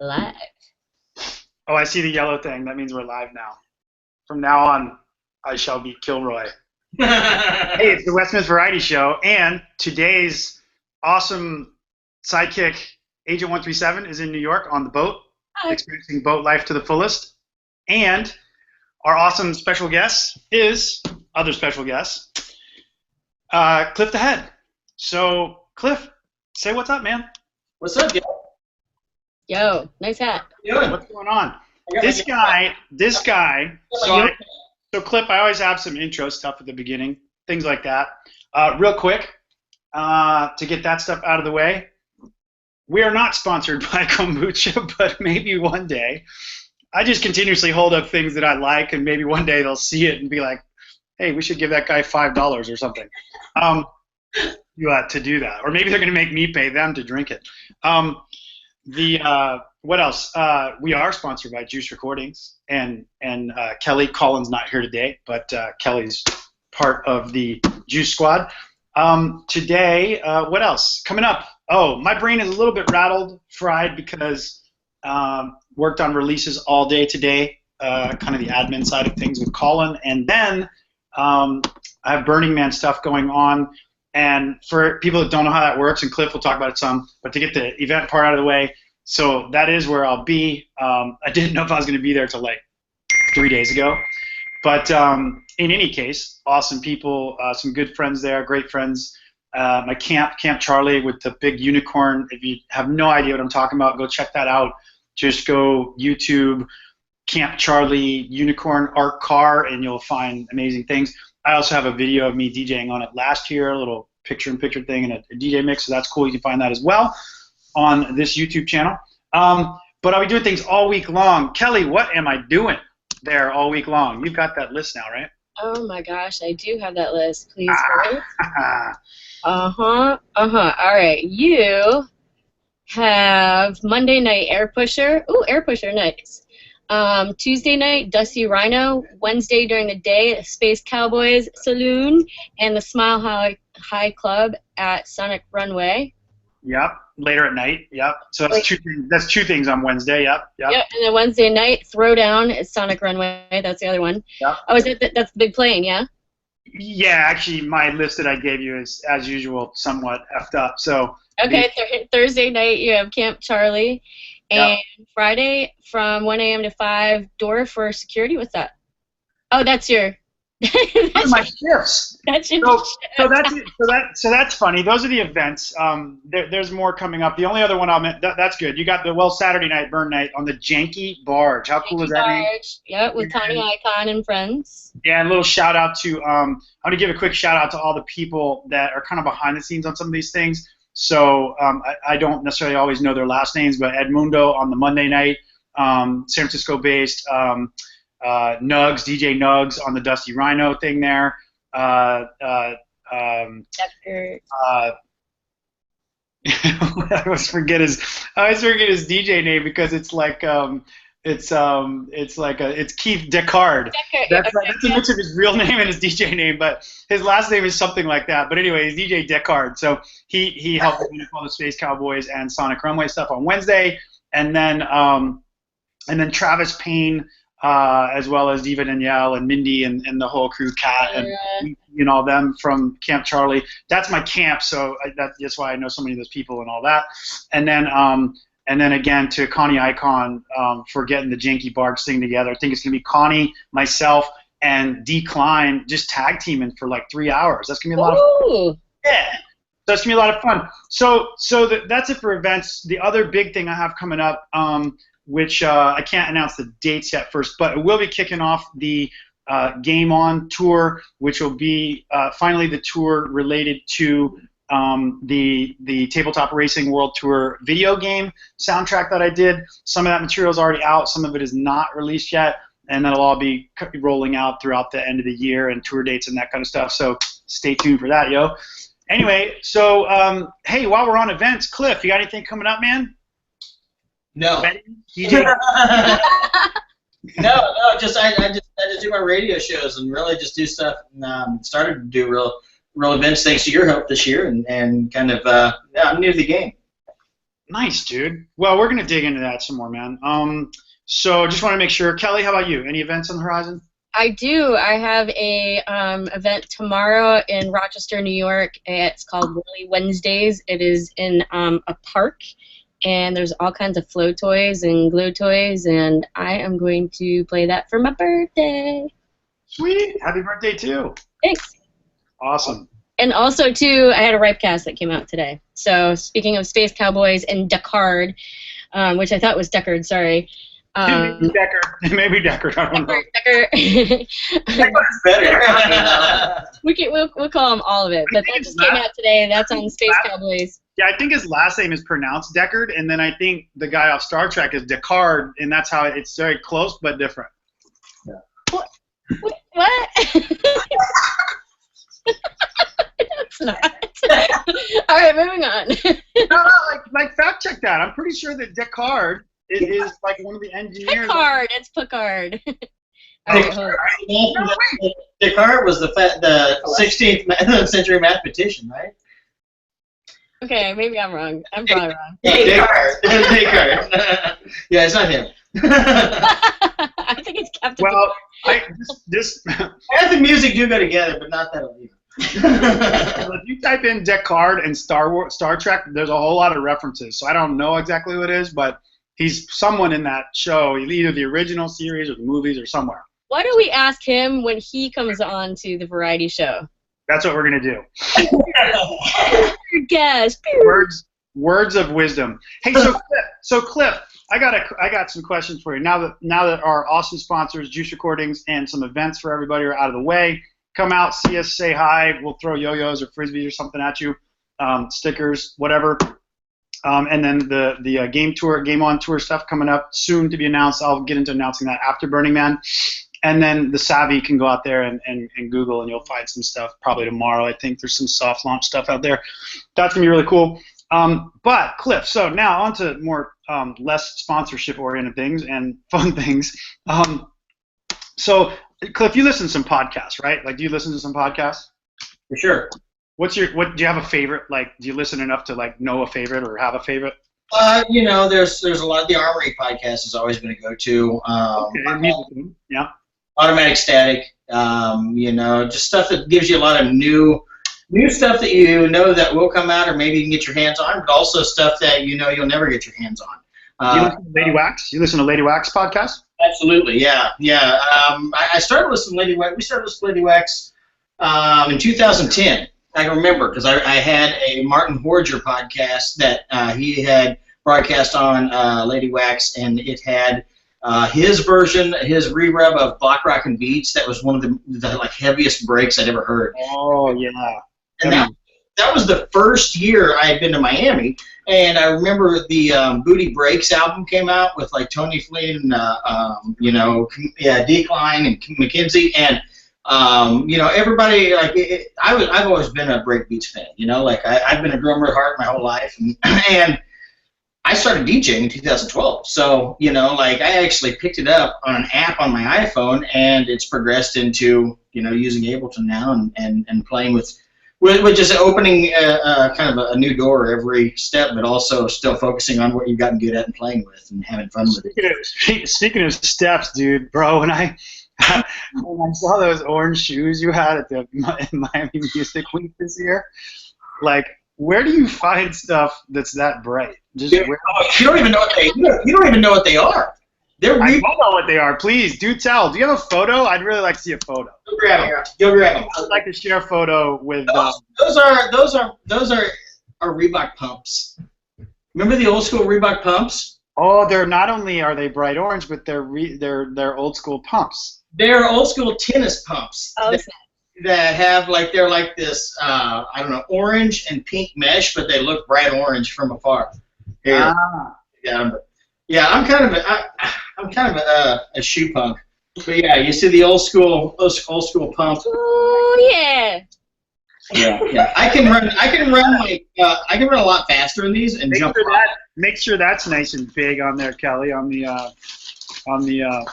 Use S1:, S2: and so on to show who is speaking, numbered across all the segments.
S1: Live.
S2: Oh, I see the yellow thing. That means we're live now. From now on, I shall be Kilroy. Hey, it's the Westman's Variety Show, and today's awesome sidekick, Agent 137, is in New York on the boat,
S1: Hi.
S2: experiencing boat life to the fullest. And our awesome special guest is, other special guest, Cliff the Head. So, Cliff, say what's up, man.
S3: What's up, yo?
S1: Yo, nice hat.
S2: What's going on? This guy, so Cliff, I always have some intro stuff at the beginning, things like that. Real quick, to get that stuff out of the way, we are not sponsored by kombucha, but maybe one day. I just continuously hold up things that I like, and maybe one day they'll see it and be like, hey, we should give that guy $5 or something to do that. Or maybe they're going to make me pay them to drink it. What else? We are sponsored by Juice Recordings, and Kelly Collins not here today, but Kelly's part of the Juice Squad. Today, what else? Coming up. Oh, my brain is a little bit rattled, fried, because worked on releases all day today, kind of the admin side of things with Colin, and then I have Burning Man stuff going on. And for people that don't know how that works, and Cliff will talk about it some, but to get the event part out of the way, so that is where I'll be. I didn't know if I was going to be there till like 3 days ago. But in any case, awesome people, some good friends there, great friends. My Camp Charlie with the big unicorn. If you have no idea what I'm talking about, go check that out. Just go YouTube, Camp Charlie Unicorn Art Car, and you'll find amazing things. I also have a video of me DJing on it last year, a little picture-in-picture thing and a DJ mix, so that's cool. You can find that as well on this YouTube channel. But I'll be doing things all week long. Kelly, what am I doing there all week long? You've got that list now, right?
S1: Oh my gosh, I do have that list. Please hold. All right, you have Monday night Air Pusher. Ooh, Air Pusher, nice. Tuesday night, Dusty Rhino. Wednesday during the day, Space Cowboys Saloon and the Smile High Club at Sonic Runway.
S2: Yep. Later at night. Yep. So that's two things. That's two things on Wednesday. Yep.
S1: Yep. And then Wednesday night, Throwdown at Sonic Runway. That's the other one.
S2: Yep.
S1: Oh, is it? That's the big plane, yeah.
S2: Yeah, actually, my list that I gave you is, as usual, somewhat effed up. So.
S1: Okay. Thursday night, you have Camp Charlie. And
S2: Yep.
S1: Friday from 1 a.m. to 5, door for security. What's that? Oh, that's your.
S2: Those are my shifts.
S1: That's your.
S2: So that's funny. Those are the events. There's more coming up. The only other one that's good. You got the Saturday night burn night on the Janky Barge. How cool is that name?
S1: Yep, with Tiny Icon and friends.
S2: Yeah, and a little shout out to I'm gonna give a quick shout out to all the people that are kind of behind the scenes on some of these things. So I don't necessarily always know their last names, but Edmundo on the Monday night, San Francisco-based, Nugs, DJ Nugs on the Dusty Rhino thing there. I always forget his DJ name because it's like it's Keith Deckard. That's a mix of his real name and his DJ name, but his last name is something like that. But anyway, he's DJ Deckard. So he helped with all the Space Cowboys and Sonic Runway stuff on Wednesday, and then Travis Payne, as well as Diva Danielle and Mindy and the whole crew, Kat and all them from Camp Charlie. That's my camp, so that's why I know so many of those people and all that. And then again to Connie Icon for getting the Janky Barge thing together. I think it's going to be Connie, myself, and D. Klein just tag teaming for like 3 hours. That's going to be a lot of fun. Yeah. So it's going to be a lot of fun. So that's it for events. The other big thing I have coming up, which I can't announce the dates yet first, but it will be kicking off the Game On tour, which will be finally the tour related to the Tabletop Racing World Tour video game soundtrack that I did. Some of that material is already out, some of it is not released yet, and that'll all be rolling out throughout the end of the year and tour dates and that kind of stuff, so stay tuned for that, yo. Anyway, so hey, while we're on events, Cliff, you got anything coming up, man?
S3: No.
S2: DJ?
S3: No, just I just do my radio shows and really just do stuff. And, started to do real events thanks to your help this year, and kind of I'm new to the game.
S2: Nice, dude. Well, we're gonna dig into that some more, man. So just want to make sure, Kelly, how about you? Any events on the horizon?
S1: I do. I have a event tomorrow in Rochester, New York. It's called Lily Wednesdays. It is in a park, and there's all kinds of flow toys and glue toys, and I am going to play that for my birthday.
S2: Sweet. Happy birthday, too.
S1: Thanks.
S2: Awesome.
S1: And also, too, I had a Ripecast that came out today. So speaking of Space Cowboys and Deckard, which I thought was Deckard, sorry.
S2: Maybe Deckard. Maybe Deckard. I don't know.
S3: Deckard's better.
S1: we'll call him all of it. But that just came out today, and that's on Space Cowboys.
S2: Yeah, I think his last name is pronounced Deckard, and then I think the guy off Star Trek is Deckard, and that's how it's very close but different.
S1: Yeah. What? It's not. All right, moving on.
S2: No, like fact check that. I'm pretty sure that Deckard is like one of the engineers.
S1: Picard. It's Picard. Right,
S3: Deckard was the 16th century mathematician, right?
S1: Okay, maybe I'm wrong. I'm probably wrong.
S3: Deckard. Deckard. Yeah, it's not him.
S1: I think it's Captain.
S2: Well, this
S3: math and music do go together, but not that way.
S2: If you type in Deckard and Star Trek, there's a whole lot of references. So I don't know exactly what it is, but he's someone in that show, either the original series or the movies or somewhere.
S1: Why don't we ask him when he comes on to the Variety Show?
S2: That's what we're gonna do.
S1: Guess.
S2: Words of wisdom. Hey, so Cliff, I got some questions for you. Now that our awesome sponsors, Juice Recordings, and some events for everybody are out of the way. Come out, see us, say hi. We'll throw yo-yos or frisbees or something at you, stickers, whatever. And then the game on tour stuff coming up soon to be announced. I'll get into announcing that after Burning Man. And then the Savvy can go out there and Google, and you'll find some stuff probably tomorrow. I think there's some soft launch stuff out there. That's going to be really cool. But, Cliff, so now on to more less sponsorship-oriented things and fun things. So, Cliff, you listen to some podcasts, right? Like, do you listen to some podcasts?
S3: For sure.
S2: Do you have a favorite? Like, do you listen enough to like know a favorite or have a favorite?
S3: There's a lot. The Armory podcast has always been a go-to.
S2: Yeah.
S3: Automatic Static. Just stuff that gives you a lot of new stuff that you know that will come out, or maybe you can get your hands on, but also stuff that you know you'll never get your hands on.
S2: Do you listen to Lady Wax? You listen to Lady Wax podcast?
S3: Absolutely, yeah. I started listening to Lady Wax. We started listening to Lady Wax in 2010. I can remember because I had a Martin Horger podcast that he had broadcast on Lady Wax, and it had his version, his re-rub of Block Rockin' Beats. That was one of the like heaviest breaks I'd ever heard.
S2: Oh yeah.
S3: And that was the first year I had been to Miami, and I remember the Booty Breaks album came out with like Tony Flynn, Decline and McKenzie, and everybody like I've always been a breakbeats fan. I've been a drummer at heart my whole life, and I started DJing in 2012. So I actually picked it up on an app on my iPhone, and it's progressed into using Ableton now and playing with just opening kind of a new door every step, but also still focusing on what you've gotten good at and playing with and having fun with it.
S2: Speaking of steps, dude, bro, when I saw those orange shoes you had at the Miami Music Week this year, like, where do you find stuff that's that bright?
S3: You don't even know what they are.
S2: I don't know what they are. Please do tell. Do you have a photo? I'd really like to see a photo.
S3: Go grab them.
S2: I'd like to share a photo with.
S3: Those are Reebok pumps. Remember the old school Reebok pumps?
S2: Oh, they're not only are they bright orange, but they're old school pumps.
S3: They're old school tennis pumps.
S1: Oh,
S3: that have they're like this orange and pink mesh, but they look bright orange from afar. Here. Yeah, I'm kind of a shoe punk. But yeah, you see the old school pump.
S1: Oh yeah.
S3: Yeah. I can run a lot faster in these and jump.
S2: Make sure that's nice and big on there, Kelly. On the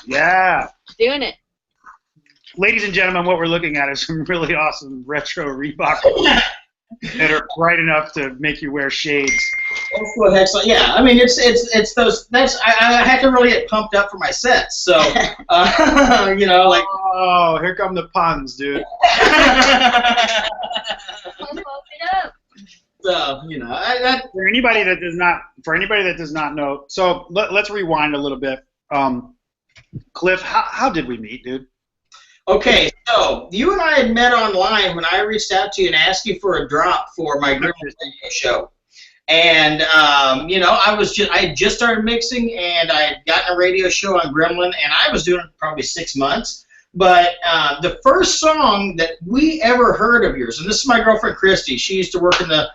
S2: yeah.
S1: Doing it.
S2: Ladies and gentlemen, what we're looking at is some really awesome retro Reebok that are bright enough to make you wear shades.
S3: Old school Hexel. Yeah, I mean it's those. That's I have to really get pumped up for my sets. So you know, like.
S2: Oh, here come the puns, dude.
S3: So you know,
S2: for anybody that does not know, so let's rewind a little bit. Cliff, how did we meet, dude?
S3: Okay, so you and I had met online when I reached out to you and asked you for a drop for my Gremlin radio show. And you know, I had just started mixing, and I had gotten a radio show on Gremlin, and I was doing it probably 6 months. But the first song that we ever heard of yours, and this is my girlfriend Christy. She used to work in the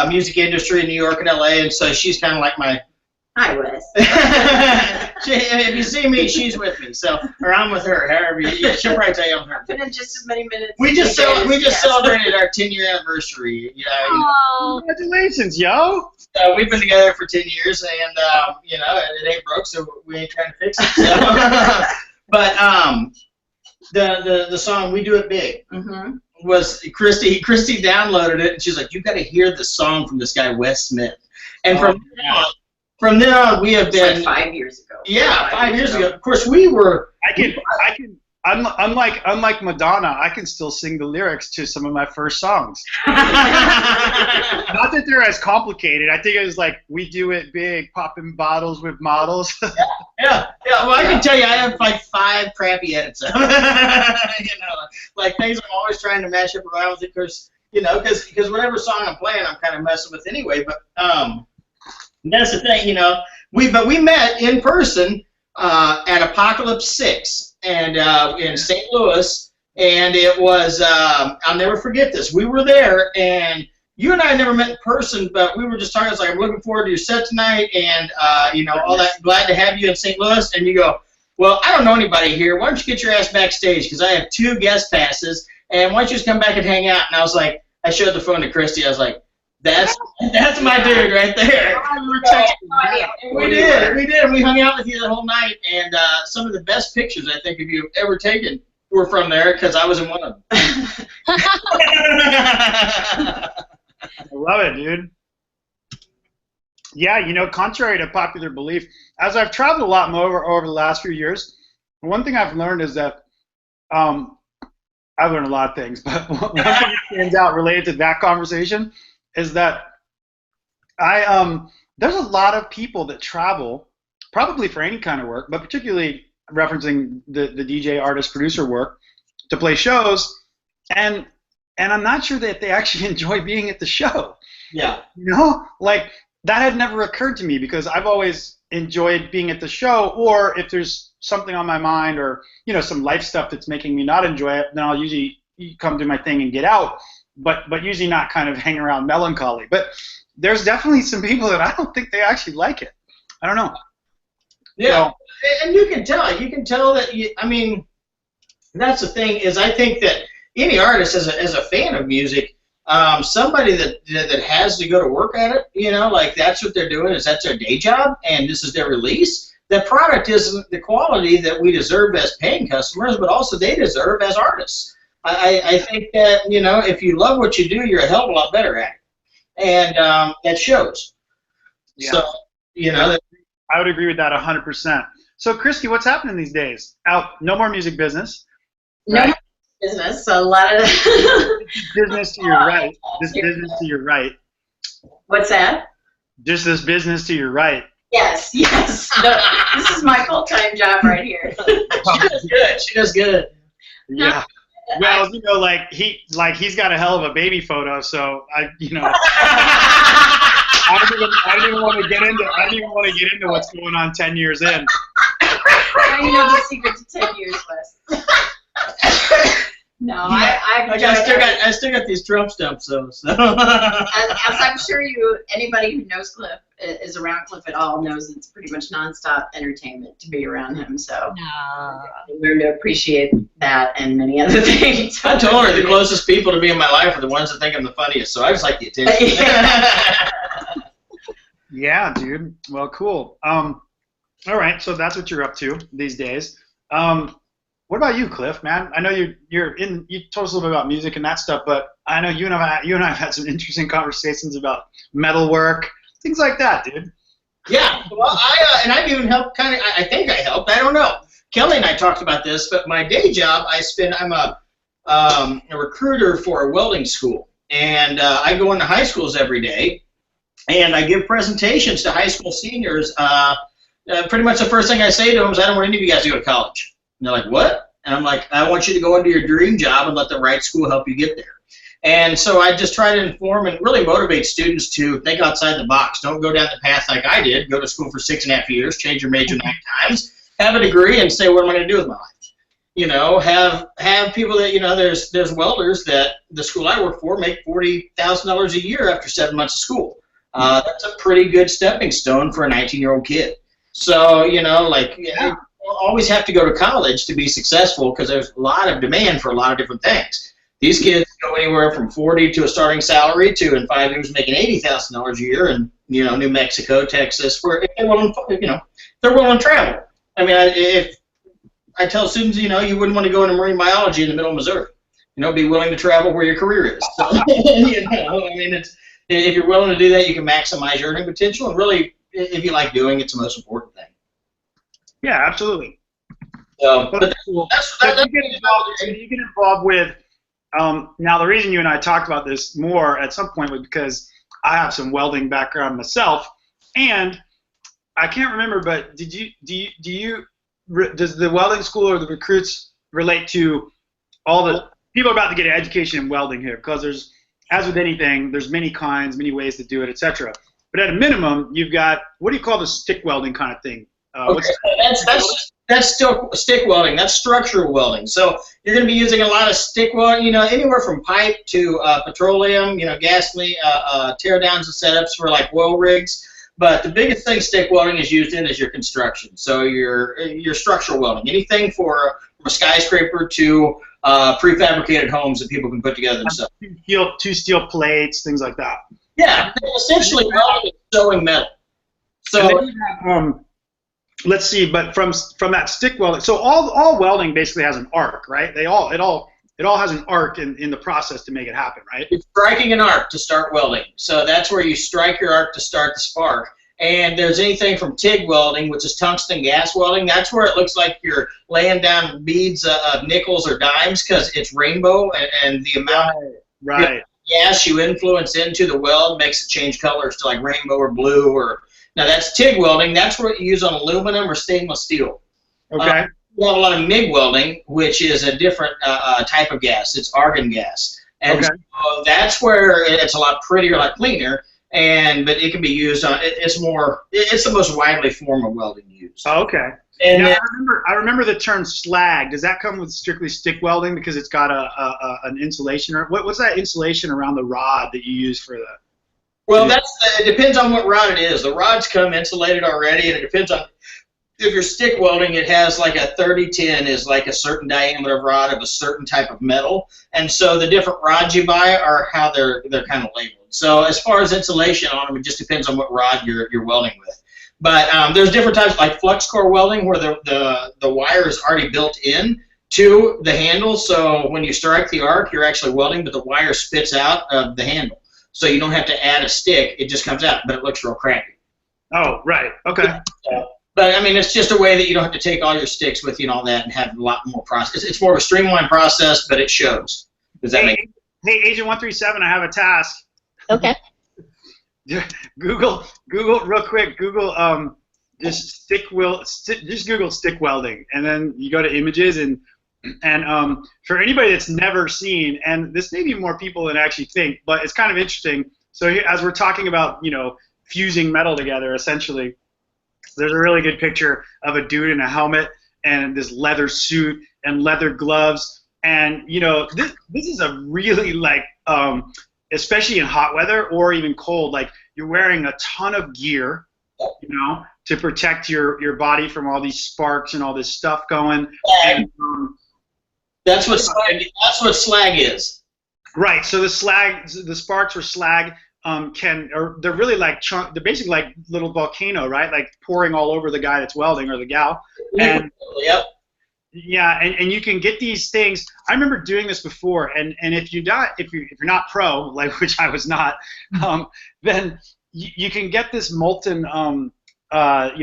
S3: music industry in New York and LA, and so she's kind of like my.
S4: Hi, Wes.
S3: If you see me, she's with me. So, or I'm with her. However, she'll probably tell you I'm her.
S4: Been in just as many minutes.
S3: We just celebrated our 10-year anniversary.
S1: Oh,
S2: Congratulations, yo!
S3: We've been together for 10 years, and you know, it ain't broke, so we ain't trying to fix it. So. But the song "We Do It Big" was Christy. Christy downloaded it, and she's like, "You got to hear the song from this guy Wes Smith." And from then on, we have been
S4: like 5 years ago.
S3: Yeah, 5 years ago. Of course, we were.
S2: Unlike Madonna, I can still sing the lyrics to some of my first songs. Not that they're as complicated. I think it was like, we do it big, popping bottles with models.
S3: Yeah. Well, I can tell you, I have like 5 crappy edits of it. You know, like things I'm always trying to match up around with it, because you know, because whatever song I'm playing, I'm kind of messing with anyway. But that's the thing, you know. We met in person at Apocalypse 6. And in St. Louis, and it was, I'll never forget this. We were there, and you and I never met in person, but we were just talking. I was like, I'm looking forward to your set tonight, and, you know, all that. Glad to have you in St. Louis. And you go, well, I don't know anybody here. Why don't you get your ass backstage, because I have 2 guest passes, and why don't you just come back and hang out? And I was like, I showed the phone to Christy. I was like, that's my dude right there. We did. We hung out with you the whole night, and some of the best pictures I think of you have ever taken were from there, because I was in one of them.
S2: I love it, dude. Yeah, you know, contrary to popular belief, as I've traveled a lot more over the last few years, one thing I've learned is that I've learned a lot of things, but one thing that stands out related to that conversation is that there's a lot of people that travel, probably for any kind of work, but particularly referencing the DJ, artist, producer work, to play shows, and I'm not sure that they actually enjoy being at the show.
S3: Yeah.
S2: You know, like that had never occurred to me, because I've always enjoyed being at the show, or if there's something on my mind, or you know, some life stuff that's making me not enjoy it, then I'll usually come do my thing and get out. But usually not kind of hang around melancholy. But there's definitely some people that I don't think they actually like it. I don't know.
S3: Yeah, and you can tell. You can tell that. I mean, that's the thing, is I think that any artist, as a fan of music, somebody that has to go to work at it, you know, like that's what they're doing, is that's their day job, and this is their release. The product isn't the quality that we deserve as paying customers, but also they deserve as artists. I think that, you know, if you love what you do, you're a hell of a lot better at it, and that shows. Yeah. So, you know,
S2: I would agree with that 100%. So, Christy, what's happening these days? No more music business.
S4: Right? No more business. So a lot of
S2: business to your right. This business to your right.
S4: What's that?
S2: Just this business to your right.
S4: Yes. No, this is my full-time job right here.
S3: She does good.
S2: Yeah. Well, you know, he's got a hell of a baby photo, so I don't even want to get into what's going on 10 years in.
S4: Now you know the secret to 10 years, Wes. No,
S3: yeah. I still got these Trump stumps though. So.
S4: As I'm sure anybody who knows Cliff, is around Cliff at all, knows it's pretty much nonstop entertainment to be around him. So I learned to appreciate that and many other things.
S3: I told her the closest people to me in my life are the ones that think I'm the funniest. So I just like the attention.
S2: Yeah, dude. Well, cool. All right, so that's what you're up to these days. What about you, Cliff, man? I know you told us a little bit about music and that stuff, but I know you and I have had some interesting conversations about metal work Things like that, dude.
S3: Yeah, well, and I've even helped I think I helped, I don't know. Kelly and I talked about this, but my day job, I'm a recruiter for a welding school. And I go into high schools every day, and I give presentations to high school seniors. Pretty much the first thing I say to them is, I don't want any of you guys to go to college. And they're like, what? And I'm like, I want you to go into your dream job and let the right school help you get there. And so I just try to inform and really motivate students to think outside the box. Don't go down the path like I did. Go to school for 6.5 years, change your major 9 times, have a degree, and say, what am I going to do with my life? You know, have people that, you know, there's welders that the school I work for make $40,000 a year after 7 months of school. That's a pretty good stepping stone for a 19-year-old kid. So, you know, like, you don't always have to go to college to be successful, because there's a lot of demand for a lot of different things. These kids go anywhere from 40 to a starting salary to, in 5 years, making $80,000 a year in, you know, New Mexico, Texas, where if they're willing, you know, they're willing to travel. I mean, if I tell students, you know, you wouldn't want to go into marine biology in the middle of Missouri. You know, be willing to travel where your career is. So, you know, I mean, if you're willing to do that, you can maximize your earning potential, and really, if you like doing it, it's the most important thing.
S2: Yeah, absolutely.
S3: So,
S2: but you get involved with. Now, the reason you and I talked about this more at some point was because I have some welding background myself, and I can't remember, but does the welding school or the recruits relate to all the people about to get an education in welding here? Because there's, as with anything, there's many kinds, many ways to do it, etc. But at a minimum, you've got, what do you call the stick welding kind of thing?
S3: Okay. That's still stick welding. That's structural welding. So you're going to be using a lot of stick welding, you know, anywhere from pipe to petroleum, you know, gasoline, teardowns and setups for like oil rigs. But the biggest thing stick welding is used in is your construction. So your structural welding, anything from a skyscraper to prefabricated homes that people can put together themselves.
S2: Two steel plates, things like that.
S3: Yeah, essentially welding is sewing metal. So.
S2: Let's see, but from that stick welding, so all welding basically has an arc, right? It all has an arc in the process to make it happen, right?
S3: You're striking an arc to start welding. So that's where you strike your arc to start the spark. And there's anything from TIG welding, which is tungsten gas welding. That's where it looks like you're laying down beads of nickels or dimes, because it's rainbow, and the amount of gas you influence into the weld makes it change colors to like rainbow or blue or. Now that's TIG welding. That's what you use on aluminum or stainless steel.
S2: Okay.
S3: You have a lot of MIG welding, which is a different type of gas. It's argon gas, and so that's where it's a lot prettier, a lot cleaner. But it can be used on. It's the most widely form of welding used.
S2: Oh, okay. And now, I remember the term slag. Does that come with strictly stick welding because it's got an insulation, or what's that insulation around the rod that you use for the?
S3: Well, it depends on what rod it is. The rods come insulated already, and it depends on if you're stick welding. It has like a 3010 is like a certain diameter of rod of a certain type of metal, and so the different rods you buy are how they're kind of labeled. So as far as insulation on them, it just depends on what rod you're welding with. But there's different types, like flux core welding, where the wire is already built in to the handle. So when you strike the arc, you're actually welding, but the wire spits out of the handle. So you don't have to add a stick; it just comes out, but it looks real crappy.
S2: Oh, right. Okay.
S3: But I mean, it's just a way that you don't have to take all your sticks with you and all that, and have a lot more process. It's more of a streamlined process, but it shows. Does that make sense?
S2: Hey, Agent 137, I have a task.
S1: Okay.
S2: Google real quick. Google just Google stick welding, and then you go to images and for anybody that's never seen, and this may be more people than actually think, but it's kind of interesting. So as we're talking about, you know, fusing metal together, essentially, there's a really good picture of a dude in a helmet and this leather suit and leather gloves, and you know, this is a really like, especially in hot weather or even cold, like you're wearing a ton of gear, you know, to protect your body from all these sparks and all this stuff going. And,
S3: that's what slag is.
S2: Right. So the sparks or slag they're really like they're basically like little volcano, right? Like pouring all over the guy that's welding or the gal. And
S3: yep.
S2: Yeah, and you can get these things. I remember doing this before, and if you're not pro, like which I was not, then you can get this molten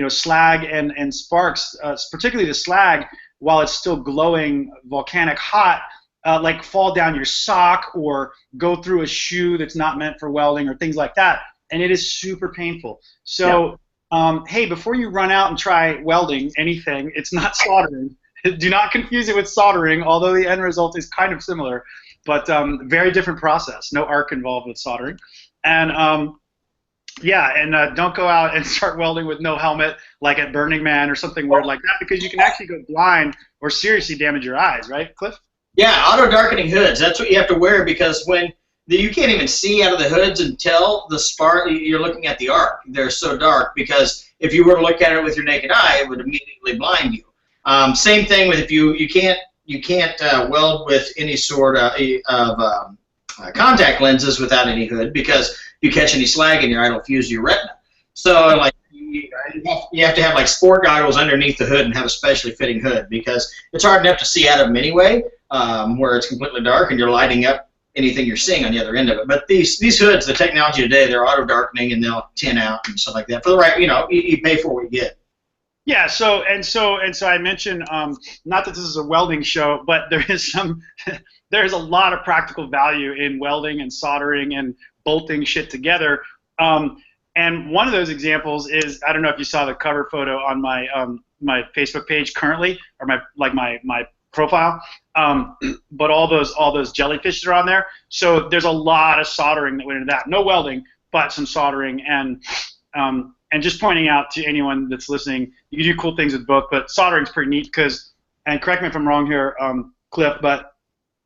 S2: slag and sparks, particularly the slag, while it's still glowing volcanic hot, like fall down your sock or go through a shoe that's not meant for welding or things like that, and it is super painful. So hey, before you run out and try welding anything, it's not soldering. Do not confuse it with soldering, although the end result is kind of similar, but very different process. No arc involved with soldering. And don't go out and start welding with no helmet, like at Burning Man or something weird like that, because you can actually go blind or seriously damage your eyes, right, Cliff?
S3: Yeah, auto-darkening hoods. That's what you have to wear, because when you can't even see out of the hoods and tell the spark, you're looking at the arc. They're so dark, because if you were to look at it with your naked eye, it would immediately blind you. Same thing with if you can't weld with any sort of contact lenses without any hood, because you catch any slag in your eye, it'll fuse your retina. So like you have to have like sport goggles underneath the hood and have a specially fitting hood, because it's hard enough to see out of them anyway, where it's completely dark and you're lighting up anything you're seeing on the other end of it. But these hoods, the technology today, they're auto darkening and they'll tin out and stuff like that. For the right, you pay for what you get.
S2: Yeah, so I mentioned, not that this is a welding show, but there's a lot of practical value in welding and soldering and bolting shit together. And one of those examples is, I don't know if you saw the cover photo on my my Facebook page currently, or my profile, but all those jellyfish are on there. So there's a lot of soldering that went into that. No welding, but some soldering, and just pointing out to anyone that's listening, you can do cool things with both, but soldering's pretty neat because, and correct me if I'm wrong here, Cliff, but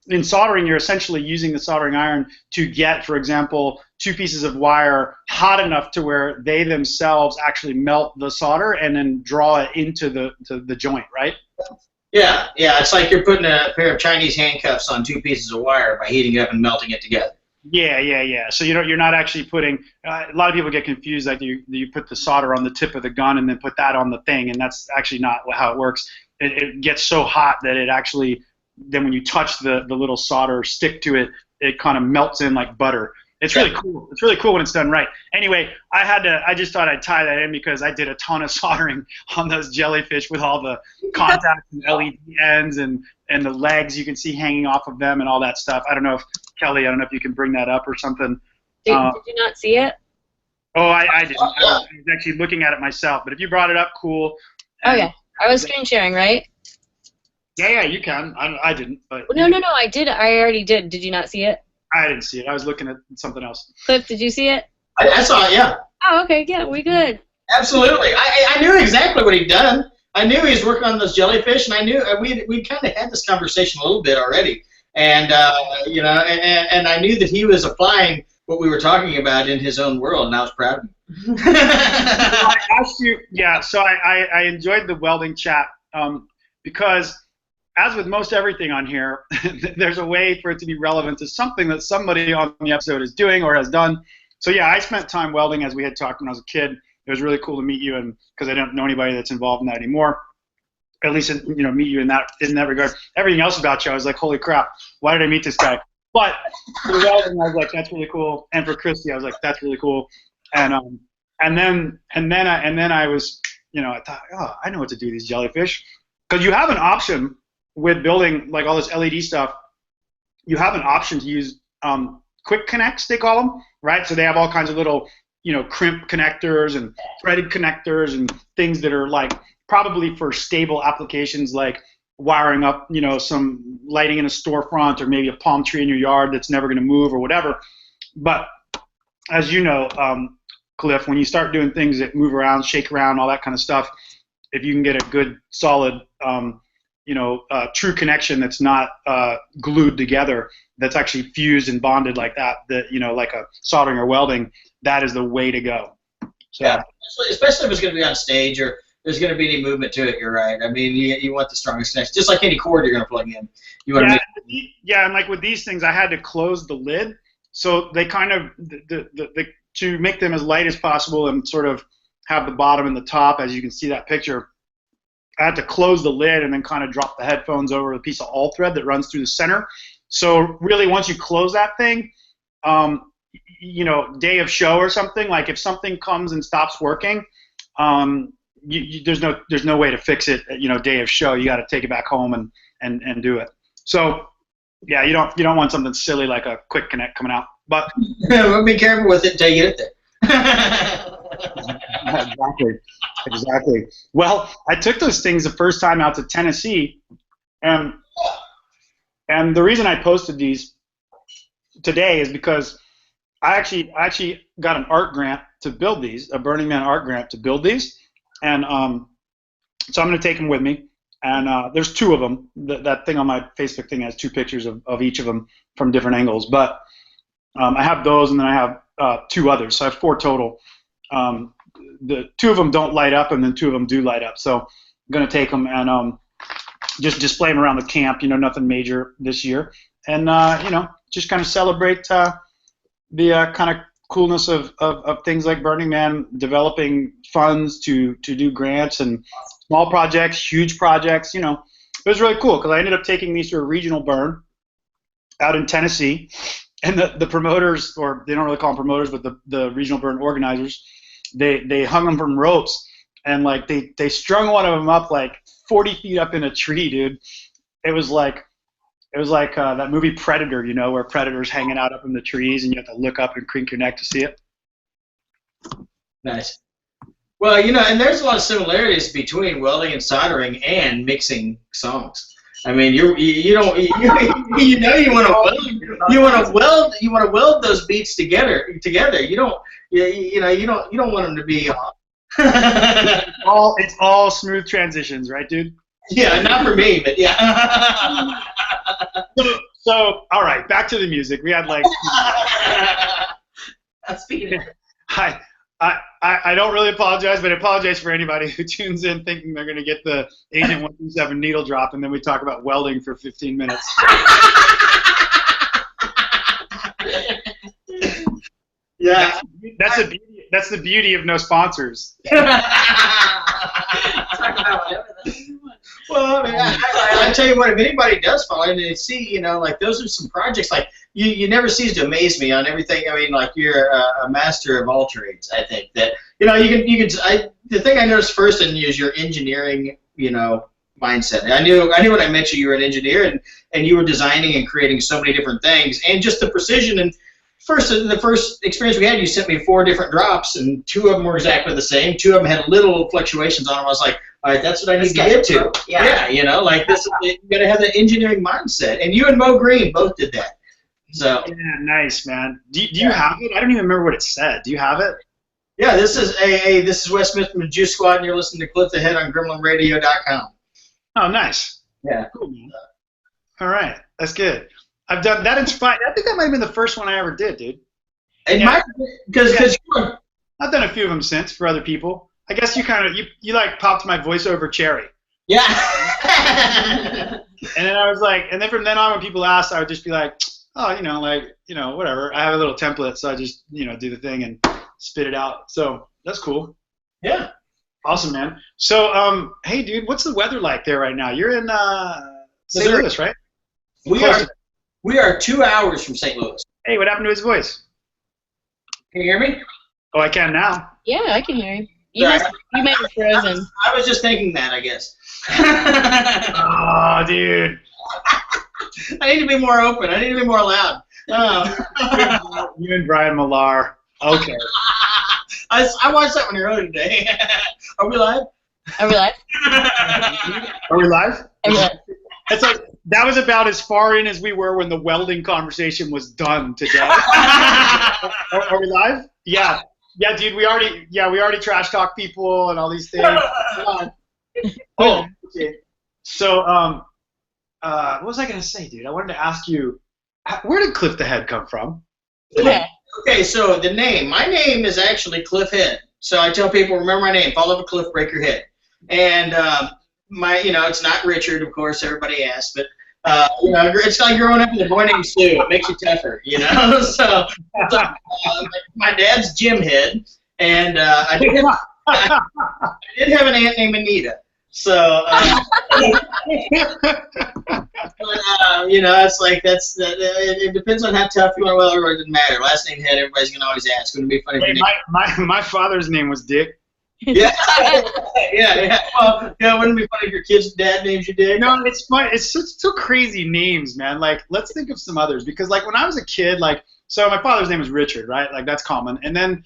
S2: in soldering, you're essentially using the soldering iron to get, for example, 2 pieces of wire hot enough to where they themselves actually melt the solder and then draw it into the joint, right?
S3: Yeah, it's like you're putting a pair of Chinese handcuffs on 2 pieces of wire by heating it up and melting it together.
S2: Yeah. So you're not actually putting. A lot of people get confused. Like you put the solder on the tip of the gun and then put that on the thing, and that's actually not how it works. It gets so hot that it actually, then when you touch the little solder stick to it, it kind of melts in like butter. It's really cool. It's really cool when it's done right. Anyway, I just thought I'd tie that in because I did a ton of soldering on those jellyfish with all the contacts and LED ends and the legs you can see hanging off of them and all that stuff. I don't know if, Kelly, if you can bring that up or something.
S1: Did you not see it?
S2: Oh, I didn't. I was actually looking at it myself. But if you brought it up, cool.
S1: Okay. I was screen sharing, right?
S2: Yeah, you can. I didn't. But
S1: no, I did. I already did. Did you not see it?
S2: I didn't see it. I was looking at something else.
S1: Cliff, did you see it?
S3: I saw it, yeah.
S1: Oh, okay. Yeah, we good.
S3: Absolutely. I knew exactly what he'd done. I knew he was working on those jellyfish, and I knew we kind of had this conversation a little bit already. And and I knew that he was applying what we were talking about in his own world, and I was proud of him.
S2: I asked you, so I enjoyed the welding chat because, as with most everything on here, there's a way for it to be relevant to something that somebody on the episode is doing or has done. So yeah, I spent time welding, as we had talked when I was a kid. It was really cool to meet you, and because I don't know anybody that's involved in that anymore. At least meet you in that regard. Everything else about you, I was like, holy crap, why did I meet this guy? But for welding, I was like, that's really cool. And for Christy, I was like, that's really cool. And then I was, I thought, oh, I know what to do with these jellyfish, because you have an option with building like all this LED stuff. You have an option to use quick connects, they call them, right? So they have all kinds of little, crimp connectors and threaded connectors and things that are like probably for stable applications like wiring up, some lighting in a storefront or maybe a palm tree in your yard that's never going to move or whatever. But as you know, Cliff, when you start doing things that move around, shake around, all that kind of stuff, if you can get a good, solid, true connection that's not glued together, that's actually fused and bonded like that, like a soldering or welding, that is the way to go. So,
S3: yeah, especially if it's going to be on stage or there's going to be any movement to it. You're right. I mean, you want the strongest connection, just like any cord you're going to plug in. You want
S2: and like with these things, I had to close the lid, so they kind of to make them as light as possible and sort of have the bottom and the top, as you can see that picture. I had to close the lid and then kind of drop the headphones over a piece of all thread that runs through the center. So really, once you close that thing, you know, day of show or something. Like if something comes and stops working, there's no way to fix it. You know, day of show, you got to take it back home and do it. So yeah, you don't want something silly like a quick connect coming out. But
S3: well, be careful with it until you get it there.
S2: Exactly. Well, I took those things the first time out to Tennessee, and the reason I posted these today is because I actually got an art grant to build these, a Burning Man art grant to build these, and so I'm going to take them with me. And there's 2 of them. That thing on my Facebook thing has 2 pictures of each of them from different angles. But I have those, and then I have 2 others, so I have 4 total. The 2 of them don't light up, and then 2 of them do light up. So I'm going to take them and just display them around the camp. You know, nothing major this year, and you know, just kind of celebrate the kind of coolness of things like Burning Man, developing funds to do grants and small projects, huge projects. You know, it was really cool because I ended up taking these to a regional burn out in Tennessee, and the promoters, or they don't really call them promoters, but the regional burn organizers, they hung them from ropes, and like they strung one of them up like 40 feet up in a tree, dude. It was like that movie Predator, you know, where Predator's hanging out up in the trees and you have to look up and crank your neck to see it.
S3: Nice. Well, you know, and there's a lot of similarities between welding and soldering and mixing songs. I mean, you know you want to weld those beats together. You don't want them to be
S2: it's all smooth transitions, right, dude?
S3: Yeah, not for me, but yeah.
S2: So all right, back to the music. We had like
S4: speaking of
S2: I don't really apologize, but I apologize for anybody who tunes in thinking they're going to get the Agent 127 needle drop, and then we talk about welding for 15 minutes.
S3: Yeah,
S2: that's the beauty of no sponsors.
S3: Well, I mean, I tell you what, if anybody does follow and they see, you know, like those are some projects, like you never cease to amaze me on everything. I mean, like you're a master of all trades. I think that, you know, the thing I noticed first in you is your engineering, you know, mindset. I knew when I met you, you were an engineer and you were designing and creating so many different things, and just the precision. And the first experience we had, you sent me 4 different drops, and 2 of them were exactly the same. 2 of them had little fluctuations on them. I was like, all right, that's what I need to get to. Yeah, you know, like this. You got to have the engineering mindset, and you and Mo Green both did that. So
S2: yeah, nice, man. Do you have it? I don't even remember what it said. Do you have it?
S3: Yeah, this is This is Wes Smith from the Juice Squad, and you're listening to Cliff the Head on GremlinRadio.com.
S2: Oh, nice.
S3: Yeah.
S2: Cool, man. All right, that's good. I've done that. Inspired. I think that might have been the first one I ever did, dude.
S3: It might, because
S2: I've done a few of them since for other people. I guess you like popped my voiceover cherry.
S3: Yeah.
S2: And then I was like, and then from then on, when people asked, I would just be like, oh, you know, like, you know, whatever. I have a little template, so I just, you know, do the thing and spit it out. So that's cool.
S3: Yeah.
S2: Awesome, man. So, hey, dude, what's the weather like there right now? You're in St. Louis, right?
S3: We are 2 hours from St. Louis.
S2: Hey, what happened to his voice?
S3: Can you hear me?
S2: Oh, I can now.
S1: Yeah, I can hear you. You might have frozen.
S3: I was just thinking that, I guess.
S2: Oh, dude.
S3: I need to be more open. I need to be more loud.
S2: You and Brian Millar. Okay.
S3: I watched that one earlier today. Are we live?
S1: Are we live?
S2: Are we live?
S1: Are we live?
S2: It's like that was about as far in as we were when the welding conversation was done today. Are we live? Yeah. Yeah, dude, we already trash talk people and all these things. Oh, okay. So, what was I gonna say, dude? I wanted to ask you, where did Cliff the Head come from?
S1: Yeah.
S3: Okay, so the name. My name is actually Cliff Head. So I tell people, remember my name. Fall off a cliff, break your head. And it's not Richard, of course. Everybody asks, but it's like growing up with a boy named Sue. It makes you tougher, you know. So my dad's Jim Head, and I did have an aunt named Anita. So, you know, it's like it depends on how tough you are. Well, it doesn't matter. Last name Head, everybody's gonna always ask. Wouldn't it be funny?
S2: Hey, my father's name was Dick.
S3: Yeah, yeah. Well, yeah. Wouldn't it be funny if your kid's dad names you Dick?
S2: No, it's fun. It's so crazy names, man. Like, let's think of some others because, like, when I was a kid, like, so my father's name was Richard, right? Like, that's common. And then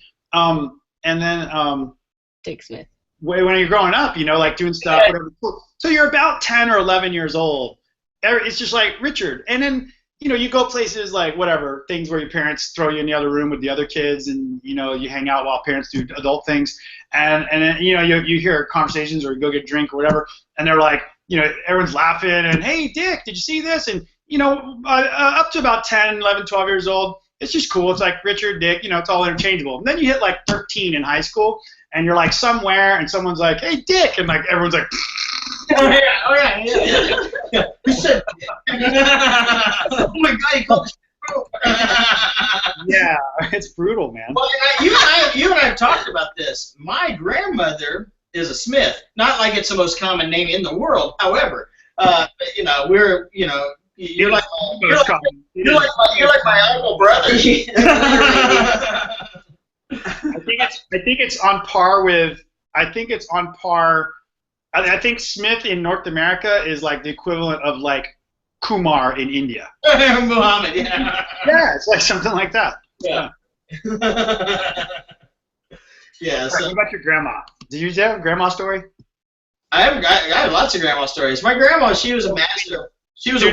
S1: Dick Smith.
S2: When you're growing up, you know, like doing stuff, whatever. So you're about 10 or 11 years old. It's just like Richard. And then, you know, you go places like whatever, things where your parents throw you in the other room with the other kids and, you know, you hang out while parents do adult things. And then, you know, you hear conversations or you go get a drink or whatever. And they're like, you know, everyone's laughing and, hey, Dick, did you see this? And, you know, up to about 10, 11, 12 years old, it's just cool. It's like Richard, Dick, you know, it's all interchangeable. And then you hit like 13 in high school and you're like somewhere and someone's like, hey, Dick. And like everyone's like,
S3: oh yeah. Who said oh my God, he called us brutal.
S2: yeah, it's brutal, man.
S3: Well, you and I have talked about this. My grandmother is a Smith. Not like it's the most common name in the world. However, you know, you're like my uncle brother.
S2: I think it's on par with. I think Smith in North America is like the equivalent of like Kumar in India.
S3: Muhammad, yeah.
S2: Yeah, it's like something like that.
S3: Yeah. Yeah. So,
S2: what about your grandma? Did you have a grandma story?
S3: I have lots of grandma stories. My grandma, she was a master. She was a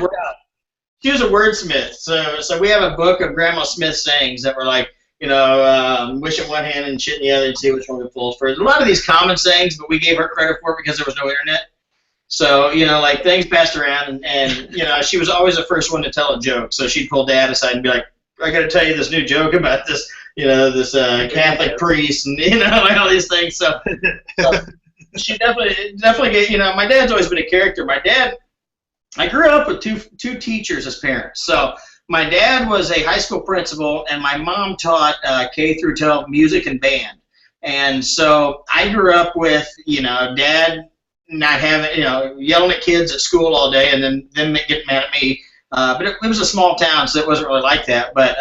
S3: wordsmith. So we have a book of Grandma Smith sayings that were like, you know, wish in one hand and shit in the other and see which one it falls first. A lot of these common sayings, but we gave her credit for it because there was no internet. So, you know, like things passed around and you know, she was always the first one to tell a joke. So she'd pull Dad aside and be like, I got to tell you this new joke about this, you know, this Catholic priest and, you know, like all these things. So she definitely get, you know, my dad's always been a character. My dad, I grew up with two teachers as parents. So my dad was a high school principal, and my mom taught K through 12 music and band. And so I grew up with, you know, Dad not having, you know, yelling at kids at school all day, and then them getting mad at me. But it was a small town, so it wasn't really like that. But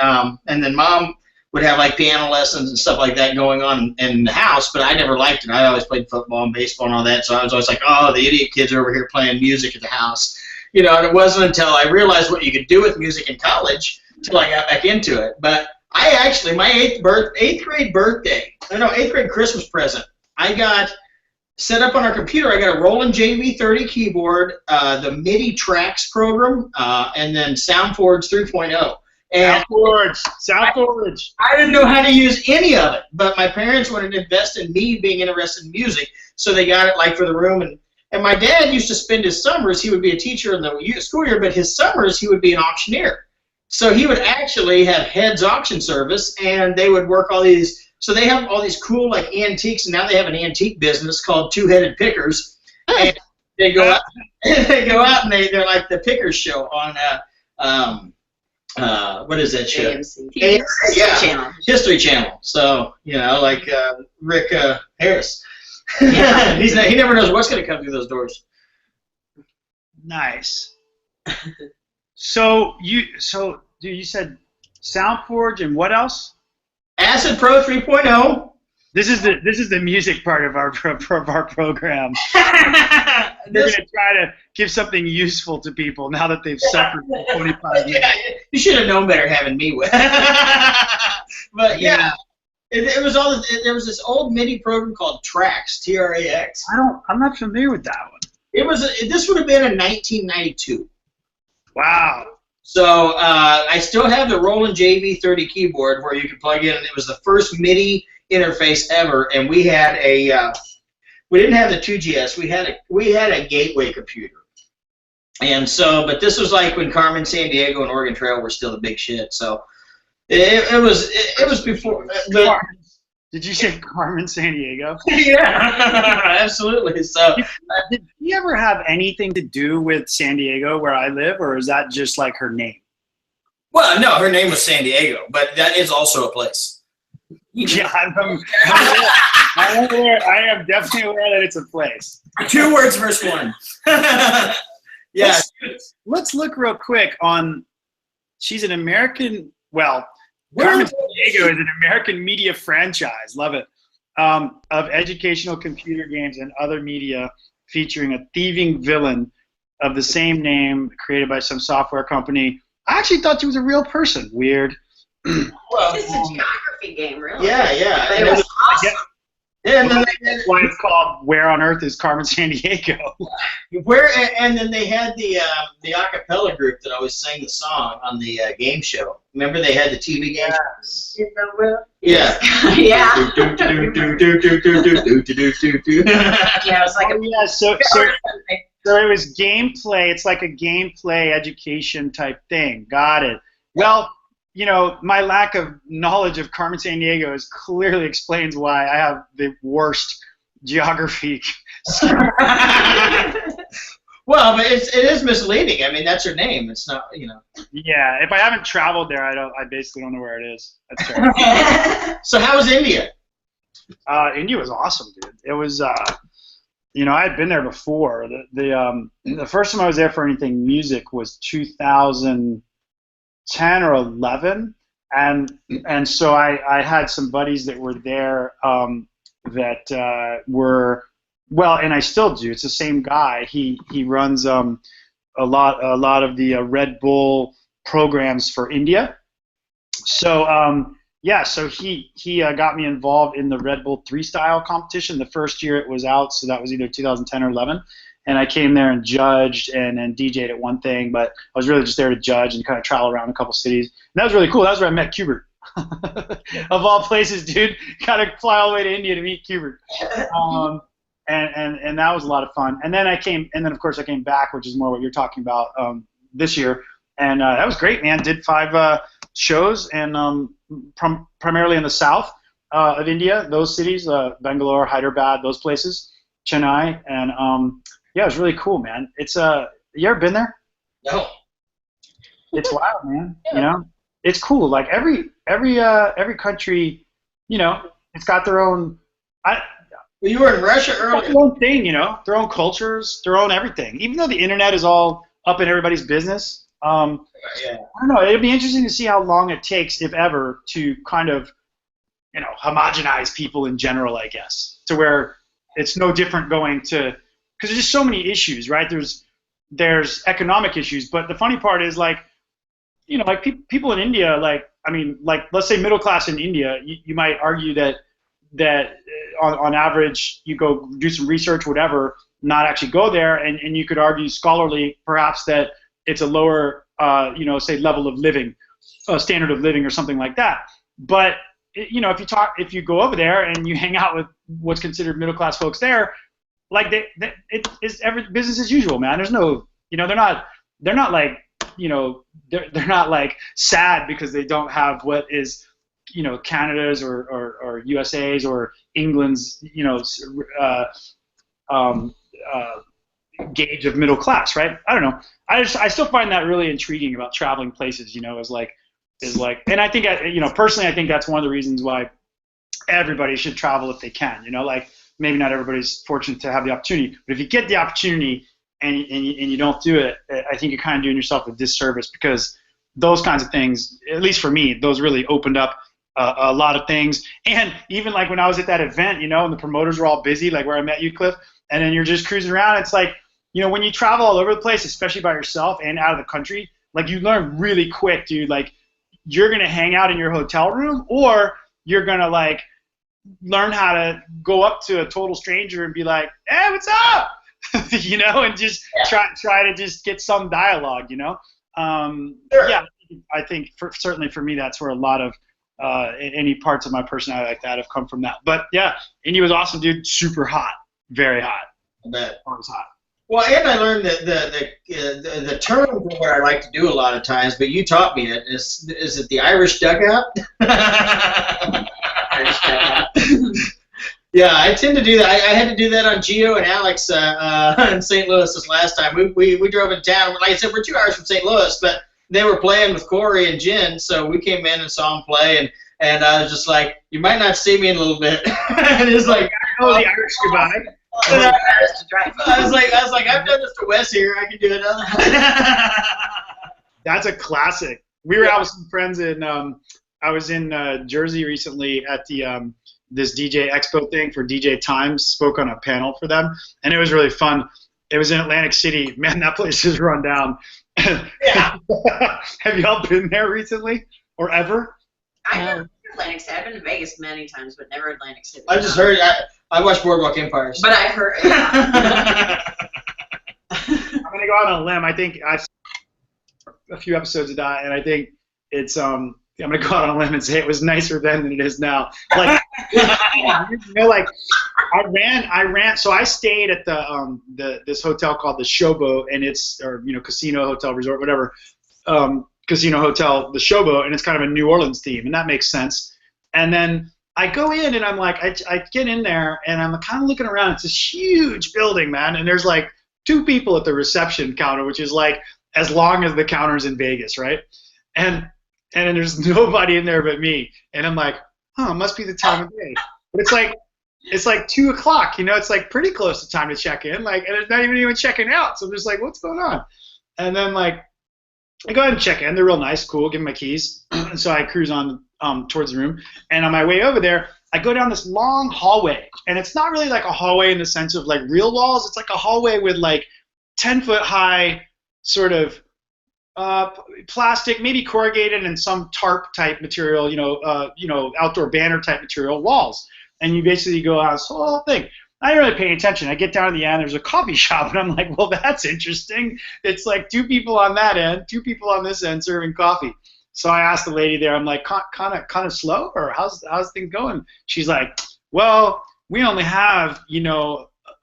S3: and then Mom would have like piano lessons and stuff like that going on in the house, but I never liked it. I always played football and baseball and all that, so I was always like, oh, the idiot kids are over here playing music at the house. You know, and it wasn't until I realized what you could do with music in college until I got back into it. But I actually, my eighth grade Christmas present, I got set up on our computer. I got a Roland JV30 keyboard, the MIDI tracks program, and then SoundForge 3.0. And
S2: SoundForge.
S3: I didn't know how to use any of it, but my parents wanted to invest in me being interested in music, so they got it like for the room. And my dad used to spend his summers, he would be a teacher in the school year, but his summers he would be an auctioneer. So he would actually have Head's auction service, and they would work all these, so they have all these cool like antiques, and now they have an antique business called Two-Headed Pickers. And they go out, and they're like the Pickers show on, what is that show?
S4: AMC.
S3: Yeah, History Channel. So, you know, like Rick Harris. Yeah. He never knows what's going to come through those doors.
S2: Nice. So you said SoundForge and what else?
S3: Acid Pro 3.0.
S2: This is the music part of our program. We're going to try to give something useful to people now that they've suffered for 45 years.
S3: Yeah, you should have known better having me with. But yeah. It was all. There was this old MIDI program called Trax, T-R-A-X.
S2: I'm not familiar with that one.
S3: This would have been in 1992.
S2: Wow.
S3: So I still have the Roland JV30 keyboard where you could plug in, and it was the first MIDI interface ever. And we had we didn't have the 2GS. We had a gateway computer. And so, but this was like when Carmen Sandiego and Oregon Trail were still the big shit. So. It was before.
S2: Did you say Carmen Sandiego?
S3: Yeah, absolutely. So,
S2: did you ever have anything to do with San Diego, where I live, or is that just like her name?
S3: Well, no, her name was San Diego, but that is also a place.
S2: Yeah, I am definitely aware that it's a place.
S3: 2 words versus 1. Yeah.
S2: Let's look real quick on. She's an American. Well, Carmen Sandiego is an American media franchise. Love it. Of educational computer games and other media featuring a thieving villain of the same name created by some software company. I actually thought she was a real person. Weird.
S4: Well, it's just a geography game, really.
S3: Yeah.
S4: But it was awesome.
S3: Yeah, and then
S2: that's why it's called Where on Earth is Carmen Sandiego?
S3: And then they had the a cappella group that always sang the song on the game show. Remember they had the TV game? Yeah.
S4: Yeah.
S3: Yeah,
S4: it was like
S2: So it was gameplay. It's like a gameplay education type thing. Got it. Well, you know, my lack of knowledge of Carmen Sandiego clearly explains why I have the worst geography.
S3: Well, but it is misleading. I mean, that's her name. It's not, you know.
S2: Yeah, if I haven't traveled there, I basically don't know where it is. That's fair.
S3: So how was India?
S2: India was awesome, dude. It was, you know, I had been there before. The first time I was there for anything music was 2010 or 11, and so I had some buddies that were there that were. Well, and I still do. It's the same guy. He runs a lot of the Red Bull programs for India. So yeah, so he got me involved in the Red Bull 3-style competition. The first year it was out, so that was either 2010 or 11. And I came there and judged and DJ'd at one thing, but I was really just there to judge and kind of travel around a couple cities. And that was really cool. That was where I met Kubert. Of all places, dude, gotta fly all the way to India to meet Kubert. And that was a lot of fun. And then of course I came back, which is more what you're talking about this year. And that was great, man. Did 5 shows, and primarily in the south of India, those cities, Bangalore, Hyderabad, those places, Chennai, and yeah, it was really cool, man. It's you ever been there?
S3: No.
S2: It's wild, man. Yeah. You know, it's cool. Like every country, you know, it's got their own.
S3: Well, you were in Russia earlier.
S2: Their own thing, you know, their own cultures, their own everything. Even though the internet is all up in everybody's business,
S3: yeah.
S2: I don't know. It'd be interesting to see how long it takes, if ever, to kind of, you know, homogenize people in general, I guess, to where it's no different going to, because there's just so many issues, right? There's economic issues, but the funny part is, like, you know, like people in India, like, I mean, like, let's say middle class in India, you might argue that on average, you go do some research, whatever, not actually go there, and you could argue scholarly perhaps that it's a lower, you know, say level of living, standard of living or something like that. But, you know, if you go over there and you hang out with what's considered middle class folks there, like it's every business as usual, man. There's no, you know, they're not like, you know, they're not like sad because they don't have what is, you know, Canada's or USA's or England's, you know, gauge of middle class, right? I don't know. I still find that really intriguing about traveling places, you know, is like, and I think, you know, personally, I think that's one of the reasons why everybody should travel if they can, you know, like maybe not everybody's fortunate to have the opportunity, but if you get the opportunity and you don't do it, I think you're kind of doing yourself a disservice, because those kinds of things, at least for me, those really opened up a lot of things. And even like when I was at that event, you know, and the promoters were all busy, like where I met you, Cliff, and then you're just cruising around, it's like, you know, when you travel all over the place, especially by yourself and out of the country, like you learn really quick, dude, like you're going to hang out in your hotel room, or you're going to like learn how to go up to a total stranger and be like, hey, what's up? You know, and just try to just get some dialogue, you know?
S3: Sure.
S2: Yeah, I think certainly for me, that's where a lot of any parts of my personality like that have come from that. But yeah, India was awesome, dude. Super hot, very hot.
S3: I bet.
S2: Always hot.
S3: Well, and I learned that the term for what I like to do a lot of times, but you taught me it. Is it the Irish dugout? Irish dugout. Yeah, I tend to do that. I had to do that on Gio and Alex in St. Louis this last time. We drove in town. Like I said, we're 2 hours from St. Louis, but they were playing with Corey and Jen, so we came in and saw them play. And And I was just like, you might not see me in a little bit. And it's like,
S2: oh, the Irish goodbye.
S3: I was like, I've done this to Wes here. I can do it.
S2: That's a classic. We were out with some friends in. I was in Jersey recently at the this DJ Expo thing for DJ Times. Spoke on a panel for them, and it was really fun. It was in Atlantic City. Man, that place is run down.
S3: Yeah.
S2: Have y'all been there recently or ever?
S4: I've never been to Atlantic City. I've been to Vegas many times, but never Atlantic City.
S3: I just heard. I watched Boardwalk Empire. So.
S4: But I've heard. Yeah.
S2: I'm gonna go out on a limb. I think I've seen a few episodes of that, and I think it's I'm gonna go out on a limb and say it was nicer then than it is now. Like, you know, like I ran. So I stayed at this hotel called the Showboat, and it's casino, hotel, resort, whatever. Casino, hotel, the Showboat, and it's kind of a New Orleans theme, and that makes sense. And then I go in, and I'm like, I get in there, and I'm kind of looking around. It's this huge building, man, and there's like 2 people at the reception counter, which is like as long as the counters in Vegas, right? And there's nobody in there but me, and I'm like, it must be the time of day. But it's like 2 o'clock, it's like pretty close to time to check in, like, and there's not even anyone checking out. So I'm just like, what's going on? And then like I go ahead and check in. They're real nice, cool. Give them my keys. And so I cruise on towards the room. And on my way over there, I go down this long hallway. And it's not really like a hallway in the sense of like real walls. It's like a hallway with like 10-foot high sort of plastic, maybe corrugated and some tarp type material, outdoor banner type material walls. And you basically go out this whole thing. I didn't really pay attention. I get down to the end, there's a coffee shop, and I'm like, well, that's interesting. It's like 2 people on that end, 2 people on this end serving coffee. So I asked the lady there, I'm like, kind of slow, or how's things going? She's like, well, we only have,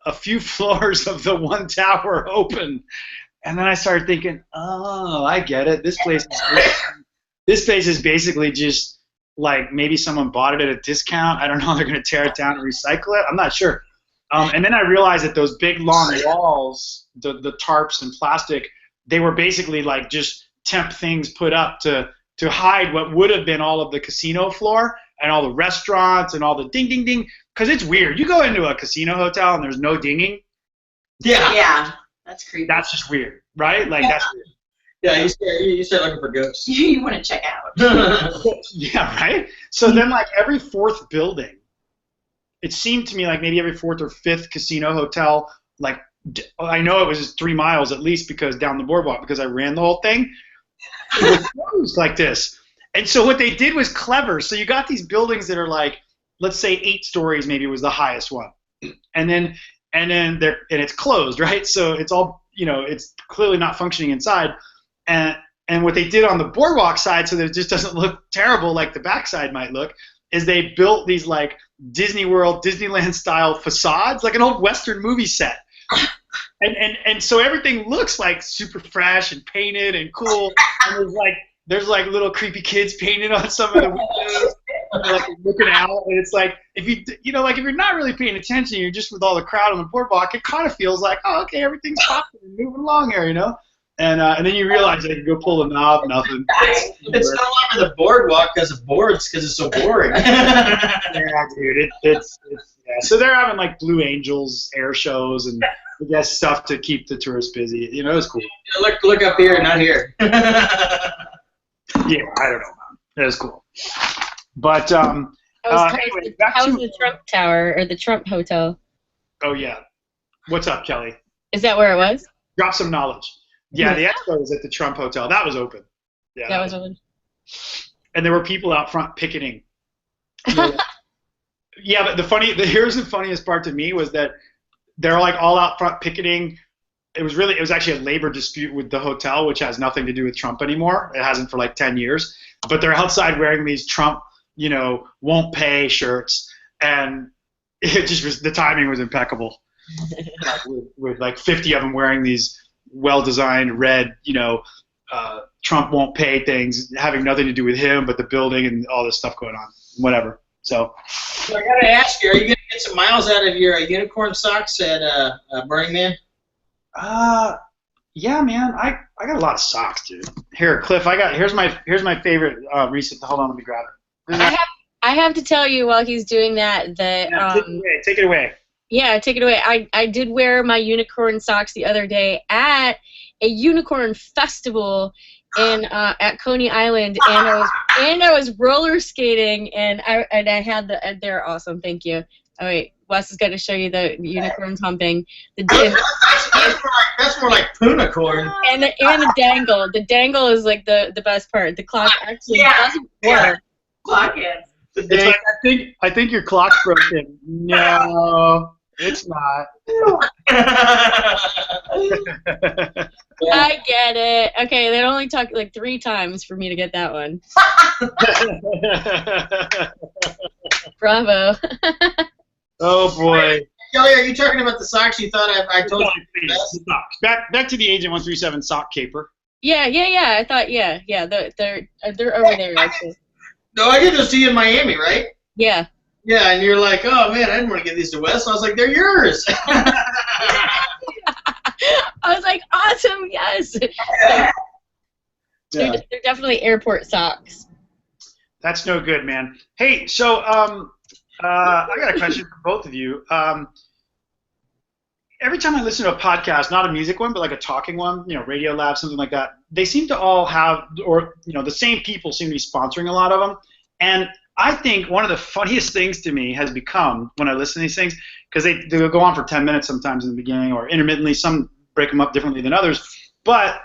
S2: a few floors of the one tower open. And then I started thinking, oh, I get it. This place is basically just like maybe someone bought it at a discount. I don't know. They're going to tear it down and recycle it. I'm not sure. And then I realized that those big long walls, the tarps and plastic, they were basically like just temp things put up to hide what would have been all of the casino floor and all the restaurants and all the ding, ding, ding. Because it's weird. You go into a casino hotel and there's no dinging.
S3: Yeah.
S4: Yeah. That's creepy.
S2: That's just weird, right? Like, that's weird.
S3: Yeah, you start looking for ghosts.
S4: You want to check out.
S2: Yeah, right? So then, like, every 4th building, it seemed to me like maybe every 4th or 5th casino hotel, like, I know it was 3 miles at least because down the boardwalk, because I ran the whole thing, it was closed like this. And so what they did was clever. So you got these buildings that are like, let's say 8 stories maybe was the highest one. And then it's closed, right? So it's all, it's clearly not functioning inside. And what they did on the boardwalk side, so that it just doesn't look terrible like the backside might look, is they built these like Disney World, Disneyland style facades, like an old Western movie set. And so everything looks like super fresh and painted and cool. And there's like little creepy kids painted on some of the windows, like looking out. And it's like if you're not really paying attention, you're just with all the crowd on the boardwalk. It kind of feels like, oh, okay, everything's popping and moving along here, And then you realize that you can go pull the knob, nothing.
S3: It's no longer the boardwalk because of boards, because it's so boring.
S2: Yeah, dude, it's yeah. So they're having like Blue Angels air shows and I guess stuff to keep the tourists busy. It's cool.
S3: Yeah, look up here, not here.
S2: Yeah, I don't know, man. That was cool. But anyway,
S1: how's the Trump Tower or the Trump Hotel?
S2: Oh yeah, what's up, Kelly?
S1: Is that where it was?
S2: Drop some knowledge. Yeah, the expo was at the Trump Hotel. That was open. Yeah,
S1: that was open.
S2: And there were people out front picketing. Yeah, but here's the funniest part to me was that they're like all out front picketing. It was actually a labor dispute with the hotel, which has nothing to do with Trump anymore. It hasn't for like 10 years. But they're outside wearing these Trump, won't pay shirts, and it just was, the timing was impeccable. with like 50 of them wearing these well-designed red, Trump won't pay things, having nothing to do with him, but the building and all this stuff going on, whatever. So
S3: I gotta ask you, are you gonna get some miles out of your unicorn socks at Burning Man?
S2: Yeah, man, I got a lot of socks, dude. Here, Cliff, here's my favorite recent. Hold on, let me grab it.
S1: I have to tell you while he's doing that
S2: take it away.
S1: Yeah, take it away. I did wear my unicorn socks the other day at a unicorn festival in at Coney Island, and I was roller skating, and I had they're awesome. Thank you. Oh wait, Wes is going to show you the unicorns humping.
S3: That's more like punicorn.
S1: And the dangle. The dangle is like the best part. The clock actually doesn't work.
S4: Clock is.
S2: It's like, I think your clock's broken. No, it's not.
S1: I get it. Okay, they only took like 3 times for me to get that one. Bravo.
S2: Oh boy.
S3: Kelly, are you talking about the socks you thought I told you?
S2: Please, back to the Agent 137 sock caper.
S1: Yeah. I thought they're over there actually.
S3: No, I did those to you in Miami, right?
S1: Yeah.
S3: Yeah, and you're like, oh man, I didn't want to give these to Wes. I was like, they're yours.
S1: I was like, awesome, yes. They're definitely airport socks.
S2: That's no good, man. Hey, so I got a question for both of you. Every time I listen to a podcast, not a music one, but like a talking one, Radio Lab, something like that, they seem to all have, or the same people seem to be sponsoring a lot of them. And I think one of the funniest things to me has become when I listen to these things, because they go on for 10 minutes sometimes in the beginning, or intermittently, some break them up differently than others. But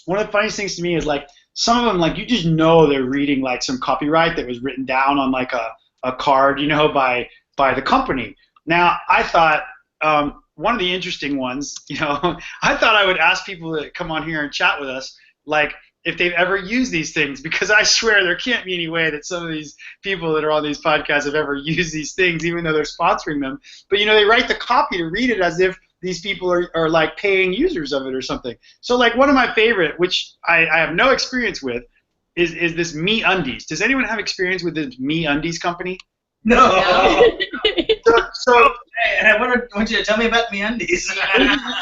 S2: one of the funniest things to me is like some of them, like you just know they're reading like some copyright that was written down on like a card, by the company. Now, I thought one of the interesting ones, I thought I would ask people to come on here and chat with us, like if they've ever used these things, because I swear there can't be any way that some of these people that are on these podcasts have ever used these things, even though they're sponsoring them. But they write the copy to read it as if these people are like paying users of it or something. So like one of my favorite, which I have no experience with, is this Me Undies. Does anyone have experience with this Me Undies company?
S3: No. So I want you to tell me about Me Undies.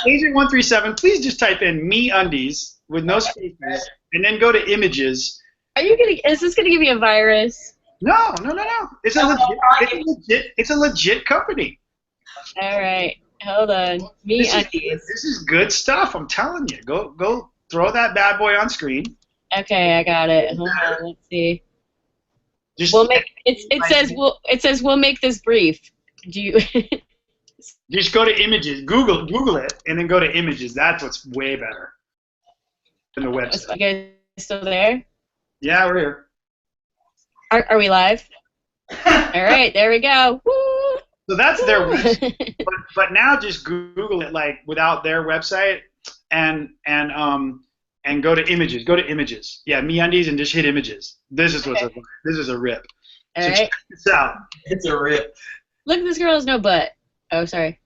S2: Agent 137, please just type in Me Undies with no spaces, and then go to images.
S1: Is this gonna give me a virus?
S2: No. It's a legit company.
S1: All right, hold on. Me Undies.
S2: This is good stuff. I'm telling you. Go throw that bad boy on screen.
S1: Okay, I got it. Hold on. Let's see. It says we'll make this brief. Do you?
S2: Just go to images. Google it, and then go to images. That's what's way better than the website.
S1: You guys still there?
S2: Yeah, we're here.
S1: Are we live? All right, there we go. Woo!
S2: So that's their website. but now just Google it like without their website and go to images. Go to images. Yeah, MeUndies, and just hit images. This is this is a rip.
S1: All right.
S2: Check this out.
S3: It's a rip.
S1: Look, this girl has no butt. Oh, sorry.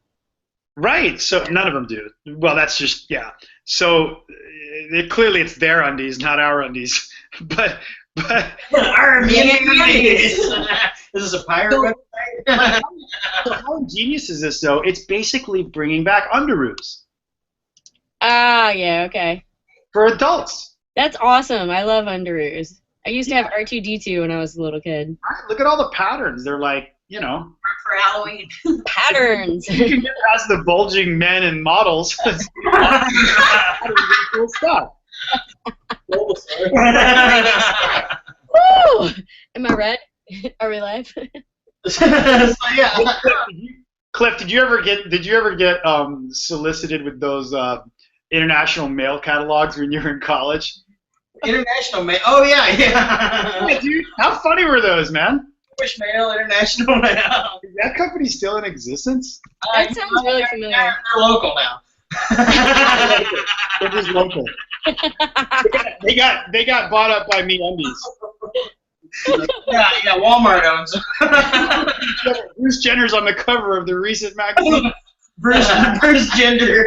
S2: Right. So none of them do. Well, that's just So clearly it's their undies, not our undies. But
S3: our undies. This is a pirate website.
S2: So how ingenious is this though? It's basically bringing back underoos.
S1: Ah, yeah. Okay.
S2: For adults.
S1: That's awesome. I love underoos. I used to have R2-D2 when I was a little kid.
S2: Look at all the patterns. They're like,
S4: For Halloween.
S1: Patterns.
S2: You can get past the bulging men and models. Cool stuff.
S1: Woo! Am I red? Are we live?
S3: So yeah.
S2: Cliff, did you ever get solicited with those international mail catalogs when you were in college?
S3: International mail. Oh yeah.
S2: Yeah, dude. How funny were those, man?
S3: British Mail, International Mail.
S2: Is that company still in existence?
S1: That sounds really familiar.
S3: They're local now.
S2: They're just local. They got bought up by MeUndies.
S3: Yeah, Walmart owns them.
S2: Bruce Jenner's on the cover of the recent magazine.
S3: Bruce Gender.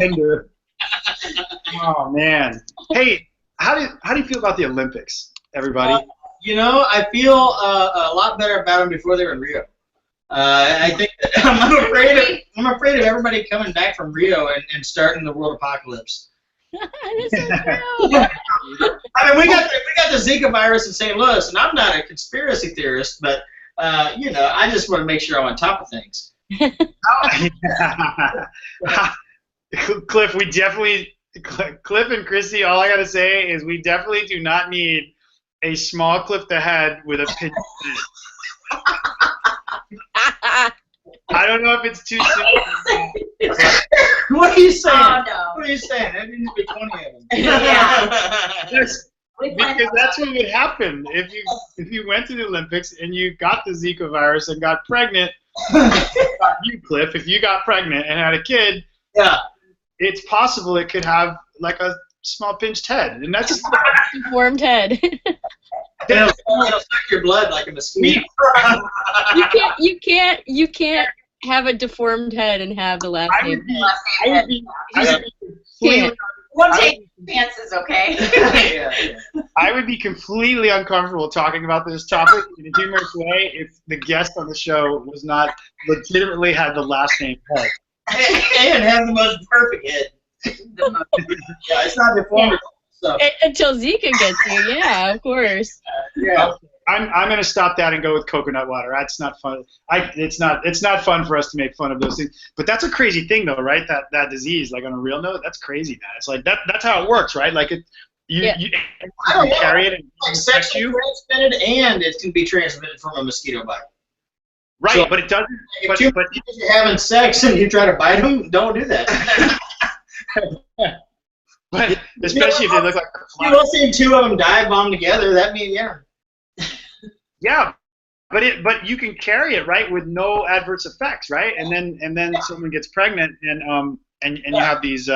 S2: Gender. Oh man. Hey, how do you feel about the Olympics, everybody?
S3: I feel a lot better about them before they were in Rio. I think I'm afraid of everybody coming back from Rio and starting the world apocalypse.
S1: That's so true.
S3: I mean, we got the Zika virus in St. Louis, and I'm not a conspiracy theorist, but you know, I just want to make sure I'm on top of things.
S2: Cliff, Cliff and Christy, all I gotta say is we definitely do not need a small Cliff the head with a pigeon head. I don't know if it's too soon.
S3: What are you saying?
S4: Oh, no.
S3: What are you saying? There needs to be 20 of them.
S4: Yeah.
S2: Because that's what would happen if you went to the Olympics and you got the Zika virus and got pregnant. You, Cliff, if you got pregnant and had a kid,
S3: yeah,
S2: it's possible it could have like a small pinched head, and that's
S1: deformed head.
S3: It'll suck your blood like a mosquito.
S1: You can't have a deformed head and have the last name.
S4: We'll take chances, okay?
S2: I would be completely uncomfortable talking about this topic in a humorous way if the guest on the show was not legitimately had the last name head.
S3: And have the most perfect head. Yeah, it's not deformed. So.
S1: Until Zika gets you, yeah, of course.
S3: Yeah.
S2: I'm going to stop that and go with coconut water. That's not fun. It's not fun for us to make fun of those things. But that's a crazy thing, though, right? That disease, like on a real note, that's crazy, man. It's like that's how it works, right? Like you carry it and
S3: it's sexually transmitted, and it can be transmitted from a mosquito bite.
S2: Right,
S3: so,
S2: but it doesn't.
S3: If you're having sex and you try to bite them, don't do that.
S2: But especially if they look like
S3: you don't see two of them dive bomb together. That means
S2: yeah, but you can carry it, right, with no adverse effects, right? And then someone gets pregnant and you have these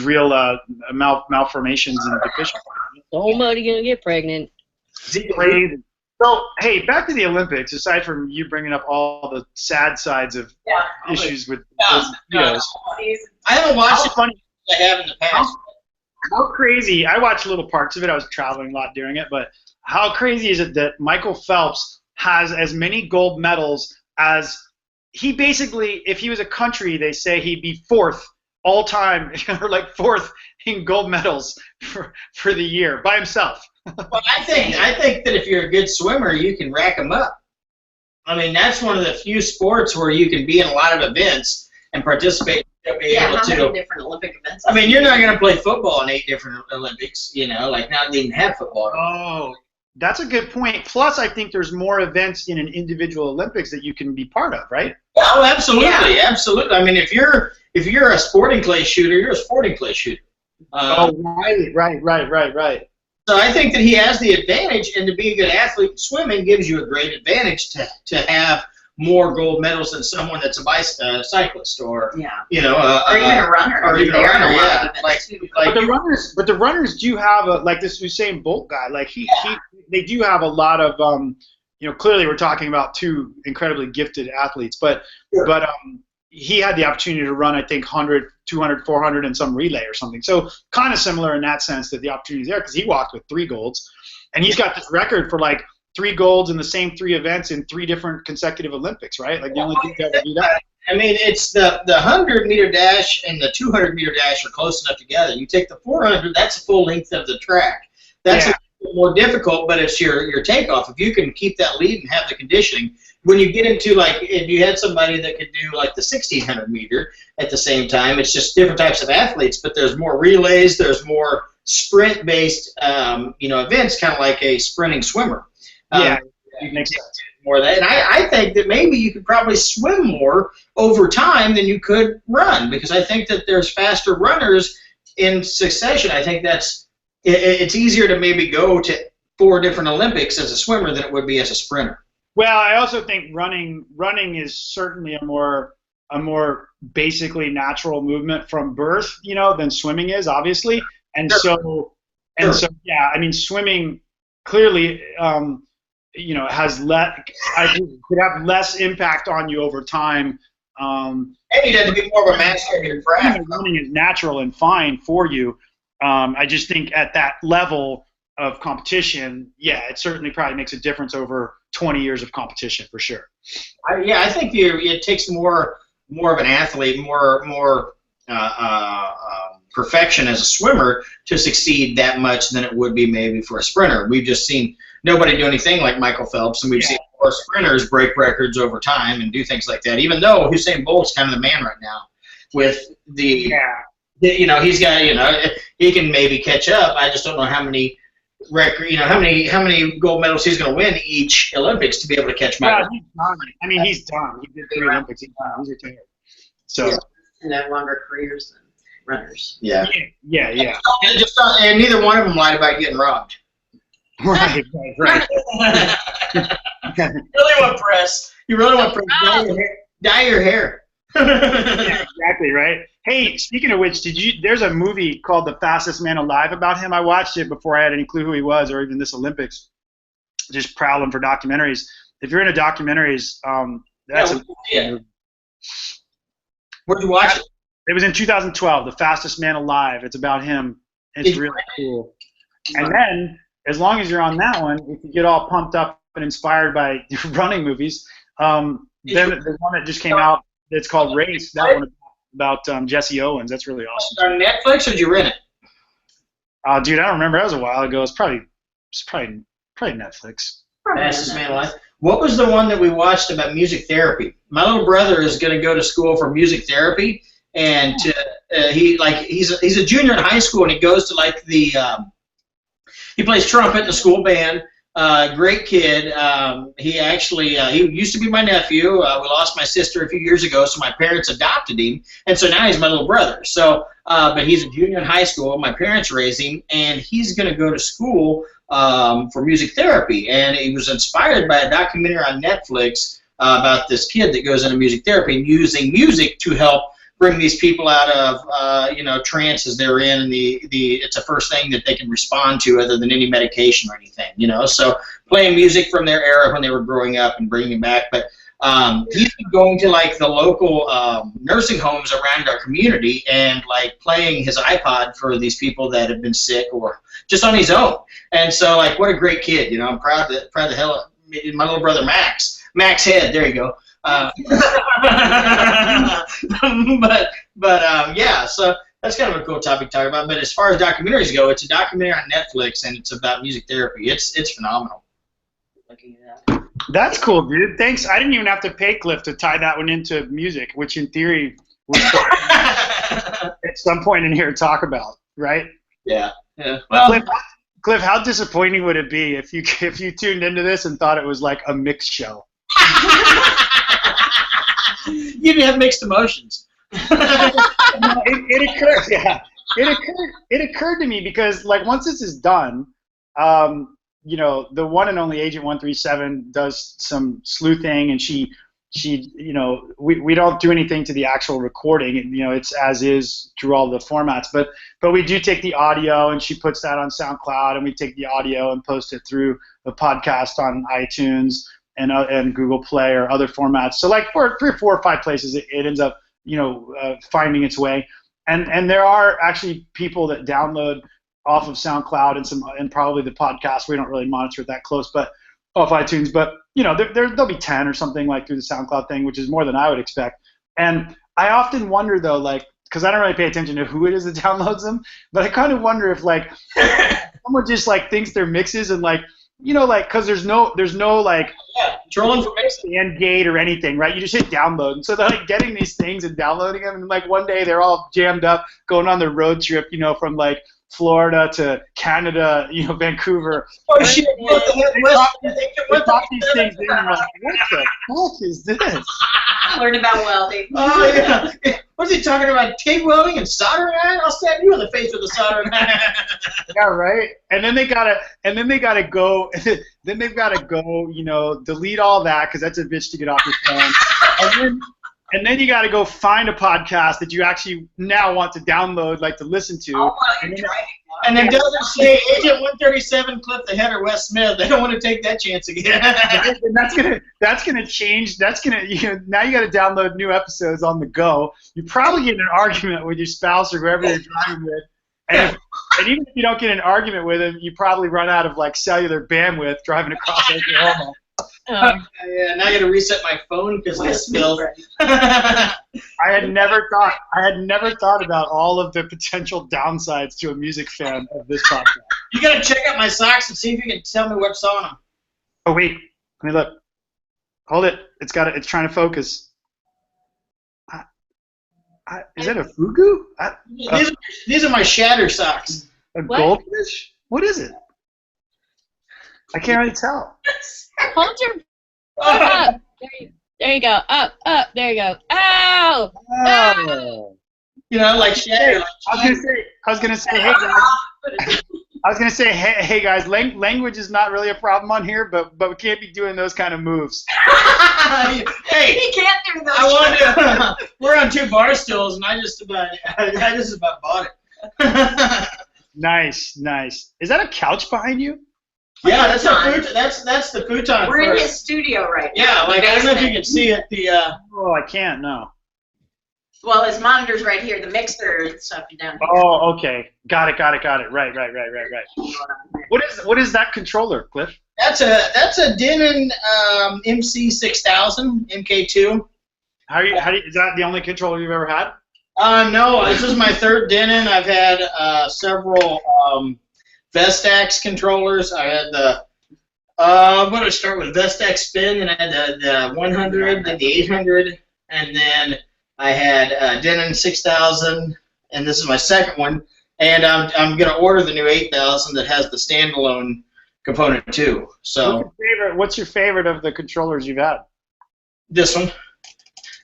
S2: real malformations and deficiencies.
S1: Somebody gonna get pregnant.
S2: Crazy. So hey, back to the Olympics. Aside from you bringing up all the sad sides of issues with videos,
S3: I haven't watched it. Funny. I have in the past.
S2: How crazy! I watched little parts of it. I was traveling a lot during it, but how crazy is it that Michael Phelps has as many gold medals as he basically, if he was a country, they say he'd be fourth all time, or like fourth in gold medals for the year by himself.
S3: Well, I think that if you're a good swimmer, you can rack them up. I mean, that's one of the few sports where you can be in a lot of events and participate.
S4: How many different Olympic events?
S3: I mean, you're not going to play football in 8 different Olympics, you know, like not even have football.
S2: Oh, that's a good point. Plus, I think there's more events in an individual Olympics that you can be part of, right?
S3: Oh, absolutely, absolutely. I mean, if you're a sporting clay shooter, you're a sporting clay shooter.
S2: Right.
S3: So I think that he has the advantage, and to be a good athlete, swimming gives you a great advantage to have more gold medals than someone that's a cyclist or you know
S4: or even a runner.
S3: Or even a runner, yeah.
S2: But the runners do have like this Usain Bolt guy. Like they do have a lot of you know, clearly we're talking about two incredibly gifted athletes, but he had the opportunity to run, I think, 100, 200, 400 and some relay or something. So kind of similar in that sense that the opportunity is there because he walked with 3 golds, and he's got this record for like 3 golds in the same 3 events in 3 different consecutive Olympics, right? Like the only dude that ever do that.
S3: I mean, it's the 100-meter dash and the 200-meter dash are close enough together. You take the 400, that's the full length of the track. That's a little more difficult, but it's your takeoff. If you can keep that lead and have the conditioning, when you get into, like, if you had somebody that could do like the 1600-meter at the same time, it's just different types of athletes, but there's more relays, there's more sprint-based you know, events, kind of like a sprinting swimmer.
S2: It makes sense.
S3: More of that. And I think that maybe you could probably swim more over time than you could run, because I think that there's faster runners in succession. I think it's easier to maybe go to 4 different Olympics as a swimmer than it would be as a sprinter.
S2: Well, I also think running is certainly a more basically natural movement from birth, you know, than swimming is, obviously. And so yeah, I mean, swimming clearly you know, could have less impact on you over time.
S3: And you'd have to be more of a master of your craft.
S2: Running is natural and fine for you. I just think at that level of competition, it certainly probably makes a difference over 20 years of competition for sure.
S3: I think it takes more of an athlete, more perfection as a swimmer to succeed that much than it would be maybe for a sprinter. We've just seen nobody do anything like Michael Phelps, and we've seen more sprinters break records over time and do things like that. Even though Usain Bolt's kind of the man right now with the you know, he's got, you know, he can maybe catch up. I just don't know how many record, you know, how many gold medals he's going to win each Olympics to be able to catch Michael.
S2: He's done. I mean, he's done. He did 3 Olympics. He's retired. So.
S4: And have longer careers than runners.
S3: Yeah.
S2: And
S3: neither one of them lied about getting robbed.
S2: Right.
S3: Really want press. You really want press. Dye your hair.
S2: Yeah, exactly, right? Hey, speaking of which, there's a movie called The Fastest Man Alive about him. I watched it before I had any clue who he was or even this Olympics. Just prowling for documentaries. If you're into documentaries, that's a movie.
S3: Where'd you watch it?
S2: It was in 2012, The Fastest Man Alive. It's about him. It's really cool. And then, as long as you're on that one, if you get all pumped up and inspired by running movies, then the one that just came out, it's called Race. That one about Jesse Owens. That's really awesome.
S3: On Netflix, or did you rent it?
S2: Dude, I don't remember. That was a while ago. It's probably Netflix.
S3: Fastest Man Alive. What was the one that we watched about music therapy? My little brother is going to go to school for music therapy, and he's a junior in high school, and he goes to like the he plays trumpet in the school band. Great kid. He used to be my nephew. We lost my sister a few years ago, so my parents adopted him, and so now he's my little brother. So, but he's a junior in high school. My parents raised him, and he's going to go to school for music therapy. And he was inspired by a documentary on Netflix about this kid that goes into music therapy and using music to help bring these people out of trances they're in, and it's the first thing that they can respond to other than any medication or anything, you know. So playing music from their era when they were growing up and bringing it back. But he's been going to like the local nursing homes around our community and like playing his iPod for these people that have been sick or just on his own. And so like, what a great kid, you know. I'm proud the hell of my little brother Max Head. There you go. Yeah, so that's kind of a cool topic to talk about. But as far as documentaries go, it's a documentary on Netflix, and it's about music therapy. It's phenomenal.
S4: Looking at that.
S2: That's cool, dude. Thanks. I didn't even have to pay Cliff to tie that one into music, which in theory we're at some point in here talk about, right?
S3: Yeah. Well,
S2: Cliff, how disappointing would it be if you tuned into this and thought it was like a mixed show?
S3: You'd have mixed emotions.
S2: It occurred, yeah. It occurred to me because, like, once this is done, you know, the one and only Agent 137 does some sleuthing, and she, you know, we don't do anything to the actual recording. You know, it's as is through all the formats, but we do take the audio, and she puts that on SoundCloud, and we take the audio and post it through the podcast on iTunes and Google Play or other formats. So like 3 or 4 or 5 places it ends up, you know, finding its way. And there are actually people that download off of SoundCloud and probably the podcast. We don't really monitor it that close, but off iTunes. But you know, there'll be 10 or something like through the SoundCloud thing, which is more than I would expect. And I often wonder though, like, because I don't really pay attention to who it is that downloads them, but I kind of wonder if like someone just like thinks they're mixes and like, you know, like, because there's no like
S3: trolling for
S2: end gate or anything, right? You just hit download, and so they're like getting these things and downloading them, and like one day they're all jammed up, going on their road trip, you know, from like Florida to Canada, you know, Vancouver.
S3: Oh shit!
S2: They pop these things in, and like, what the fuck is this?
S4: Learn about welding.
S3: Oh yeah. What's he talking about? TIG welding and soldering iron? I'll stab you in the face with a soldering iron.
S2: Yeah, right. And then they gotta go. Then they've gotta go. You know, delete all that because that's a bitch to get off your phone. And then you gotta go find a podcast that you actually now want to download, like to listen to.
S3: Oh, and then doesn't say Agent 137, Cliff the Head, or Wes Smith. They don't want to take that chance again.
S2: And that's gonna change. That's gonna, you know, now you got to download new episodes on the go. You probably get in an argument with your spouse or whoever you're driving with, and even if you don't get in an argument with them, you probably run out of like cellular bandwidth driving across Oklahoma.
S1: Oh.
S3: Yeah, now I got to reset my phone because I spilled.
S2: I had never thought about all of the potential downsides to a music fan of this podcast.
S3: You got to check out my socks and see if you can tell me what's on them.
S2: Oh wait, let me look. Hold it. It's trying to focus. Is that a fugu?
S3: These are my shatter socks.
S2: A goldfish? What is it? I can't really tell.
S1: Hold your up. There you go. Up. There you go. Ow!
S2: Oh.
S3: You know, like shatter.
S2: I was gonna say, hey guys. Hey guys. Language is not really a problem on here, but we can't be doing those kind of moves.
S3: Hey,
S4: he can't do those.
S3: We're on 2 bar stools, and I just about bought it.
S2: Nice. Is that a couch behind you?
S3: Yeah, that's the futon.
S4: We're in his studio right now.
S3: Yeah, like I don't know if you can see it.
S2: Oh, I can't. No.
S4: Well, his monitor's right here. The mixer and stuff down here.
S2: Oh, okay. Got it. Right. What is that controller, Cliff?
S3: That's a Denon MC6000 MK2.
S2: Is that the only controller you've ever had?
S3: No, this is my 3rd Denon. I've had several Vestax controllers. I had the I'm going to start with Vestax Spin, and I had the 100, then the 800, and then I had Denon 6000, and this is my 2nd one. And I'm going to order the new 8000 that has the standalone component too. So
S2: what's your favorite of the controllers you've had?
S3: This one.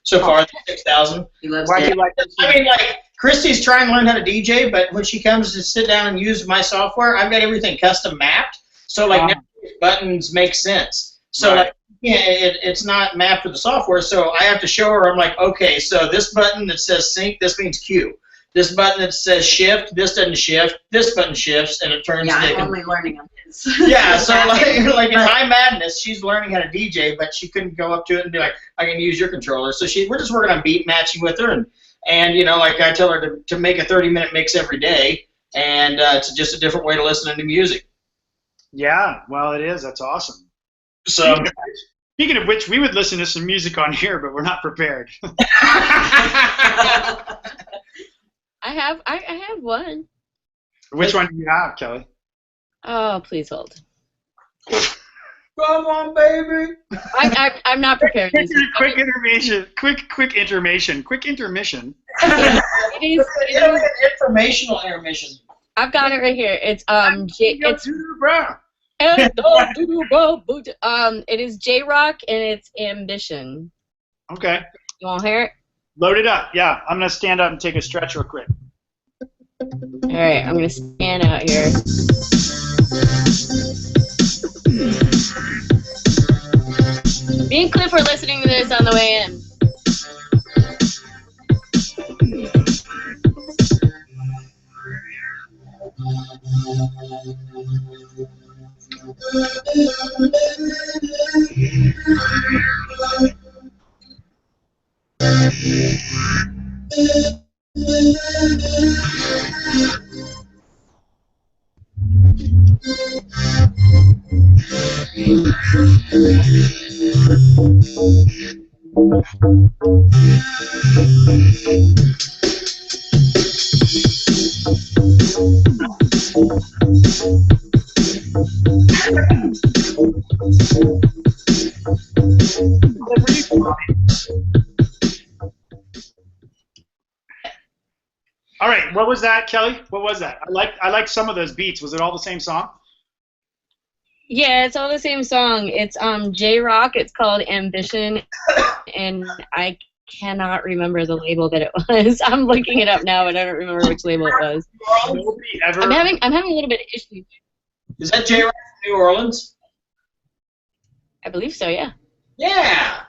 S3: So far, the 6000.
S2: Why do you like this one?
S3: I mean, like, Christy's trying to learn how to DJ, but when she comes to sit down and use my software, I've got everything custom mapped. So, like, now buttons make sense. So,
S2: right.
S3: like, yeah, it's not mapped with the software, so I have to show her. I'm like, okay, so this button that says sync, this means Q. This button that says shift, this doesn't shift. This button shifts, and it turns.
S4: Yeah, I'm only learning on his.
S3: Yeah, so like in High Madness, she's learning how to DJ, but she couldn't go up to it and be like, I can use your controller. So we're just working on beat matching with her, and you know, like I tell her to make a 30-minute mix every day, and it's just a different way to listen to music.
S2: Yeah, well, it is. That's awesome.
S3: So.
S2: Speaking of which, we would listen to some music on here, but we're not prepared.
S1: I have one.
S2: Which one do you have, Kelly?
S1: Oh, please hold.
S3: Come on, baby.
S1: I'm not prepared.
S2: Quick intermission. Quick intermission.
S1: It is
S3: an informational intermission.
S1: I've got it right here. It is J-Rock and it's Ambition.
S2: Okay.
S1: You want to hear it?
S2: Load it up. Yeah, I'm gonna stand up and take a stretch real quick.
S1: All right, I'm gonna stand out here. Me and Cliff were listening to this on the way in.
S2: All right, what was that, Kelly? What was that? I like some of those beats. Was it all the same song?
S1: Yeah, it's all the same song. It's J-Rock. It's called Ambition, and I cannot remember the label that it was. I'm looking it up now, but I don't remember which label it was. I'm having a little bit of issues.
S3: Is that J-Rock from New Orleans?
S1: I believe so. Yeah.
S3: Yeah.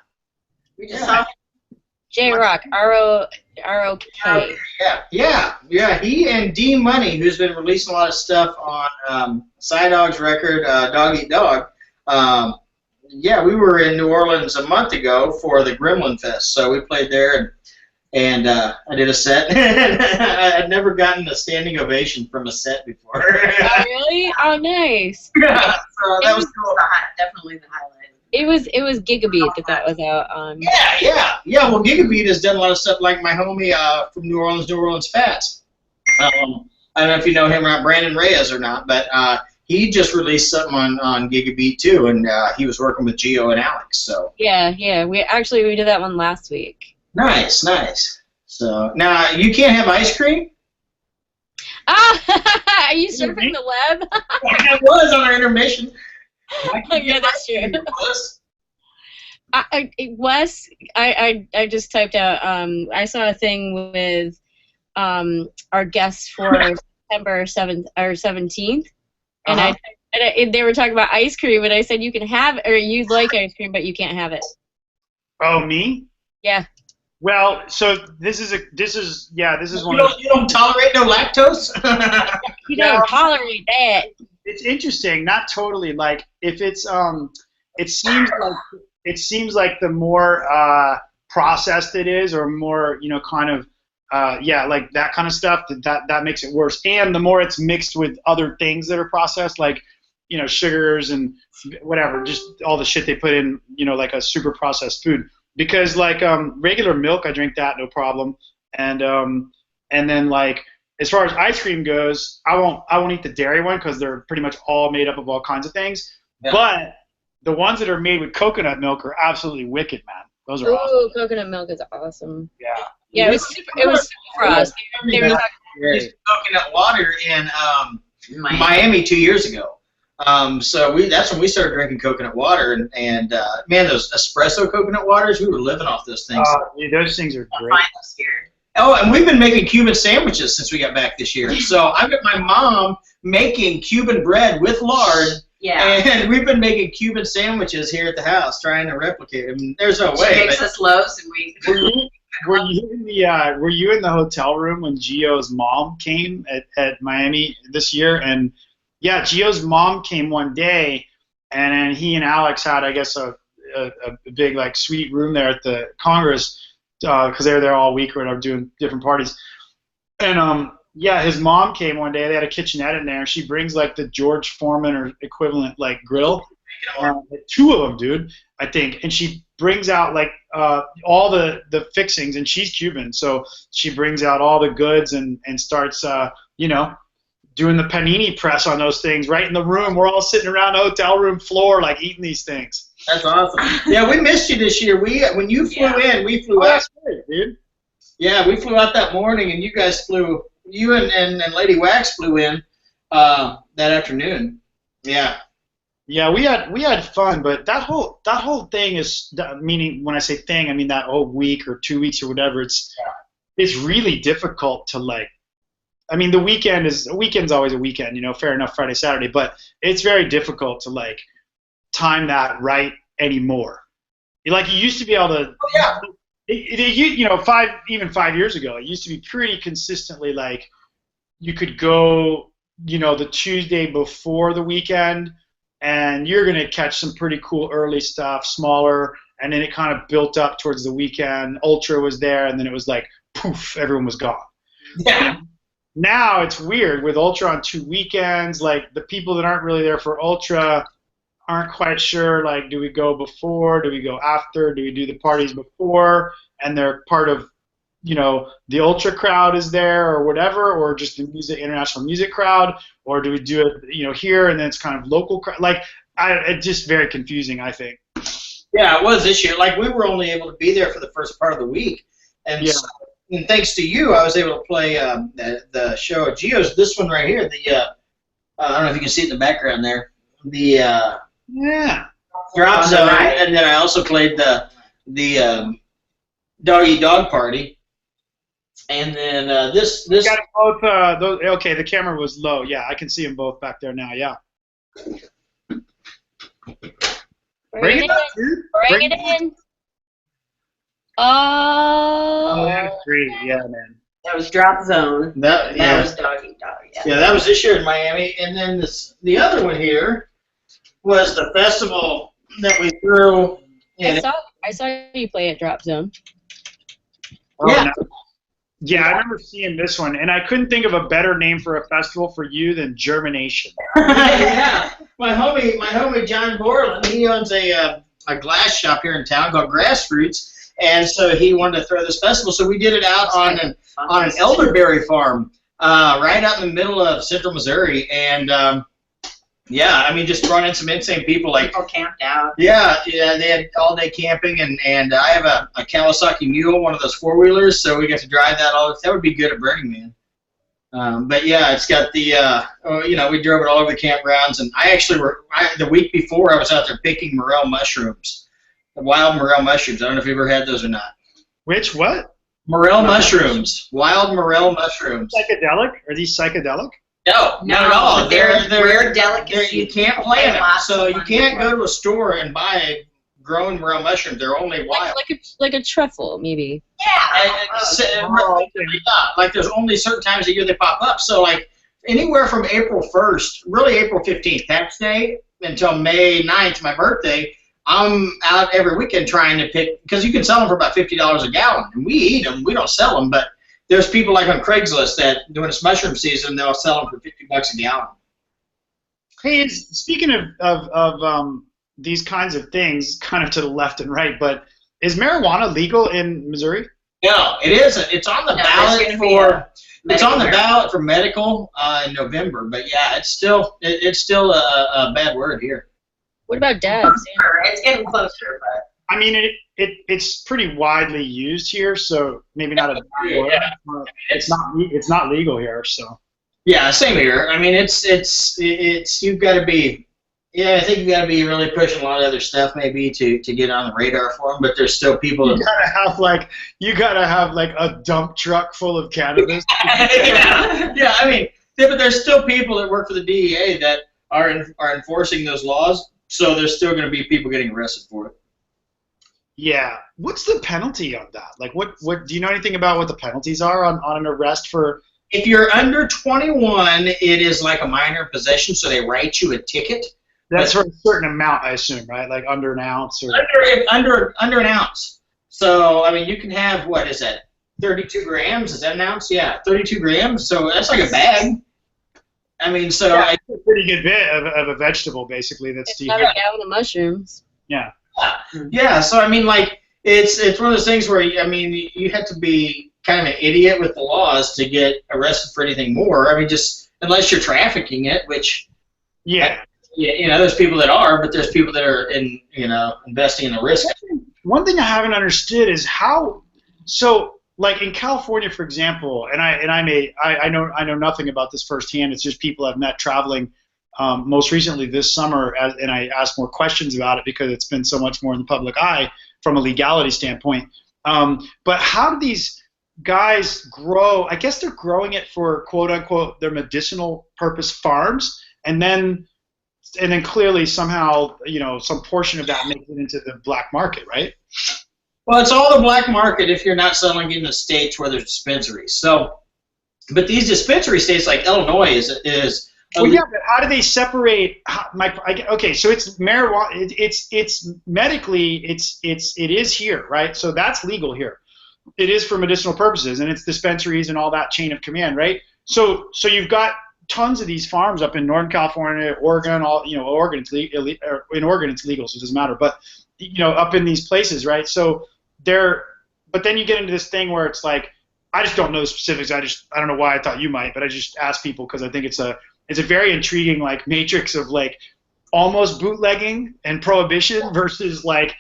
S4: We just saw
S1: J-Rock. R-O-K.
S3: Yeah. He and D Money, who's been releasing a lot of stuff on Side Dog's record, Dog Eat Dog. Yeah, we were in New Orleans a month ago for the Gremlin Fest, so we played there, and I did a set. I'd never gotten a standing ovation from a set before.
S1: Oh, really? Oh, nice.
S3: Yeah, so that was cool.
S4: definitely the highlight of
S1: It was Gigabeat that was out on.
S3: Yeah. Well, Gigabeat has done a lot of stuff, like my homie from New Orleans Fats. I don't know if you know him, Brandon Reyes, or not, but he just released something on Gigabeat too, and he was working with Gio and Alex. So
S1: yeah, we did that one last week.
S3: Nice. So now you can't have ice cream.
S1: Are you surfing the web?
S3: I was on our intermission.
S1: Yeah, that's true. Wes, I just typed out. I saw a thing with our guests for September 7th or 17th, and they were talking about ice cream, and I said you can have, or you'd like ice cream, but you can't have it.
S2: Oh, me?
S1: Yeah.
S2: Well, so this is one.
S3: You don't tolerate no lactose?
S1: You don't tolerate that.
S2: It's interesting, not totally. Like if it's it seems like the more processed it is, or more kind of like that kind of stuff, that makes it worse. And the more it's mixed with other things that are processed, like sugars and whatever, just all the shit they put in, like a super processed food. Because like regular milk, I drink that no problem, and then like as far as ice cream goes, I won't eat the dairy one because they're pretty much all made up of all kinds of things. Yeah. But the ones that are made with coconut milk are absolutely wicked, man. Those are awesome.
S1: Ooh, coconut milk is awesome.
S2: Yeah.
S1: Yeah, it was super for us. They were talking
S3: coconut water in Miami 2 years ago. So that's when we started drinking coconut water, and man, those espresso coconut waters, we were living off those things.
S2: Dude, those things are great.
S3: Oh, and we've been making Cuban sandwiches since we got back this year. So I've got my mom making Cuban bread with lard.
S4: Yeah.
S3: And we've been making Cuban sandwiches here at the house, trying to replicate them. There's no way.
S4: She makes us loaves, and we.
S2: Were you in the hotel room when Gio's mom came at Miami this year? And yeah, Gio's mom came one day, and then he and Alex had, I guess, a big like suite room there at the Congress, because they were there all week or whatever doing different parties. And yeah, his mom came one day. They had a kitchenette in there, and she brings like the George Foreman or equivalent like grill, 2 of them, dude, I think. And she brings out like all the fixings, and she's Cuban, so she brings out all the goods and starts doing the panini press on those things right in the room. We're all sitting around the hotel room floor like eating these things.
S3: That's awesome. Yeah, we missed you this year. When you flew in, we flew out.
S2: That's great, dude.
S3: Yeah, we flew out that morning, and you guys flew. You and Lady Wax flew in that afternoon. Yeah.
S2: Yeah, we had fun, but that whole thing is, meaning when I say thing, I mean that whole week or 2 weeks or whatever. It's really difficult to like. I mean, the weekend's always a weekend, fair enough, Friday, Saturday, but it's very difficult to like time that right anymore. Like you used to be able to.
S3: Oh, yeah.
S2: Even 5 years ago, it used to be pretty consistently like you could go, the Tuesday before the weekend, and you're gonna catch some pretty cool early stuff, smaller, and then it kind of built up towards the weekend. Ultra was there, and then it was like poof, everyone was gone.
S3: Yeah.
S2: Now it's weird with Ultra on 2 weekends. Like the people that aren't really there for Ultra aren't quite sure. Like, do we go before? Do we go after? Do we do the parties before? And they're part of, the Ultra crowd is there or whatever, or just the international music crowd, or do we do it, here and then it's kind of local crowd? Like, it's just very confusing, I think.
S3: Yeah, it was this year. Like we were only able to be there for the first part of the week, and
S2: yeah.
S3: So, and thanks to you, I was able to play the show at Gio's. This one right here, I don't know if you can see it in the background there. The Drop Zone, and then I also played the Doggy Dog Party, and then this.
S2: Got both. Those, okay, the camera was low. Yeah, I can see them both back there now. Yeah. Bring it up, dude.
S1: Bring it in. Oh,
S2: that's great. Yeah, man.
S4: That was Drop Zone. That was Doggy Dog.
S3: Yeah, that was this year in Miami. And then the other one here was the festival that we threw.
S1: I saw you play at Drop Zone.
S2: Oh, yeah. No. Yeah, I remember seeing this one, and I couldn't think of a better name for a festival for you than Germination.
S3: Yeah, my homie John Borland, he owns a a glass shop here in town called Grassroots, and so he wanted to throw this festival. So we did it out on an elderberry farm, right out in the middle of central Missouri, and yeah, I mean, just brought in some insane people. Like
S4: people camped out.
S3: Yeah, they had all-day camping, and I have a Kawasaki Mule, one of those four-wheelers, so we got to drive that all. That would be good at Burning Man. But yeah, it's got the, we drove it all over the campgrounds, and the week before I was out there picking morel mushrooms, the wild morel mushrooms. I don't know if you've ever had those or not.
S2: Which, what?
S3: Morel mushrooms, wild morel mushrooms.
S2: Psychedelic? Are these psychedelic?
S3: No, not at all.
S4: They're rare delicacy.
S3: You can't plant them, so you can't go to a store and buy grown morel mushrooms. They're only wild.
S1: Like a truffle, maybe.
S4: Yeah.
S3: Like there's only certain times a year they pop up. So like anywhere from April 1st, really April 15th, tax day, until May 9th, my birthday, I'm out every weekend trying to pick, because you can sell them for about $50 a gallon, and we eat them. We don't sell them, but there's people like on Craigslist that during this mushroom season, they'll sell them for $50 a gallon.
S2: Hey, speaking of these kinds of things, kind of to the left and right, but is marijuana legal in Missouri?
S3: No, it isn't. It's on the ballot for medical in November, but yeah, it's still a bad word here.
S1: What about dabs?
S4: It's getting closer, but
S2: I mean, it's pretty widely used here, so maybe not a bad word.
S3: Yeah.
S2: It's not legal here, so.
S3: Yeah, same here. I mean, it's you've got to be. Yeah, I think you got to be really pushing a lot of other stuff maybe to get on the radar for them, but there's still people.
S2: You gotta have like a dump truck full of cannabis.
S3: yeah. I mean, but there's still people that work for the DEA that are enforcing those laws, so there's still going to be people getting arrested for it. Yeah.
S2: What's the penalty on that? Like, what do you know anything about what the penalties are on an arrest for?
S3: If you're under 21, it is like a minor possession, so they write you a ticket.
S2: That's for a certain amount, I assume, right? Like under an ounce or
S3: under an ounce. So I mean, you can have, what is that? 32 grams? Is that an ounce? Yeah, 32 grams. So that's like a bag. I mean, so
S2: yeah, it's a pretty good bit of a vegetable, basically. That's
S1: not a gallon of mushrooms.
S2: Yeah.
S3: Yeah. So I mean, like it's one of those things where you have to be kind of an idiot with the laws to get arrested for anything more. I mean, just unless you're trafficking it, which
S2: yeah.
S3: Yeah, there's people that are, but there's people that are investing in the risk.
S2: One thing I haven't understood is how. So, like in California, for example, and I know nothing about this firsthand. It's just people I've met traveling. Most recently this summer, and I asked more questions about it because it's been so much more in the public eye from a legality standpoint. But how do these guys grow? I guess they're growing it for quote unquote their medicinal purpose farms, and then clearly somehow, some portion of that makes it into the black market, right?
S3: Well, it's all the black market if you're not selling in the states where there's dispensaries. So, but these dispensary states like Illinois is.
S2: Well, yeah, but how do they separate? Okay, so it's marijuana. It's medically it is here, right? So that's legal here. It is for medicinal purposes, and it's dispensaries and all that chain of command, right? So you've got tons of these farms up in Northern California, Oregon, Oregon in Oregon it's legal, so it doesn't matter. But up in these places, right? So but then you get into this thing where it's like, I just don't know the specifics. I don't know why I thought you might, but I just ask people because I think it's a very intriguing like matrix of like almost bootlegging and prohibition versus like,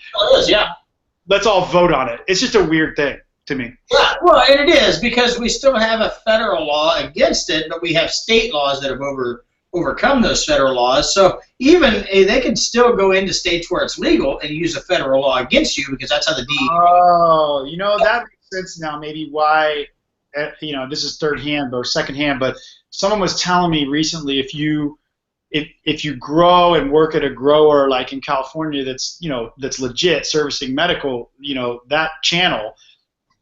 S2: let's all vote on it. It's just a weird thing to me.
S3: Yeah, well, and it is because we still have a federal law against it, but we have state laws that have overcome those federal laws. So even they can still go into states where it's legal and use a federal law against you because that's how the DEA.
S2: Oh, that makes sense now. Maybe why, this is third hand or second hand, but someone was telling me recently if you grow and work at a grower like in California that's legit servicing medical, that channel.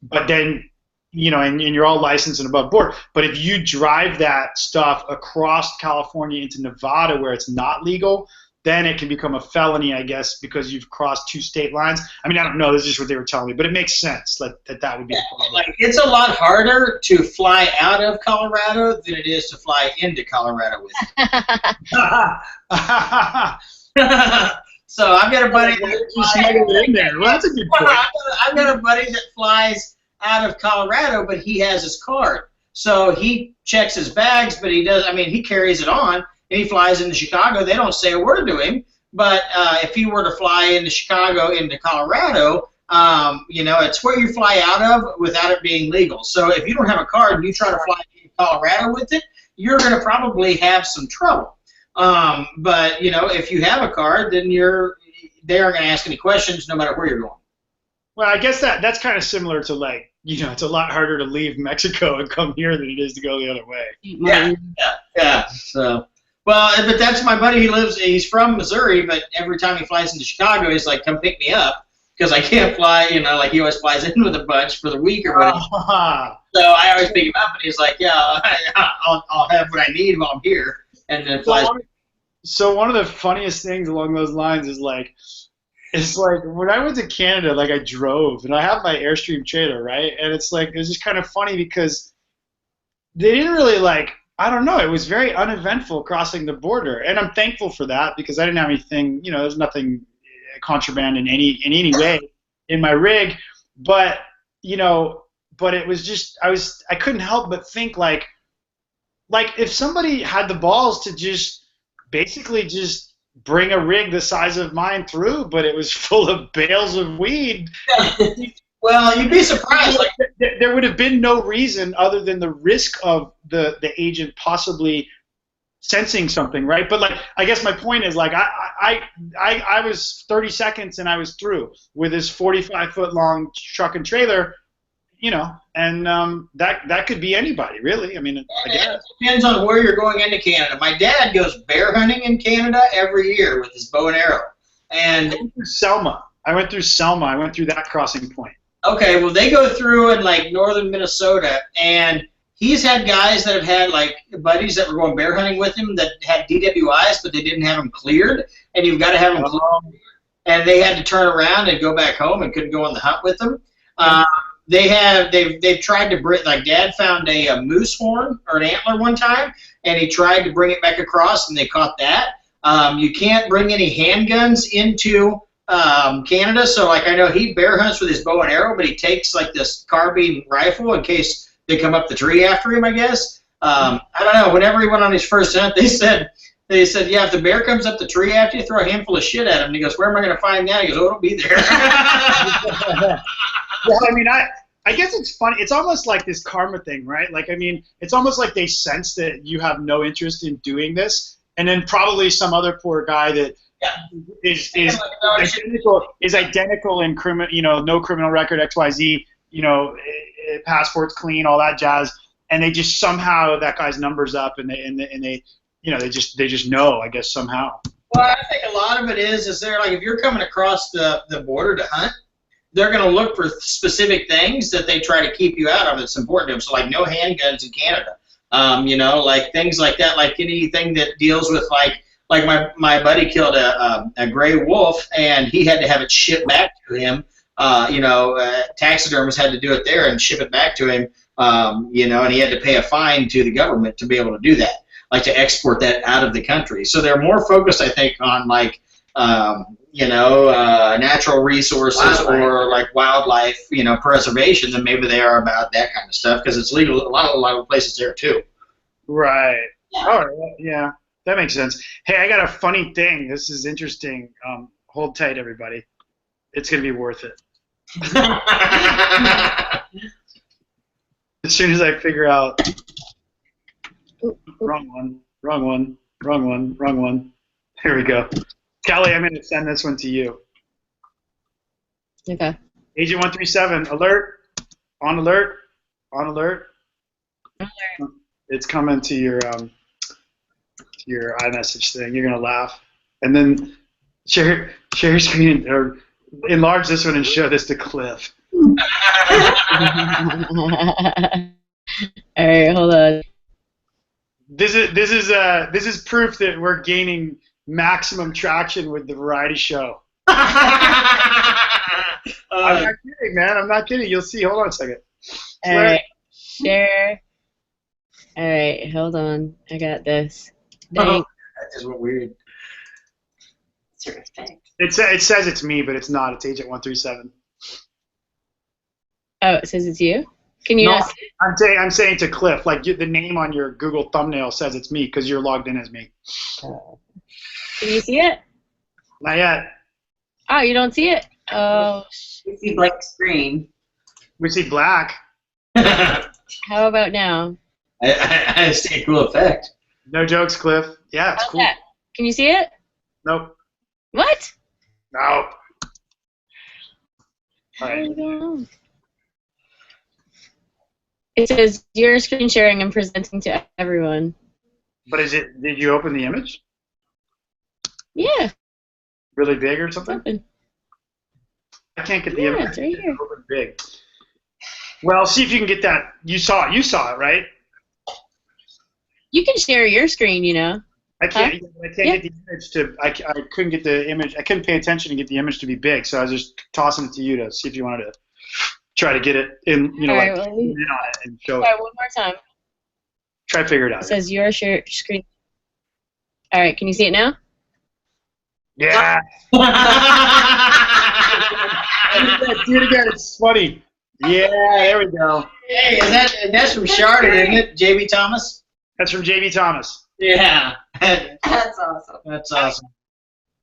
S2: But then, and you're all licensed and above board. But if you drive that stuff across California into Nevada where it's not legal, then it can become a felony, I guess, because you've crossed two state lines. I mean, I don't know. This is just what they were telling me. But it makes sense that would be a problem.
S3: Like, it's a lot harder to fly out of Colorado than it is to fly into Colorado with. So I've got a buddy
S2: in there. Well, that's a good point.
S3: I've got a buddy that flies out of Colorado, but he has his card. So he checks his bags, but he does. I mean, he carries it on, and he flies into Chicago. They don't say a word to him. But if he were to fly into Chicago, into Colorado, it's where you fly out of without it being legal. So if you don't have a card and you try to fly to Colorado with it, you're going to probably have some trouble. But if you have a card, then they aren't going to ask any questions no matter where you're going.
S2: Well, I guess that's kind of similar to like, it's a lot harder to leave Mexico and come here than it is to go the other way.
S3: Yeah. So, well, but that's my buddy. He's from Missouri, but every time he flies into Chicago, he's like, "Come pick me up," because I can't fly. Like he always flies in with a bunch for the week or whatever. So I always pick him up, and he's like, "Yeah, I'll have what I need while I'm here," and then flies.
S2: So one of the funniest things along those lines is like, it's like when I went to Canada, like I drove and I have my Airstream trailer, right? And it's like, it was just kind of funny because they didn't really I don't know, it was very uneventful crossing the border. And I'm thankful for that because I didn't have anything, there's nothing contraband in any way in my rig. But, but it was just, I couldn't help but think like if somebody had the balls to basically just bring a rig the size of mine through, but it was full of bales of weed.
S3: Well, you'd be surprised.
S2: There would have been no reason other than the risk of the agent possibly sensing something, right? But I guess my point is I was 30 seconds and I was through with this 45-foot long truck and trailer. And that could be anybody, really. I mean, I guess.
S3: It depends on where you're going into Canada. My dad goes bear hunting in Canada every year with his bow and arrow. And
S2: I went through Selma. I went through that crossing point.
S3: Okay, well, they go through in northern Minnesota, and he's had guys that have had buddies that were going bear hunting with him that had DWIs, but they didn't have them cleared, and you've got to have them cleared. And they had to turn around and go back home and couldn't go on the hunt with them. They've tried to bring, Dad found a moose horn or an antler one time, and he tried to bring it back across, and they caught that. You can't bring any handguns into Canada, so I know he bear hunts with his bow and arrow, but he takes this carbine rifle in case they come up the tree after him, I guess. I don't know. Whenever he went on his first hunt, they said, yeah, if the bear comes up the tree after you, throw a handful of shit at him. And he goes, where am I going to find that? He goes, oh, it'll be there.
S2: Well, I mean, I guess it's funny. It's almost like this karma thing, right? It's almost like they sense that you have no interest in doing this, and then probably some other poor guy that is identical in criminal, no criminal record, XYZ, passport's clean, all that jazz, and they just somehow that guy's numbers up, and they they just know, I guess, somehow.
S3: Well, I think a lot of it is they're if you're coming across the border to hunt, they're going to look for specific things that they try to keep you out of that's important to them. So no handguns in Canada, things like that, anything that deals with my buddy killed a gray wolf, and he had to have it shipped back to him. Taxidermists had to do it there and ship it back to him. And he had to pay a fine to the government to be able to do that, to export that out of the country. So they're more focused, I think, on natural resources or wildlife, preservation than maybe they are about that kind of stuff, because it's legal a lot of places there too.
S2: Right. Yeah. All right. Yeah, that makes sense. Hey, I got a funny thing. This is interesting. Hold tight, everybody. It's gonna be worth it. As soon as I figure out. Wrong one. Here we go. Kelly, I'm going to send this one to you.
S1: Okay.
S2: Agent 137, alert. On alert. On alert.
S1: Alert.
S2: It's coming to your iMessage thing. You're going to laugh. And then share your screen, or enlarge this one and show this to Cliff.
S1: All right, hold on.
S2: This is proof that we're gaining maximum traction with the Variety ShYo. I'm not kidding, man. I'm not kidding. You'll see. Hold on a second.
S1: All right, share. All right, hold on. I got this.
S3: That is what weird.
S4: Terrific.
S2: It says it's me, but it's not. It's Agent 137.
S1: Oh, it says it's you? Can you not see it?
S2: I'm saying to Cliff, like the name on your Google thumbnail says it's me because you're logged in as me.
S1: Can you see it?
S2: Not yet.
S1: Oh, you don't see it? Oh.
S4: We see blank screen.
S2: We see black.
S1: How about now?
S3: I see a cool effect.
S2: No jokes, Cliff. Yeah, it's
S1: How's
S2: cool.
S1: that? Can you see it?
S2: Nope.
S1: What?
S2: No. All right.
S1: It says you're screen sharing and presenting to everyone.
S2: But did you open the image?
S1: Yeah.
S2: Really big or
S1: It's
S2: something?
S1: open.
S2: I can't get the
S1: Yeah,
S2: image.
S1: it's right here.
S2: Open big. Well, see if you can get that. You saw it, right?
S1: You can share your screen, you know.
S2: I can't get the image to. I couldn't get the image. I couldn't pay attention to get the image to be big, so I was just tossing it to you to see if you wanted to try to get it in. You know,
S1: All right,
S2: like
S1: well,
S2: in on it and show
S1: try
S2: it.
S1: one more time.
S2: Try to figure it out.
S1: It says your screen. All right, can you see it now?
S2: Yeah. Do it again. It's funny. Yeah, there we go.
S3: Hey, that's from Charlotte, isn't it? J.B. Thomas?
S2: That's from J.B. Thomas.
S3: Yeah.
S4: That's awesome.
S3: That's awesome.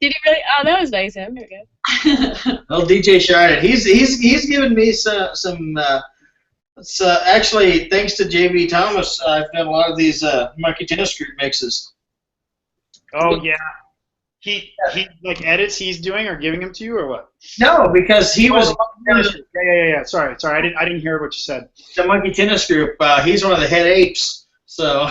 S1: Did he really? Oh, that was nice. There we go.
S3: Well, DJ Charlotte, he's given me some actually, thanks to J.B. Thomas, I've done a lot of these monkey tennis group mixes.
S2: Oh yeah. He like edits he's doing or giving them to you or what?
S3: No, because he was
S2: Yeah. Sorry. I didn't hear what you said.
S3: the monkey tennis group. He's one of the head apes. So.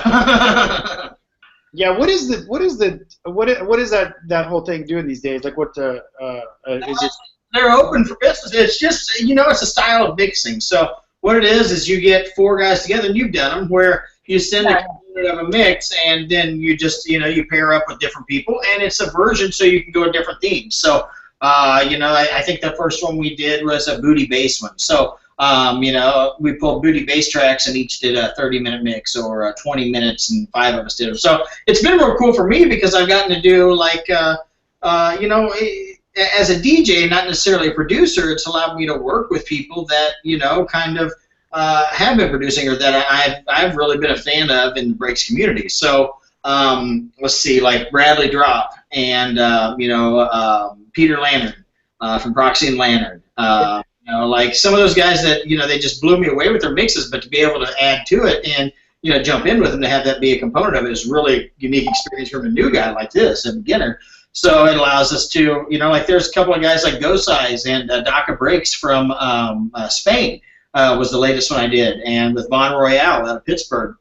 S2: Yeah. What is that whole thing doing these days? Like what is it?
S3: They're open for business. It's just it's a style of mixing. So what it is you get 4 guys together, and you've done them where you send a component of a mix, and then you just you pair up with different people, and it's a version so you can go to different themes. So I think the first one we did was a booty bass one. So we pulled booty bass tracks and each did a 30-minute mix or 20 minutes, and 5 of us did them. So it's been real cool for me because I've gotten to do like as a DJ, not necessarily a producer. It's allowed me to work with people that kind of have been producing or that I've really been a fan of in the breaks community. So let's see, like Bradley Drop and Peter Lantern from Proxy and Lantern. Like some of those guys that they just blew me away with their mixes, but to be able to add to it and jump in with them to have that be a component of it is really unique experience from a new guy like this, a beginner. So it allows us to like there's a couple of guys like Go Size and Daca Breaks from Spain. Was the latest one I did, and with Von Royale out of Pittsburgh,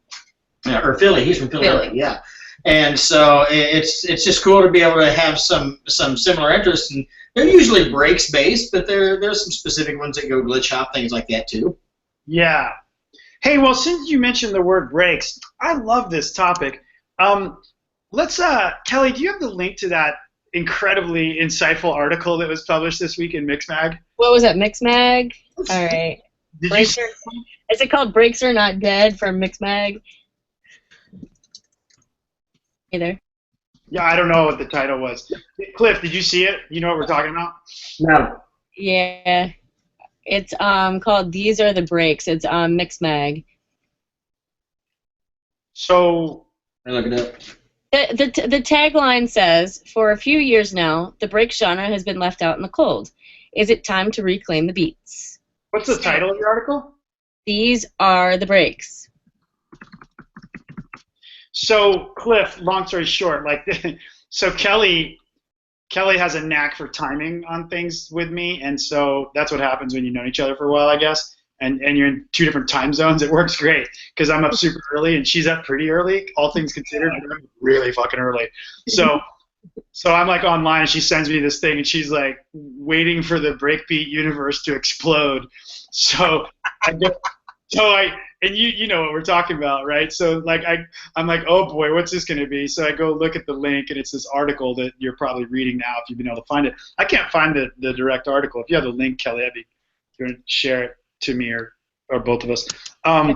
S3: or Philly. He's from Philadelphia, yeah. And so it's just cool to be able to have some similar interests, and they're usually breaks based, but there's some specific ones that go glitch hop, things like that too.
S2: Yeah. Hey, well, since you mentioned the word breaks, I love this topic. Let's Kelly, do you have the link to that incredibly insightful article that was published this week in Mixmag?
S1: What was that, Mixmag? All right.
S2: Did
S1: Is it called Breaks Are Not Dead from Mixmag? Hey there.
S2: Yeah, I don't know what the title was. Cliff, did you see it? You know what we're talking about?
S3: No.
S1: Yeah. It's called These Are the Breaks. It's Mixmag.
S2: So
S3: I look it up.
S1: The tagline says, for a few years now, the break genre has been left out in the cold. Is it time to reclaim the beats?
S2: what's the title of your article?
S1: These are the breaks.
S2: So, Cliff, long story short, so Kelly has a knack for timing on things with me, and so that's what happens when you've known each other for a while, I guess. And you're in 2 different time zones. It works great because I'm up super early and she's up pretty early, all things considered. But I'm really fucking early. So I'm like online and she sends me this thing and she's like waiting for the breakbeat universe to explode. So and you know what we're talking about, right? So I'm like, oh boy, what's this going to be? So I go look at the link and it's this article that you're probably reading now if you've been able to find it. I can't find the direct article. If you have the link, Kelly, I'd be going to share it to me or both of us. I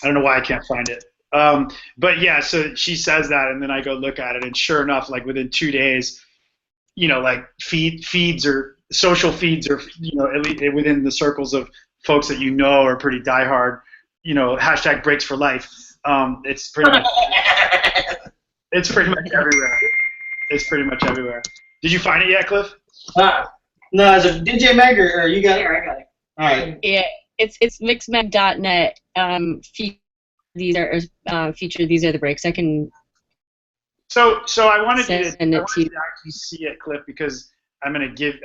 S2: don't know why I can't find it. But yeah, so she says that and then I go look at it and sure enough, like within 2 days, like feeds or social feeds, or at least within the circles of folks that are pretty diehard, hashtag breaks for life. It's pretty much everywhere. It's pretty much everywhere. Did you find it yet, Cliff?
S3: No, as a DJ Meg, or you got it?
S4: Here, I got it.
S3: All right.
S1: Yeah, it's mixmag.net. These are the breaks. I can.
S2: So I wanted you to
S1: actually
S2: see it, Cliff, because I'm gonna give.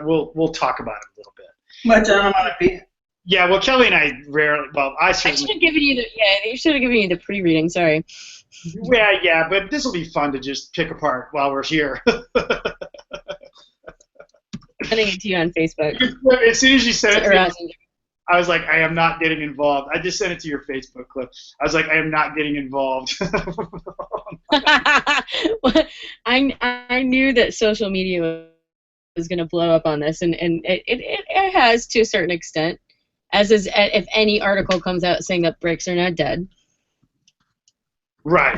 S2: We'll talk about it a little bit.
S3: Much onomatopoeia.
S2: Yeah, well, Kelly and I rarely. Well, I
S1: should have given you the. Yeah, you should have given you the pre-reading. Sorry.
S2: Yeah, but this will be fun to just pick apart while we're here.
S1: Sending it to you on Facebook.
S2: As soon as you sent it to me, I was like, I am not getting involved. I just sent it to your Facebook clip. I was like, I am not getting involved.
S1: Well, I knew that social media was going to blow up on this, and it has to a certain extent, as is if any article comes out saying that breaks are not dead.
S2: Right.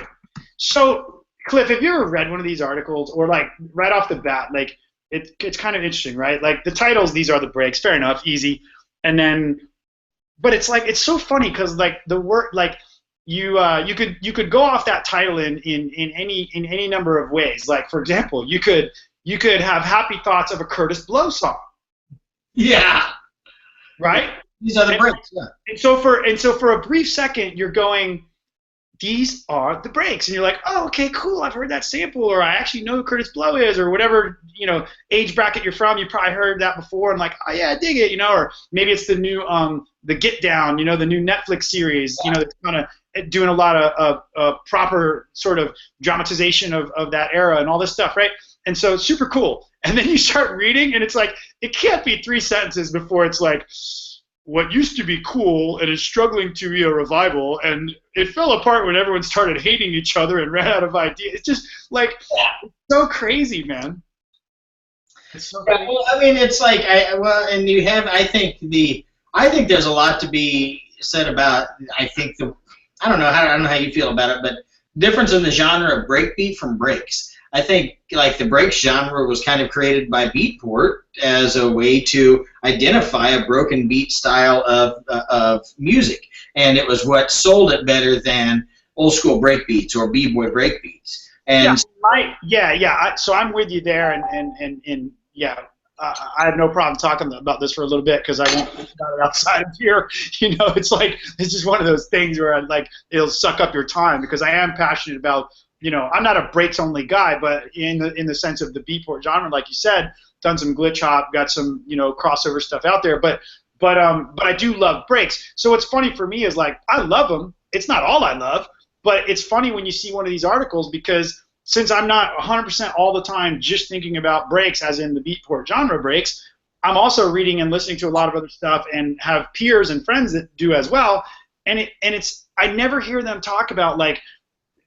S2: So, Cliff, have you ever read one of these articles, or like right off the bat, like it's kind of interesting, right? Like the titles, these are the breaks, fair enough, easy, and then, but it's like it's so funny because like the word, like you could go off that title in any number of ways. Like for example, you could have happy thoughts of a Curtis Blow song.
S3: Yeah.
S2: Right.
S3: These are the breaks. Yeah.
S2: And so for a brief second, you're going, these are the breaks, and you're like, oh, okay, cool, I've heard that sample, or I actually know who Curtis Blow is, or whatever, age bracket you're from, you probably heard that before, and like, oh yeah, I dig it, or maybe it's the new, the Get Down, the new Netflix series, that's kind of doing a lot of proper sort of dramatization of that era and all this stuff, right? And so super cool. And then you start reading, and it's like, it can't be 3 sentences before it's like, what used to be cool and is struggling to be a revival, and it fell apart when everyone started hating each other and ran out of ideas. It's just like it's so crazy, man. It's so crazy.
S3: Well, I mean, it's like and you have. I think there's a lot to be said about. I don't know how you feel about it, but difference in the genre of breakbeat from breaks. I think like the breaks genre was kind of created by Beatport as a way to identify a broken beat style of music, and it was what sold it better than old school breakbeats or b-boy breakbeats. And
S2: so I'm with you there, and I have no problem talking about this for a little bit because I won't talk about it outside of here. It's like it's just one of those things where it'll suck up your time because I am passionate about. I'm not a breaks only guy, but in the sense of the beatport genre, like you said, done some glitch hop, got some crossover stuff out there, but I do love breaks. So what's funny for me is like I love them. It's not all I love, but it's funny when you see one of these articles because since I'm not 100% all the time just thinking about breaks as in the beatport genre breaks, I'm also reading and listening to a lot of other stuff and have peers and friends that do as well, and it's I never hear them talk about like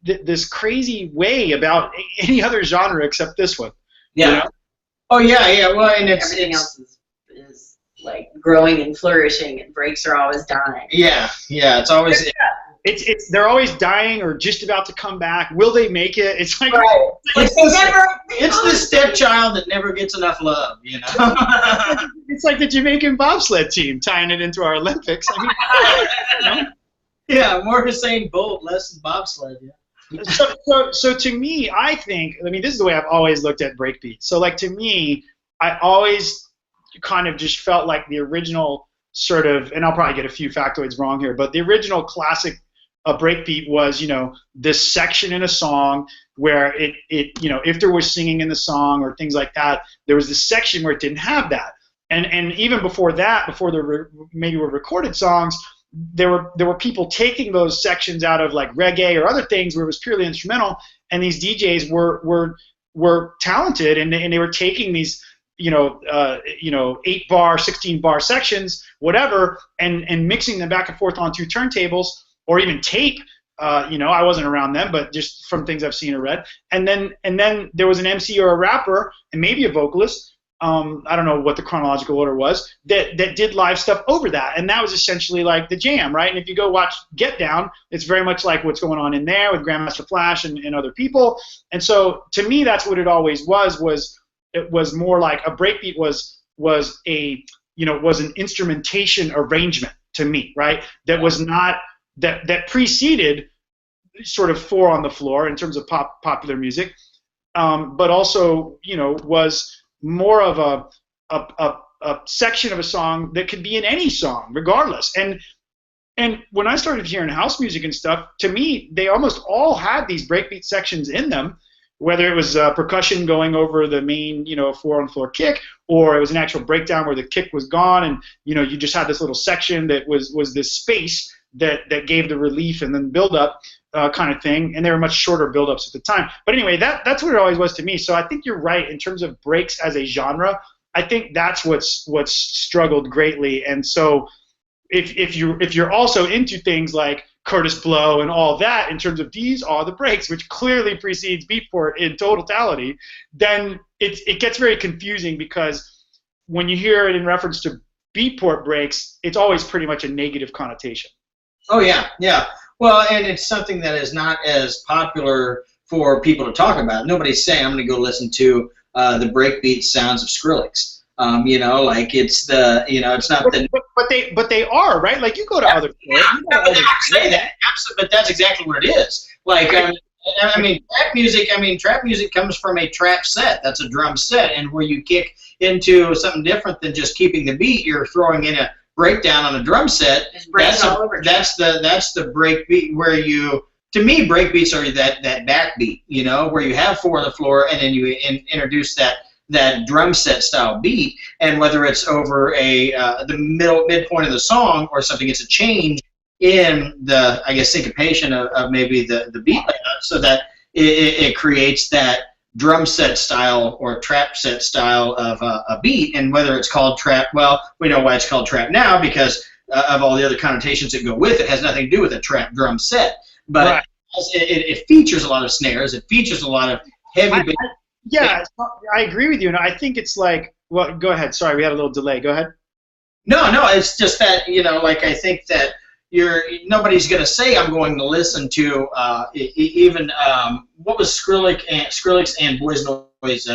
S2: this crazy way about any other genre except this one.
S3: Yeah. Oh yeah. Well, and
S4: everything else is like growing and flourishing, and breaks are always dying.
S3: Yeah. It's always.
S2: It's they're always dying or just about to come back. Will they make it? It's like
S3: right. It's the stepchild that never gets enough love.
S2: It's like the Jamaican bobsled team tying it into our Olympics.
S3: Yeah, more Usain Bolt, less bobsled. Yeah.
S2: So to me, this is the way I've always looked at breakbeat. So like to me, I always kind of just felt like the original sort of, and I'll probably get a few factoids wrong here, but the original classic breakbeat was, this section in a song where it if there was singing in the song or things like that, there was this section where it didn't have that. And even before that, before there maybe were recorded songs, there were people taking those sections out of like reggae or other things where it was purely instrumental, and these DJs were talented, and they were taking these 8-bar, 16-bar sections, whatever, and mixing them back and forth on 2 turntables or even tape. I wasn't around them, but just from things I've seen or read, and then there was an MC or a rapper and maybe a vocalist. I don't know what the chronological order was, that did live stuff over that, and that was essentially like the jam, right? And if you go watch Get Down, it's very much like what's going on in there with Grandmaster Flash and other people. And so to me, that's what it always was it was more like a breakbeat was an instrumentation arrangement to me, right? That was not that preceded sort of four on the floor in terms of popular music, but also was more of a section of a song that could be in any song, regardless. And when I started hearing house music and stuff, to me, they almost all had these breakbeat sections in them, whether it was percussion going over the main, four-on-the-floor kick, or it was an actual breakdown where the kick was gone, and you just had this little section that was this space that gave the relief and then build-up kind of thing, and they were much shorter build-ups at the time. But anyway, that's what it always was to me. So I think you're right in terms of breaks as a genre. I think that's what's struggled greatly, and so. If you're also into things like Curtis Blow and all that, in terms of these are the breaks, which clearly precedes Beatport in totality, then it gets very confusing, because when you hear it in reference to Beatport breaks, it's always pretty much a negative connotation.
S3: Oh yeah. Well, and it's something that is not as popular for people to talk about. Nobody's saying I'm going to go listen to the breakbeat sounds of Skrillex. Like it's the, it's not the.
S2: But they are, right. Like you go to other.
S3: Yeah, I say that, absolutely, but that's exactly what it is. Like trap music comes from a trap set. That's a drum set, and where you kick into something different than just keeping the beat, you're throwing in a breakdown on a drum set. That's the breakbeat where you. To me, breakbeats are that backbeat, where you have four on the floor, and then you introduce that drum set style beat, and whether it's over the midpoint of the song or something, it's a change in the, I guess, syncopation of maybe the beat layout, so that it creates that drum set style or trap set style of a beat. And whether it's called trap, well, we know why it's called trap now, because of all the other connotations that go with it. It has nothing to do with a trap drum set, but right. it features a lot of snares, it features a lot of heavy bass.
S2: Yeah, I agree with you, and I think it's like, well, go ahead. Sorry, we had a little delay. Go ahead.
S3: No, it's just that, I think that nobody's going to say I'm going to listen to even what was Skrillex and Boys Noise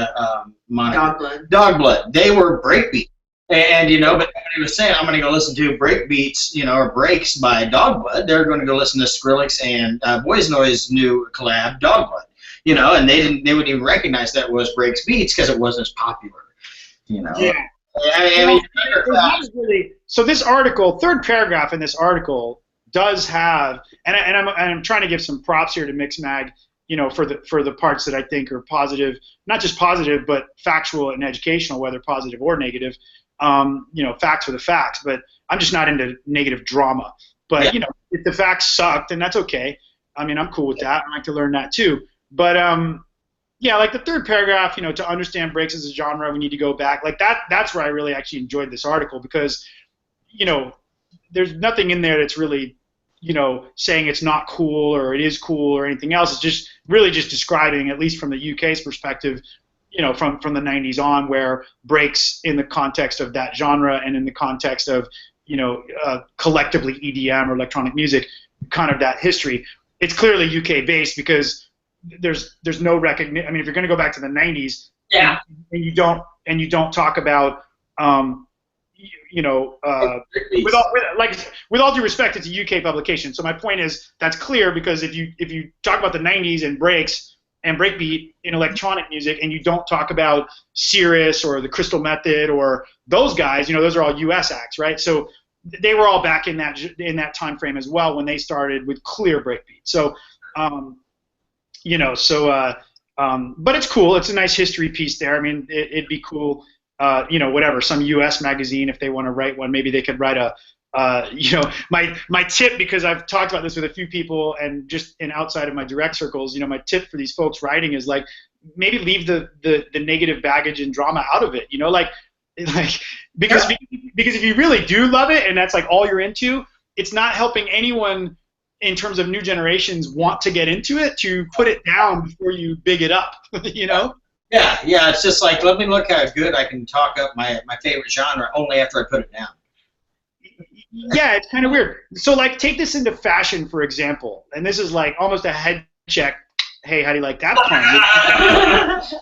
S3: moniker? Dogblood. They were breakbeat, and but nobody was saying I'm going to go listen to breakbeats, or breaks by Dogblood. They're going to go listen to Skrillex and Boys Noise new collab, Dogblood. And they wouldn't even recognize that was breaks beats because it wasn't as popular.
S2: Yeah. So this article, third paragraph in this article, does have, and I'm trying to give some props here to Mixmag, for the parts that I think are positive, not just positive, but factual and educational, whether positive or negative. Facts are the facts, but I'm just not into negative drama. But if the facts suck, then that's okay. I mean, I'm cool with that. I like to learn that too. But like the third paragraph, to understand breaks as a genre, we need to go back. Like that's where I really actually enjoyed this article, because, there's nothing in there that's really, saying it's not cool or it is cool or anything else. It's just really just describing, at least from the UK's perspective, from the 90s on, where breaks in the context of that genre and in the context of, collectively EDM or electronic music, kind of that history. It's clearly UK based, because there's no recognition. I mean, if you're going to go back to the 90s, and you don't talk about, with all due respect, it's a UK publication. So my point is that's clear, because if you talk about the 90s and breaks and breakbeat in electronic music, and you don't talk about Cirrus or the Crystal Method or those guys, those are all US acts, right? So they were all back in that time frame as well when they started with clear breakbeat. So. But it's cool. It's a nice history piece there. I mean, it'd be cool, whatever, some U.S. magazine, if they want to write one, maybe they could write my tip, because I've talked about this with a few people, and just outside of my direct circles, my tip for these folks writing is, like, maybe leave the negative baggage and drama out of it, because if you really do love it and that's like all you're into, it's not helping anyone in terms of new generations want to get into it, to put it down before you big it up, Yeah,
S3: it's just like, let me look how good I can talk up my favorite genre only after I put it down.
S2: Yeah, it's kind of weird. So, like, take this into fashion, for example, and this is like almost a head check hey, how do you like that pun?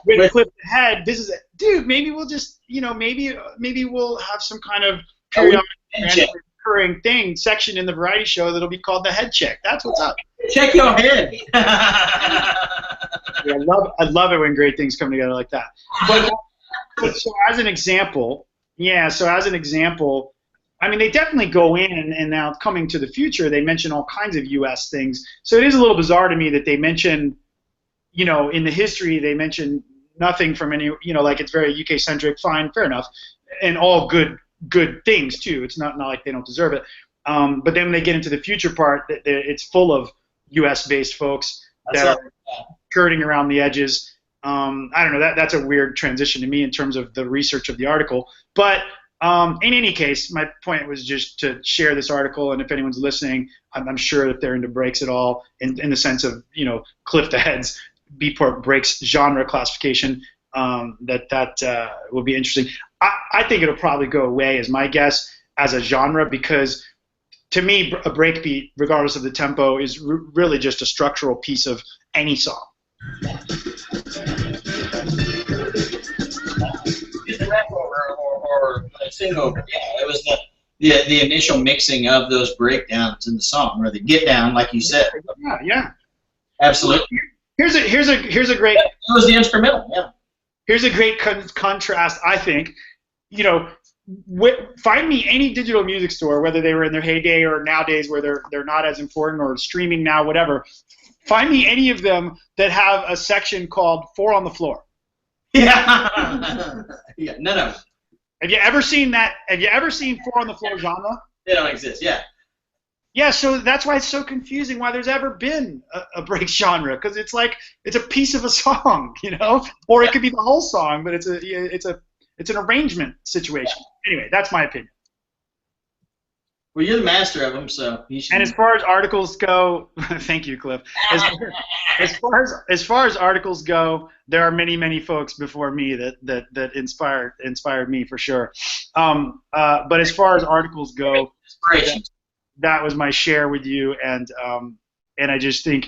S2: With Cliff the Head, this is, dude, maybe we'll just, maybe we'll have some kind of periodic recurring section in the variety show that'll be called the Head Check. That's what's up.
S3: Check your head.
S2: Yeah, I love it when great things come together like that. But so as an example, I mean, they definitely go in, and now coming to the future, they mention all kinds of U.S. things. So it is a little bizarre to me that they mention, in the history, they mention nothing from any, like it's very UK-centric, fine, fair enough, and all good things, too. It's not like they don't deserve it. But then when they get into the future part, it's full of U.S.-based folks that are skirting around the edges. I don't know, that's a weird transition to me in terms of the research of the article. But in any case, my point was just to share this article, and if anyone's listening, I'm sure that they're into breaks at all, in the sense of, Cliff the Head's Beatport breaks genre classification, that will be interesting. I think it'll probably go away, as my guess, as a genre, because to me, a breakbeat, regardless of the tempo, is really just a structural piece of any song.
S3: Or sing over. Yeah, it was the initial mixing of those breakdowns in the song, or the get down, like you said.
S2: Yeah. Absolutely. Here's a great.
S3: It was the instrumental. Yeah.
S2: Here's a great contrast, I think. Find me any digital music store, whether they were in their heyday or nowadays where they're not as important, or streaming now, whatever. Find me any of them that have a section called 4 on the Floor.
S3: Yeah. Yeah. None of them.
S2: Have you ever seen that? Have you ever seen 4 on the Floor genre?
S3: They don't exist. Yeah.
S2: Yeah, so that's why it's so confusing why there's ever been a break genre, because it's like it's a piece of a song, or it could be the whole song, but it's an arrangement situation. Anyway, that's my opinion.
S3: Well, you're the master of them, so you should.
S2: And as far as articles go, thank you, Cliff. As far as articles go, there are many folks before me that inspired me for sure. But as far as articles go, that was my share with you, and I just think,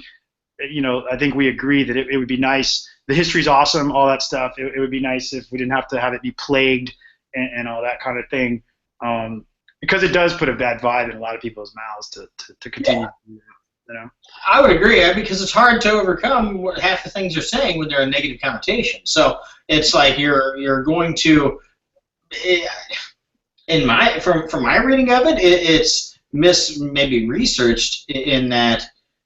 S2: I think we agree that it would be nice. The history's awesome, all that stuff. It would be nice if we didn't have to have it be plagued and all that kind of thing. Because it does put a bad vibe in a lot of people's mouths to continue. Yeah.
S3: I would agree, because it's hard to overcome what half the things you're saying when they're a negative connotation. So it's like you're going to, from my reading of it, it's maybe researched in that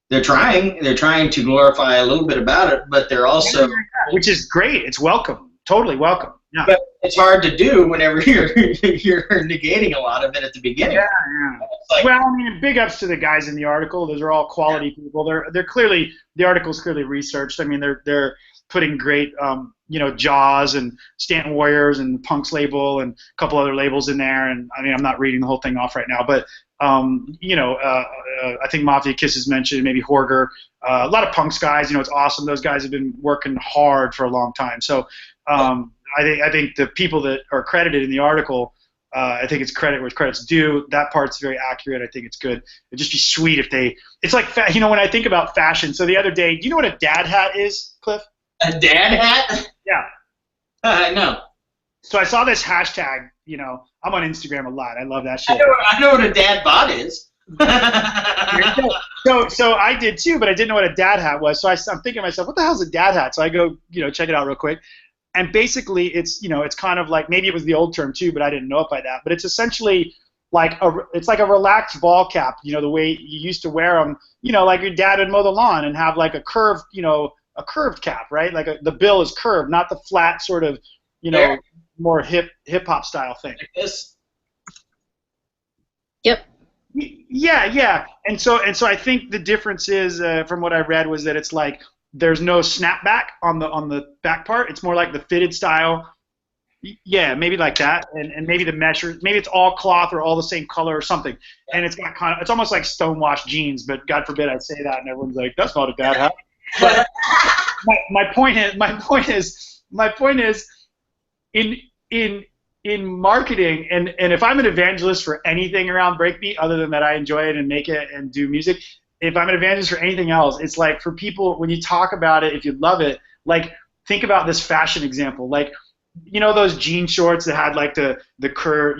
S3: they're trying to glorify a little bit about it, but they're also,
S2: which is great. It's welcome, totally welcome. Yeah.
S3: But it's hard to do whenever you're negating a lot of it at the beginning.
S2: Yeah. Well, I mean, big ups to the guys in the article. Those are all quality people. They're clearly, the article's clearly researched. I mean, they're putting great, Jaws and Stanton Warriors and Punk's label and a couple other labels in there. And I mean, I'm not reading the whole thing off right now, but I think Mafia Kisses mentioned, maybe Horger, a lot of Punk's guys. It's awesome. Those guys have been working hard for a long time. So. I think the people that are credited in the article, I think it's credit where credit's due. That part's very accurate. I think it's good. It'd just be sweet if it's like, when I think about fashion. So the other day, do you know what a dad hat is, Cliff?
S3: A dad hat?
S2: Yeah.
S3: No.
S2: So I saw this hashtag, I'm on Instagram a lot. I love that shit.
S3: I know what a dad bod is.
S2: So I did too, but I didn't know what a dad hat was. So I'm thinking to myself, what the hell's a dad hat? So I go, check it out real quick. And basically, it's it's kind of like, maybe it was the old term too, but I didn't know it by that. But it's essentially like it's like a relaxed ball cap, the way you used to wear them, like your dad would mow the lawn and have like a curved, a curved cap, right? Like the bill is curved, not the flat sort of, more hip hop style thing.
S3: Like this.
S1: Yep.
S2: Yeah. And so I think the difference is, from what I read, was that it's like, there's no snapback on the back part. It's more like the fitted style. Yeah, maybe like that, and maybe the measure. Maybe it's all cloth or all the same color or something. And it's got it's almost like stonewashed jeans. But God forbid I say that, and everyone's like, "That's not a dad hat." But my point is, in marketing, and if I'm an evangelist for anything around breakbeat, other than that I enjoy it and make it and do music, if I'm an evangelist for anything else, it's like for people, when you talk about it, if you love it, like think about this fashion example. Like, you know, those jean shorts that had like the curve,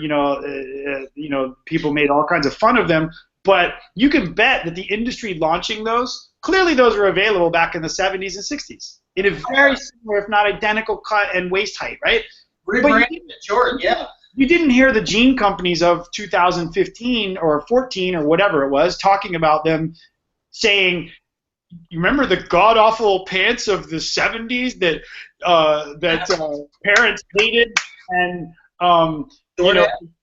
S2: people made all kinds of fun of them, but you can bet that the industry launching those, clearly those were available back in the 70s and 60s in a very similar, if not identical cut and waist height, right?
S3: Jordan, yeah.
S2: You didn't hear the jean companies of 2015 or 14 or whatever it was talking about them saying, you remember the god-awful pants of the 70s that parents hated and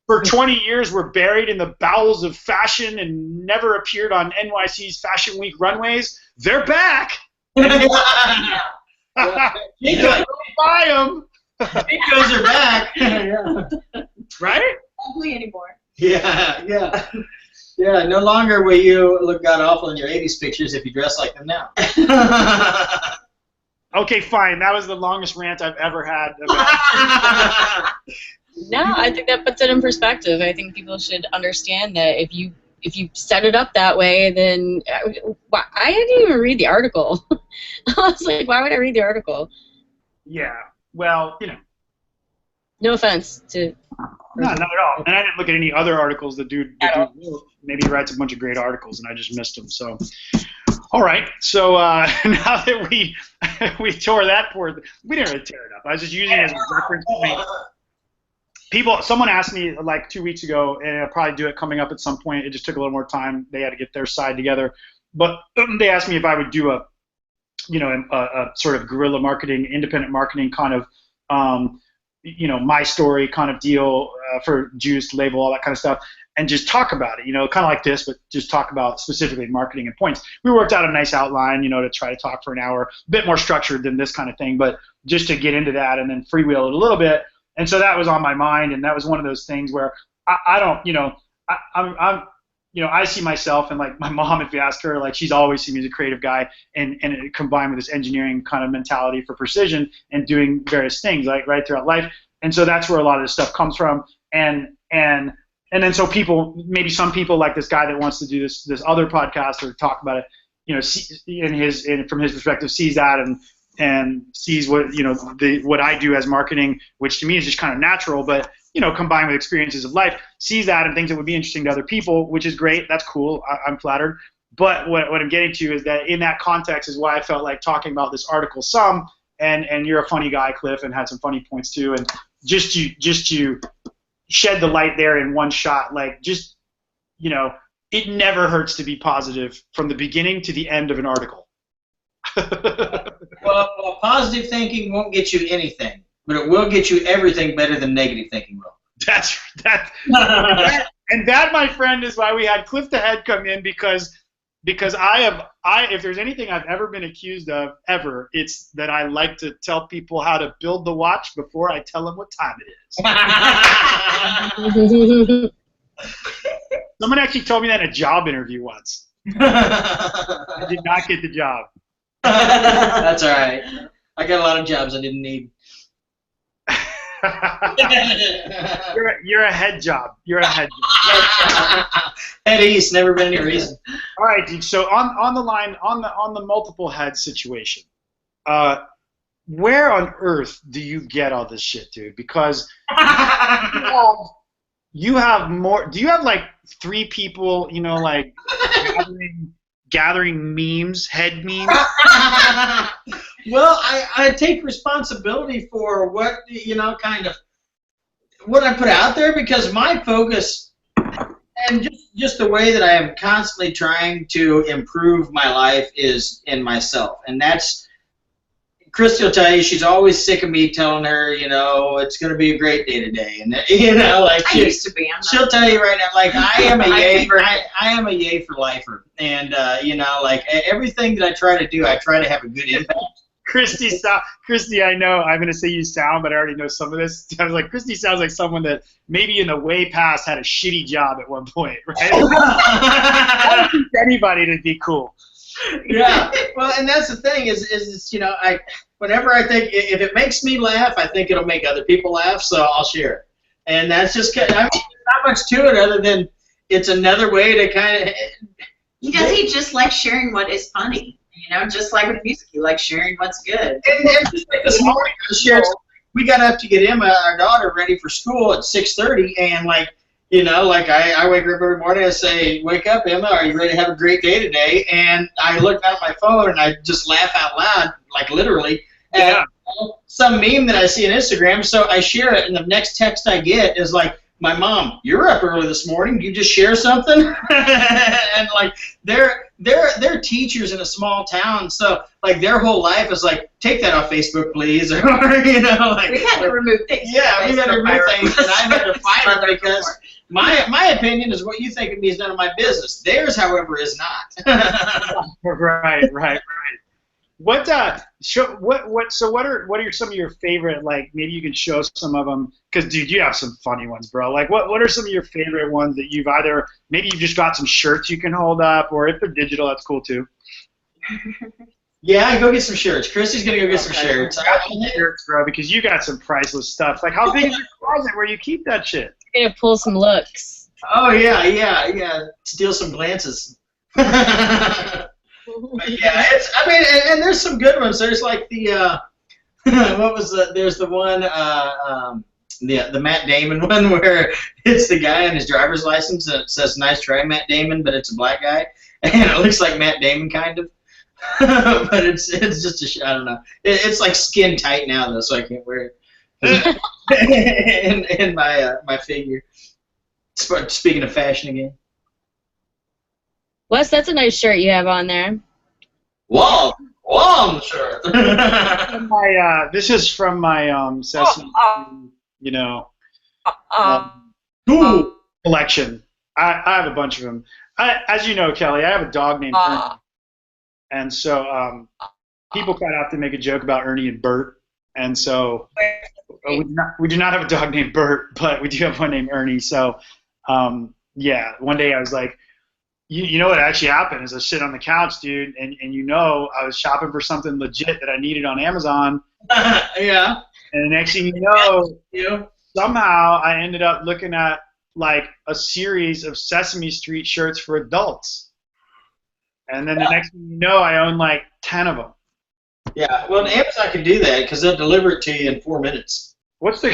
S2: for 20 years were buried in the bowels of fashion and never appeared on NYC's Fashion Week runways? They're back!
S3: Yeah.
S2: Buy them!
S3: Because they're back. Yeah.
S2: Right?
S4: Not anymore.
S3: Yeah. No longer will you look god awful in your 80s pictures if you dress like them now.
S2: Okay, fine. That was the longest rant I've ever had about.
S1: No, I think that puts it in perspective. I think people should understand that if you set it up that way, then I didn't even read the article. I was like, why would I read the article?
S2: Yeah. Well,
S1: No offense to.
S2: No, not at all. And I didn't look at any other articles. The dude maybe he writes a bunch of great articles, and I just missed them. So, all right. So now that we tore that poor, we didn't really tear it up. I was just using it as a reference point. Someone asked me like 2 weeks ago, and I'll probably do it coming up at some point. It just took a little more time. They had to get their side together. But they asked me if I would do a sort of guerrilla marketing, independent marketing kind of, my story kind of deal for Juice, label, all that kind of stuff, and just talk about it, kind of like this, but just talk about specifically marketing and points. We worked out a nice outline, to try to talk for an hour, a bit more structured than this kind of thing, but just to get into that and then freewheel it a little bit. And so that was on my mind, and that was one of those things where I don't, I see myself, and like my mom, if you ask her, like she's always seen me as a creative guy, and it combined with this engineering kind of mentality for precision and doing various things like right throughout life. And so that's where a lot of this stuff comes from. And then so maybe some people like this guy that wants to do this other podcast or talk about it, from his perspective, sees that and sees what what I do as marketing, which to me is just kind of natural, but combined with experiences of life, sees that and thinks it would be interesting to other people, which is great. That's cool. I'm flattered. But what I'm getting to is that in that context is why I felt like talking about this article some, and you're a funny guy, Cliff, and had some funny points too, and just to shed the light there in one shot, like just it never hurts to be positive from the beginning to the end of an article.
S3: Well, positive thinking won't get you anything, but it will get you everything better than negative thinking will.
S2: That's and that, my friend, is why we had Cliff the Head come in, because if there's anything I've ever been accused of ever, it's that I like to tell people how to build the watch before I tell them what time it is. Someone actually told me that in a job interview once. I did not get the job.
S3: That's all right. I got a lot of jobs I didn't need.
S2: You're a head job. You're a head job.
S3: Head east, never been any reason.
S2: All right, dude. So on the line, on the multiple head situation, where on earth do you get all this shit, dude? Because you have more. Do you have like 3 people? Like gathering memes, head memes.
S3: Well, I take responsibility for what kind of what I put out there, because my focus and just the way that I am constantly trying to improve my life is in myself, and that's. Christy will tell you she's always sick of me telling her, it's going to be a great day today, and like
S4: I used to be.
S3: She'll tell you right now, like I am a yay for I am a yay for lifer, and like everything that I try to do, I try to have a good impact.
S2: Christy, I know I'm going to say you sound, but I already know some of this. I was like, Christy sounds like someone that maybe in the way past had a shitty job at one point, right? I don't think anybody to be cool.
S3: Yeah, well, and that's the thing is whenever I think if it makes me laugh, I think it'll make other people laugh, so I'll share it. And that's just there's not much to it other than it's another way to kind of
S4: Because he just likes sharing what is funny. You know, just like with music, he likes sharing what's good.
S3: And just like this morning, we got up to get Emma, our daughter, ready for school at 6:30, and like, you know, like I wake her up every morning and say, "Wake up, Emma, are you ready to have a great day today?" And I look down at my phone and I just laugh out loud, like literally, at some meme that I see on Instagram. So I share it, and the next text I get is like, "My mom, you're up early this morning. You just share something?" And like they're teachers in a small town, so like their whole life is like, take that off Facebook, please, or you know, like
S4: we had to remove things.
S3: Yeah, we had to remove things, and I had to fight it because my opinion is what you think of me is none of my business. Theirs, however, is not.
S2: Right. What so what are some of your favorite, like, maybe you can show some of them, because dude, you have some funny ones, bro. Like what are some of your favorite ones that you've either, maybe you've just got some shirts you can hold up, or if they're digital, that's cool too.
S3: Yeah, go get some shirts. Christy's gonna go get some shirts.
S2: I got some shirts, bro, because you got some priceless stuff. Like, how big is your closet where you keep that shit?
S1: You're gonna pull some looks.
S3: Oh yeah. Steal some glances. But yeah, I mean, and there's some good ones. There's like the there's the one the Matt Damon one where it's the guy on his driver's license and it says "Nice try, Matt Damon," but it's a black guy and it looks like Matt Damon kind of. But it's just I don't know. It's like skin tight now though, so I can't wear it in my figure. Speaking of fashion again.
S1: Wes, that's a nice shirt you have on there.
S3: Long shirt.
S2: This is from my Sesame, you know, collection. I have a bunch of them. As you know, Kelly, I have a dog named Ernie, and so people quite often make a joke about Ernie and Bert, and so we do not have a dog named Bert, but we do have one named Ernie. So yeah, one day I was like, you know what actually happened is I sit on the couch, dude, and you know I was shopping for something legit that I needed on Amazon.
S3: Yeah.
S2: And the next thing you know, somehow I ended up looking at like a series of Sesame Street shirts for adults. And then the next thing you know, I own like 10 of them.
S3: Yeah, well, Amazon can do that because they'll deliver it to you in 4 minutes.
S2: What's the...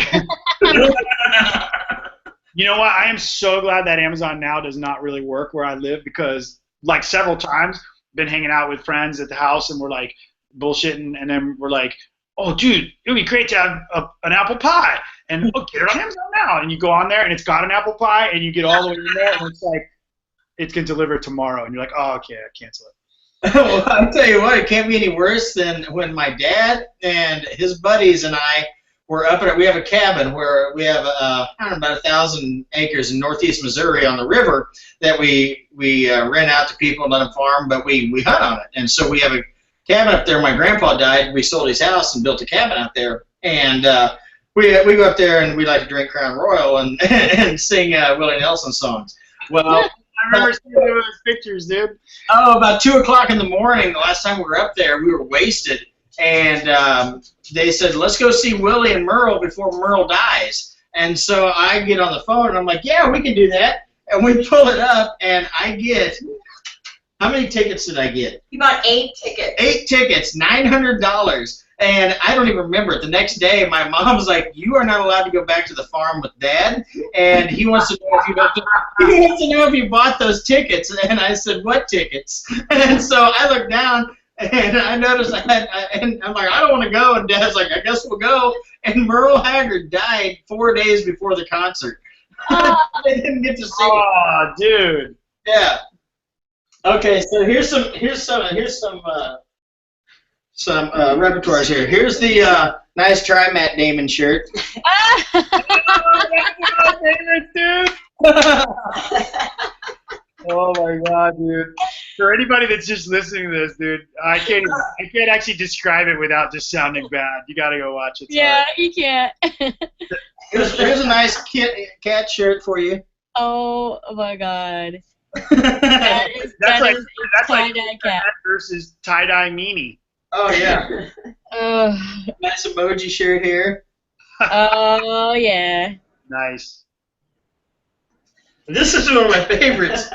S2: You know what? I am so glad that Amazon now does not really work where I live, because like several times been hanging out with friends at the house and we're like bullshitting, and then we're like, oh dude, it would be great to have an apple pie, and get it on Amazon now, and you go on there and it's got an apple pie and you get all the way in there and it's like, it's going to deliver tomorrow, and you're like, oh, okay, I cancel it.
S3: Well, I'll tell you what, it can't be any worse than when my dad and his buddies and I were up at, we have a cabin where we have I don't know, about 1,000 acres in northeast Missouri on the river that we rent out to people and let them farm, but we hunt on it. And so we have a cabin up there. My grandpa died. We sold his house and built a cabin out there. And we go up there and we like to drink Crown Royal and sing Willie Nelson songs. Well,
S2: I remember seeing those pictures, dude.
S3: Oh, about 2 o'clock in the morning, the last time we were up there, we were wasted. And they said, let's go see Willie and Merle before Merle dies. And so I get on the phone, and I'm like, yeah, we can do that. And we pull it up, and I get, how many tickets did I get?
S4: You bought 8 tickets.
S3: 8 tickets, $900. And I don't even remember it. The next day, my mom's like, you are not allowed to go back to the farm with Dad, and he wants to know if you bought those tickets. And I said, what tickets? And so I looked down, and I noticed and I'm like, I don't want to go. And Dad's like, I guess we'll go. And Merle Haggard died 4 days before the concert. I didn't get to see it.
S2: Oh, dude.
S3: Yeah. Okay, so here's some repertoires here. Here's the nice try Matt Damon shirt.
S2: Oh my god, dude. For anybody that's just listening to this, dude, I can't actually describe it without just sounding bad. You gotta go watch it.
S1: Yeah, you can't.
S3: Here's a nice cat shirt for you.
S1: Oh my god.
S2: That's like
S1: tie-dye cat
S2: versus tie-dye meanie.
S3: Oh yeah. Nice emoji shirt here.
S1: Oh yeah.
S2: Nice.
S3: This is one of my favorites.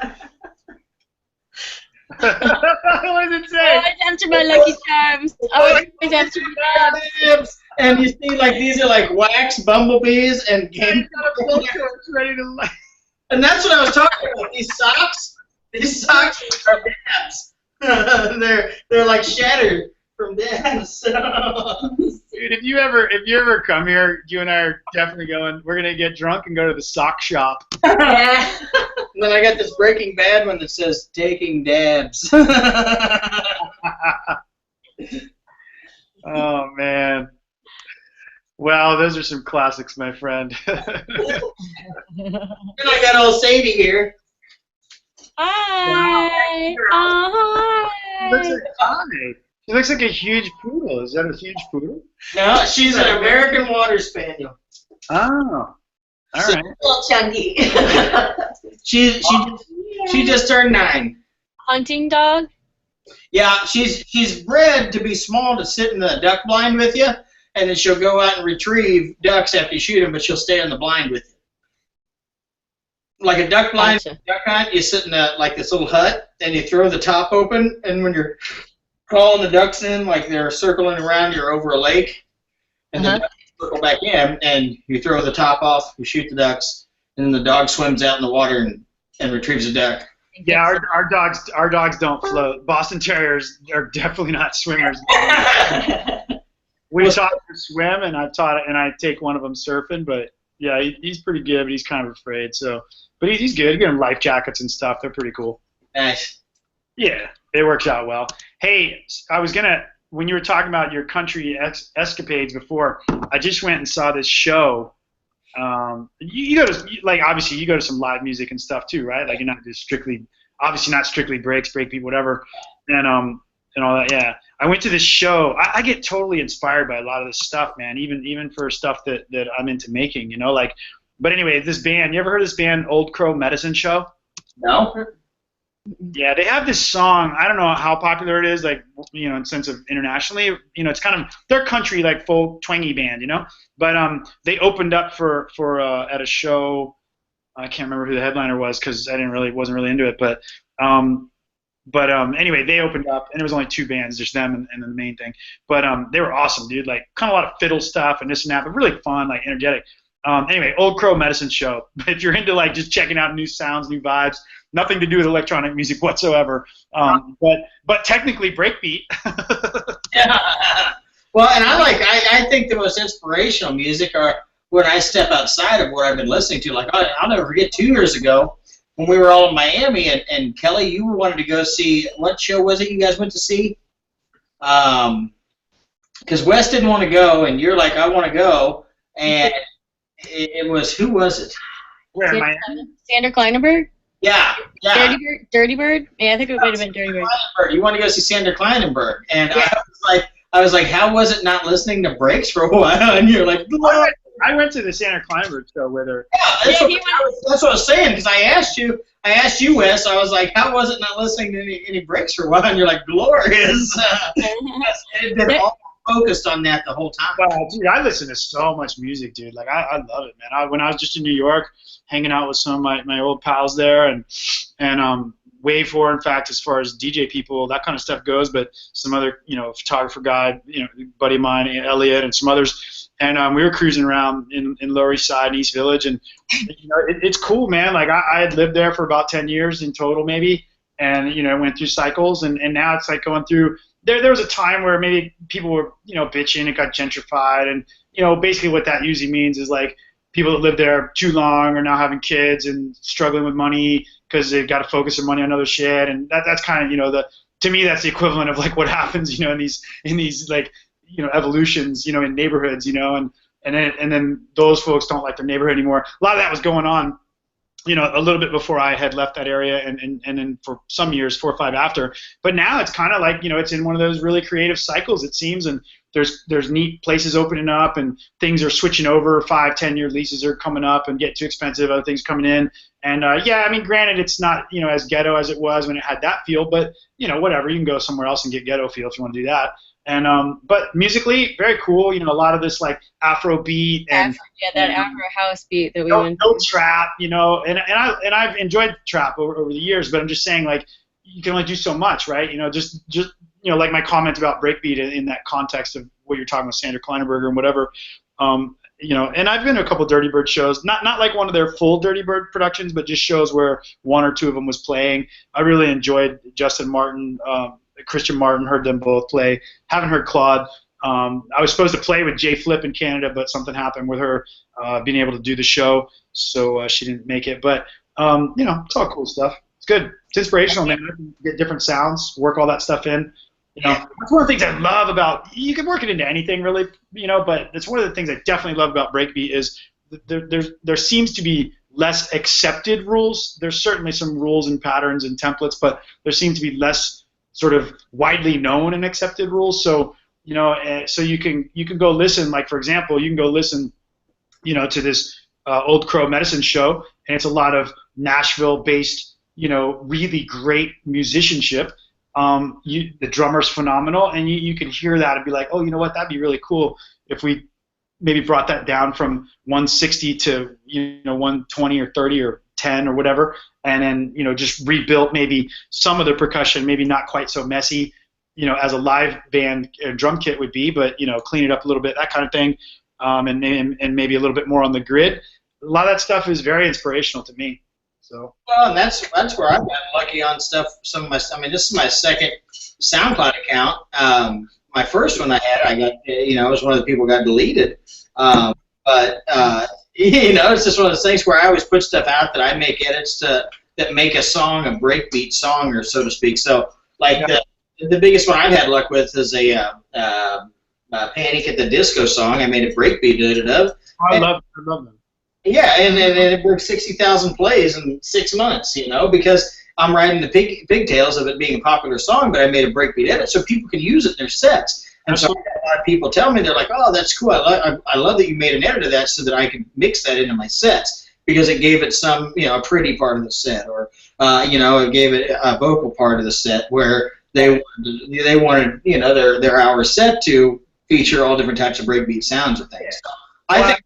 S2: What does it say?
S1: Always answer my Lucky Charms. Always answer my
S3: dabs. And you see, like, these are like wax bumblebees and game.
S2: Ready to
S3: And that's what I was talking about. These socks are dabs. they're like shattered from dabs.
S2: Dude, if you ever come here, you and I are definitely going. We're gonna get drunk and go to the sock shop.
S4: Yeah.
S3: And then I got this Breaking Bad one that says "taking dabs."
S2: Oh man. Wow, those are some classics, my friend.
S3: And I got old Sadie here.
S1: Hi.
S2: Hi. She looks like a huge poodle. Is that a huge poodle?
S3: No, she's an American Water Spaniel.
S2: Oh. All right.
S4: A little chunky.
S3: She just turned 9.
S1: Hunting dog?
S3: Yeah, she's bred to be small to sit in the duck blind with you, and then she'll go out and retrieve ducks after you shoot them, but she'll stay in the blind with you. Like a duck blind,
S1: Gotcha.
S3: duck hunt, you sit in like this little hut, and you throw the top open, and when you're calling the ducks in, like they're circling around, you're over a lake, and then circle back in, and you throw the top off, you shoot the ducks, and then the dog swims out in the water and retrieves a duck.
S2: Yeah, our dogs don't float. Boston Terriers are definitely not swimmers. We taught him to swim, and I take one of them surfing, but yeah, he's pretty good, but he's kind of afraid. So, but he's good. You get him life jackets and stuff. They're pretty cool.
S3: Nice.
S2: Yeah, it works out well. Hey, I was when you were talking about your country escapades before, I just went and saw this show. You go to, like, obviously you go to some live music and stuff too, right? Like, you're not just obviously not strictly breakbeat, whatever, and all that. Yeah, I went to this show. I get totally inspired by a lot of this stuff, man. Even for stuff that I'm into making, like. But anyway, this band. You ever heard of this band, Old Crow Medicine Show?
S3: No.
S2: Yeah, they have this song. I don't know how popular it is, like, in sense of internationally. It's kind of their country, like, folk twangy band, But they opened up for at a show. I can't remember who the headliner was because I wasn't really into it. But anyway, they opened up, and it was only 2 bands, just them and the main thing. But they were awesome, dude. Like, kind of a lot of fiddle stuff and this and that, but really fun, like, energetic. Anyway, Old Crow Medicine Show. If you're into, like, just checking out new sounds, new vibes, nothing to do with electronic music whatsoever. But technically breakbeat.
S3: Yeah. Well, and I think the most inspirational music are when I step outside of what I've been listening to. Like, I'll never forget 2 years ago when we were all in Miami, and Kelly, you wanted to go see, what show was it you guys went to see? Because Wes didn't want to go, and you're like, I want to go, and it was, who was it?
S2: Where, Miami?
S1: Sander Kleinenberg?
S3: Yeah.
S1: Dirty Bird? Yeah, I think it might have been Dirty Bird.
S3: You want to go see Sander Kleinenberg, and I was like, how was it not listening to breaks for a while? And you're like, what?
S2: I went to the Sander Kleinenberg show with her.
S3: Yeah, that's what I was saying, because I asked you, Wes, I was like, how was it not listening to any breaks for a while? And you're like, glorious. They're all focused on that the whole time.
S2: Well, dude, I listen to so much music, dude. Like, I love it, man. When I was just in New York, hanging out with some of my old pals there, and way for, in fact, as far as DJ people, that kind of stuff goes, but some other, photographer guy, buddy of mine, Elliot, and some others, and we were cruising around in Lower East Side and East Village, and it's cool, man. Like, I had lived there for about 10 years in total, maybe, and went through cycles, and now it's like going through. There was a time where maybe people were bitching, it got gentrified, and basically what that usually means is, like, people that live there too long are now having kids and struggling with money because they've got to focus their money on other shit, and that's kind of to me that's the equivalent of, like, what happens in these like evolutions in neighborhoods, and then those folks don't like their neighborhood anymore. A lot of that was going on a little bit before I had left that area, and then for some years, 4 or 5 after. But now it's kind of like, it's in one of those really creative cycles, it seems, and there's neat places opening up, and things are switching over. 5-10-year leases are coming up and get too expensive. Other things coming in, and yeah, I mean, granted, it's not as ghetto as it was when it had that feel, but whatever, you can go somewhere else and get ghetto feel if you want to do that. And but musically, very cool. A lot of this, like, Afro beat and
S1: that Afro house beat that we
S2: went. No trap, and I've enjoyed trap over the years. But I'm just saying, like, you can only do so much, right? You know, just like my comment about breakbeat in that context of what you're talking with Sandra Kleinenberger and whatever. You know, and I've been to a couple Dirty Bird shows, not like one of their full Dirty Bird productions, but just shows where one or two of them was playing. I really enjoyed Justin Martin, Christian Martin, heard them both play. Haven't heard Claude. I was supposed to play with Jay Flip in Canada, but something happened with her being able to do the show, so she didn't make it. But, you know, it's all cool stuff. It's good. It's inspirational, man. I can get different sounds, work all that stuff in. You know, that's one of the things I love about, you can work it into anything really, you know, but it's one of the things I definitely love about breakbeat is there seems to be less accepted rules. There's certainly some rules and patterns and templates, but there seem to be less sort of widely known and accepted rules. So, you know, so you can go listen, like for example, you can go listen, you know, to this Old Crow Medicine show, and it's a lot of Nashville-based, you know, really great musicianship. The drummer's phenomenal, and you can hear that and be like, oh, you know what, that'd be really cool if we maybe brought that down from 160 to, you know, 120 or 30 or 10 or whatever, and then, you know, just rebuilt maybe some of the percussion, maybe not quite so messy, you know, as a live band drum kit would be, but, you know, clean it up a little bit, that kind of thing, and maybe a little bit more on the grid. A lot of that stuff is very inspirational to me. So.
S3: Well, and that's where I've gotten lucky on stuff. Some of my, I mean, this is my second SoundCloud account. My first one I had, I got, you know, I was one of the people who got deleted. But you know, it's just one of those things where I always put stuff out that I make edits to that make a song a breakbeat song, or so to speak. So, like the biggest one I've had luck with is a Panic at the Disco song. I made a breakbeat edit of.
S2: I love them.
S3: Yeah, and it broke 60,000 plays in 6 months, you know, because I'm riding the pigtails of it being a popular song, but I made a breakbeat edit so people can use it in their sets. And so a lot of people tell me, they're like, oh, that's cool. I love that you made an edit of that so that I can mix that into my sets, because it gave it some, you know, a pretty part of the set, or, you know, it gave it a vocal part of the set where they wanted, you know, their hour set to feature all different types of breakbeat sounds and things. So I think.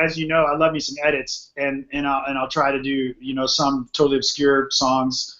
S2: As you know, I love me some edits, and I'll try to do, you know, some totally obscure songs.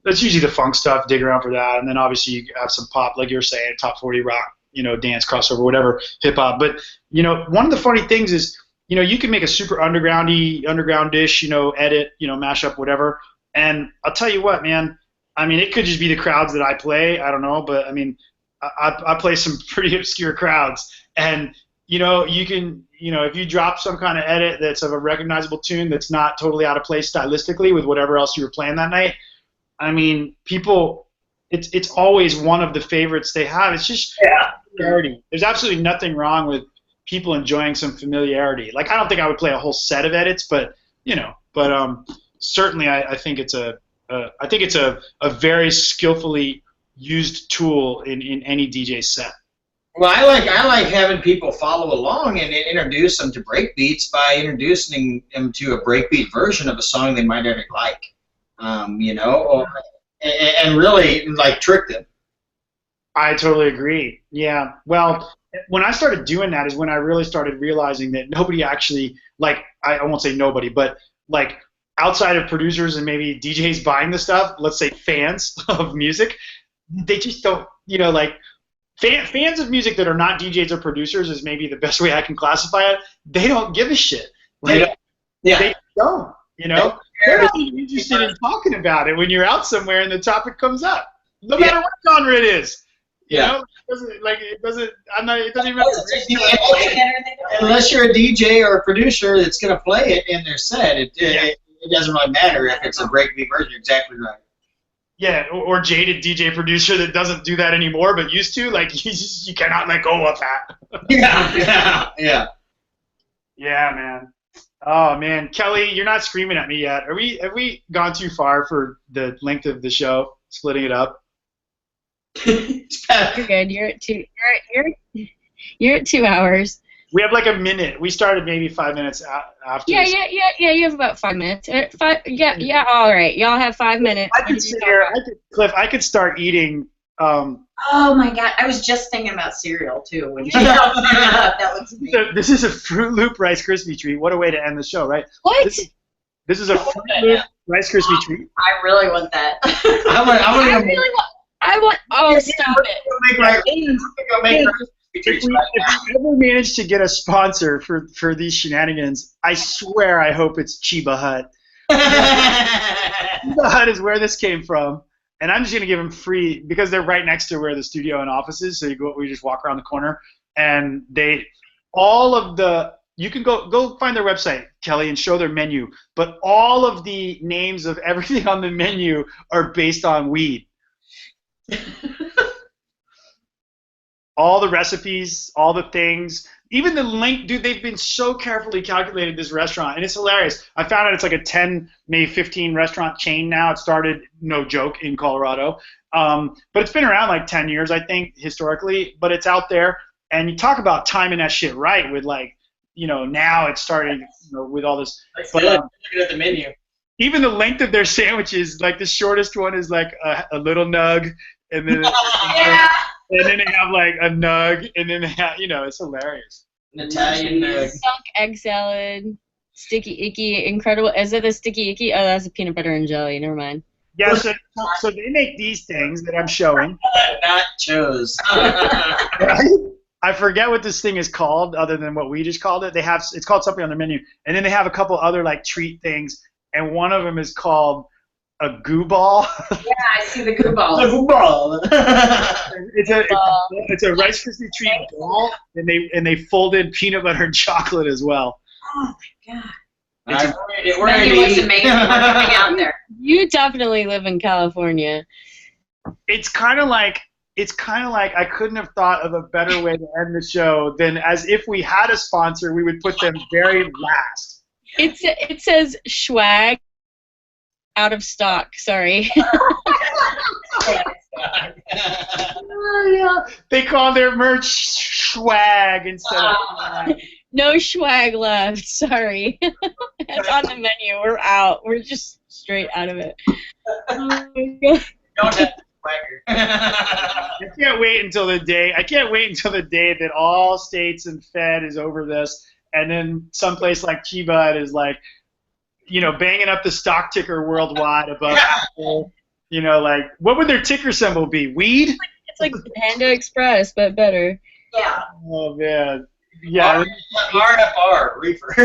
S2: That's usually the funk stuff. Dig around for that, and then obviously you have some pop, like you're saying, top 40 rock, you know, dance, crossover, whatever, hip hop. But you know, one of the funny things is, you know, you can make a super underground-ish, you know, edit, you know, mashup, whatever. And I'll tell you what, man. I mean, it could just be the crowds that I play. I don't know, but I mean, I play some pretty obscure crowds, and you know, you can, you know, if you drop some kind of edit that's of a recognizable tune that's not totally out of place stylistically with whatever else you were playing that night, I mean, people, it's always one of the favorites they have. It's just familiarity. There's absolutely nothing wrong with people enjoying some familiarity. Like, I don't think I would play a whole set of edits, but, you know, certainly I think it's a very skillfully used tool in any DJ set.
S3: Well, I like having people follow along and introduce them to breakbeats by introducing them to a breakbeat version of a song they might already like, you know, and really like trick them.
S2: I totally agree. Yeah. Well, when I started doing that is when I really started realizing that nobody actually, like, I won't say nobody, but like outside of producers and maybe DJs buying the stuff, let's say fans of music, they just don't, you know, like. Fans of music that are not DJs or producers is maybe the best way I can classify it. They don't give a shit. They don't. You know, they're not even interested in talking about it when you're out somewhere and the topic comes up, no matter what genre it is. You know, it doesn't even matter.
S3: Unless you're a DJ or a producer that's going to play it in their set, it doesn't really matter if it's a breakbeat version. You're exactly right.
S2: Yeah, or jaded DJ producer that doesn't do that anymore, but used to. Like, you cannot let go of that.
S3: Yeah,
S2: man. Oh man, Kelly, you're not screaming at me yet. Have we gone too far for the length of the show? Splitting it up.
S1: You're good. You're at 2. You're at 2 hours.
S2: We have like a minute. We started maybe 5 minutes after.
S1: Yeah. You have about 5 minutes. Yeah. All right. Y'all have 5 minutes.
S2: I could sit here, Cliff. I could start eating.
S4: Oh my God! I was just thinking about cereal too. When you that looks amazing.
S2: This is a Fruit Loop Rice Krispie treat. What a way to end the show, right?
S1: What?
S2: This is a Fruit Loop Rice Krispie treat.
S4: I really want that.
S1: I want. Oh, stop it!
S2: If we ever manage to get a sponsor for these shenanigans, I swear I hope it's Chiba Hut. Chiba Hut is where this came from, and I'm just gonna give them free because they're right next to where the studio and office is. So we just walk around the corner, and you can go find their website, Kelly, and show their menu. But all of the names of everything on the menu are based on weed. All the recipes, all the things, even the link, dude, they've been so carefully calculated, this restaurant, and it's hilarious. I found out it's like a 10, maybe 15 restaurant chain now. It started, no joke, in Colorado. But it's been around like 10 years, I think, historically, but it's out there. And you talk about timing that shit right with like, now it's starting, with all this.
S3: But looking at the menu.
S2: Even the length of their sandwiches, like the shortest one is like a little nug, and then and then they have like a nug, and then they have, it's hilarious.
S3: An Italian nug.
S1: Sunk egg salad, sticky icky, incredible. Is it the sticky icky? Oh, that's a peanut butter and jelly. Never mind.
S2: Yeah, so they make these things that I'm showing.
S3: Nachos.
S2: I forget what this thing is called, other than what we just called it. It's called something on the menu, and then they have a couple other like treat things, and one of them is called a goo ball.
S4: Yeah, I see the goo balls.
S3: A goo ball.
S2: It's a Rice Krispie treat ball, and they fold in peanut butter and chocolate as well.
S4: Oh my god.
S3: We're amazing. We're coming
S4: out there.
S1: You definitely live in California.
S2: It's kind of like I couldn't have thought of a better way to end the show than as if we had a sponsor, we would put them very last.
S1: It says swag. Out of stock, sorry.
S2: They call their merch swag instead of swag.
S1: No swag left, sorry. It's on the menu. We're out. We're just straight out of it. Oh my God.
S3: Don't have swagger.
S2: I can't wait until the day that all states and Fed is over this, and then someplace like Chiba is like, banging up the stock ticker worldwide above Apple. Like, what would their ticker symbol be? Weed?
S1: It's like Panda Express, but better.
S4: Yeah.
S2: Oh, man. Yeah.
S3: RFR, reefer.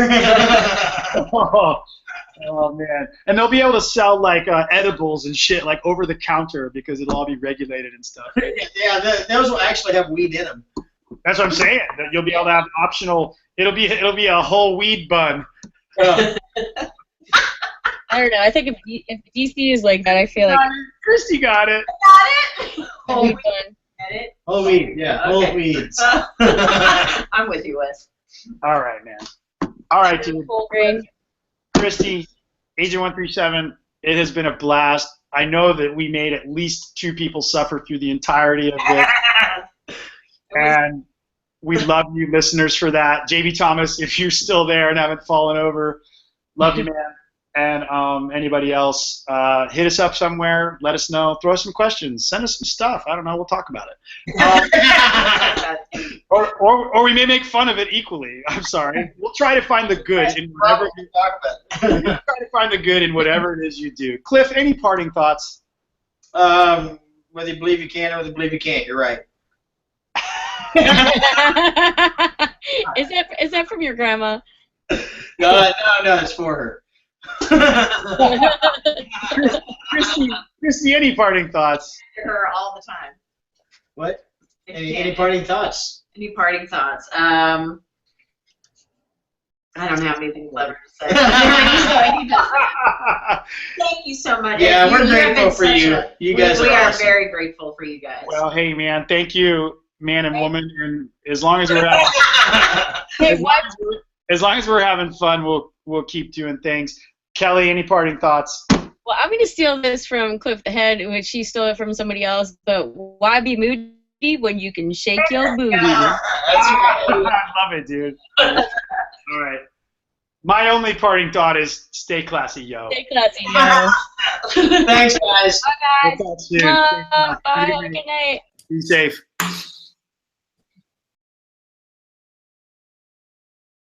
S2: Oh, man. And they'll be able to sell, like, edibles and shit, like, over the counter because it'll all be regulated and stuff.
S3: Yeah, those will actually have weed in them.
S2: That's what I'm saying. That you'll be able to have optional. It'll be a whole weed bun.
S1: I don't know. I think if DC is like that, I feel like
S2: Christy got it.
S4: Got it.
S1: Whole weed.
S4: Get it?
S3: Whole weed, yeah.
S4: Okay.
S3: Whole weeds.
S4: I'm with you, Wes.
S2: All right, man. All right, dude.
S1: Full grain.
S2: Christy, Agent 137, it has been a blast. I know that we made at least 2 people suffer through the entirety of this. And we love you listeners for that. JB Thomas, if you're still there and haven't fallen over, love you, man. And anybody else, hit us up somewhere. Let us know. Throw us some questions. Send us some stuff. I don't know. We'll talk about it. Or we may make fun of it equally. I'm sorry. We'll try to find the good in whatever. We'll try to find the good in whatever it is you do. Cliff, any parting thoughts?
S3: Whether you believe you can or whether you believe you can't, you're right.
S1: Is that from your grandma?
S3: No, it's for her.
S2: Christy, any parting thoughts?
S4: Her all the time.
S3: What? Any parting thoughts?
S4: Any parting thoughts? I don't have anything clever to say. Thank you so much.
S3: Yeah, we're grateful for you. You guys
S4: we
S3: are
S4: are
S3: awesome.
S4: very grateful for you guys.
S2: Well, hey, man, thank you, man and woman, and as long as we're as long as we're having fun, we'll keep doing things. Kelly, any parting thoughts?
S1: Well, I'm going to steal this from Cliff the Head, which he stole it from somebody else, but why be moody when you can shake your booty?
S3: That's right.
S2: I love it, dude. All right. My only parting thought is stay classy, yo.
S1: Stay classy, yo.
S3: Thanks, guys.
S1: Bye, guys.
S2: We'll talk soon.
S1: Bye. Have a good night.
S2: Be safe.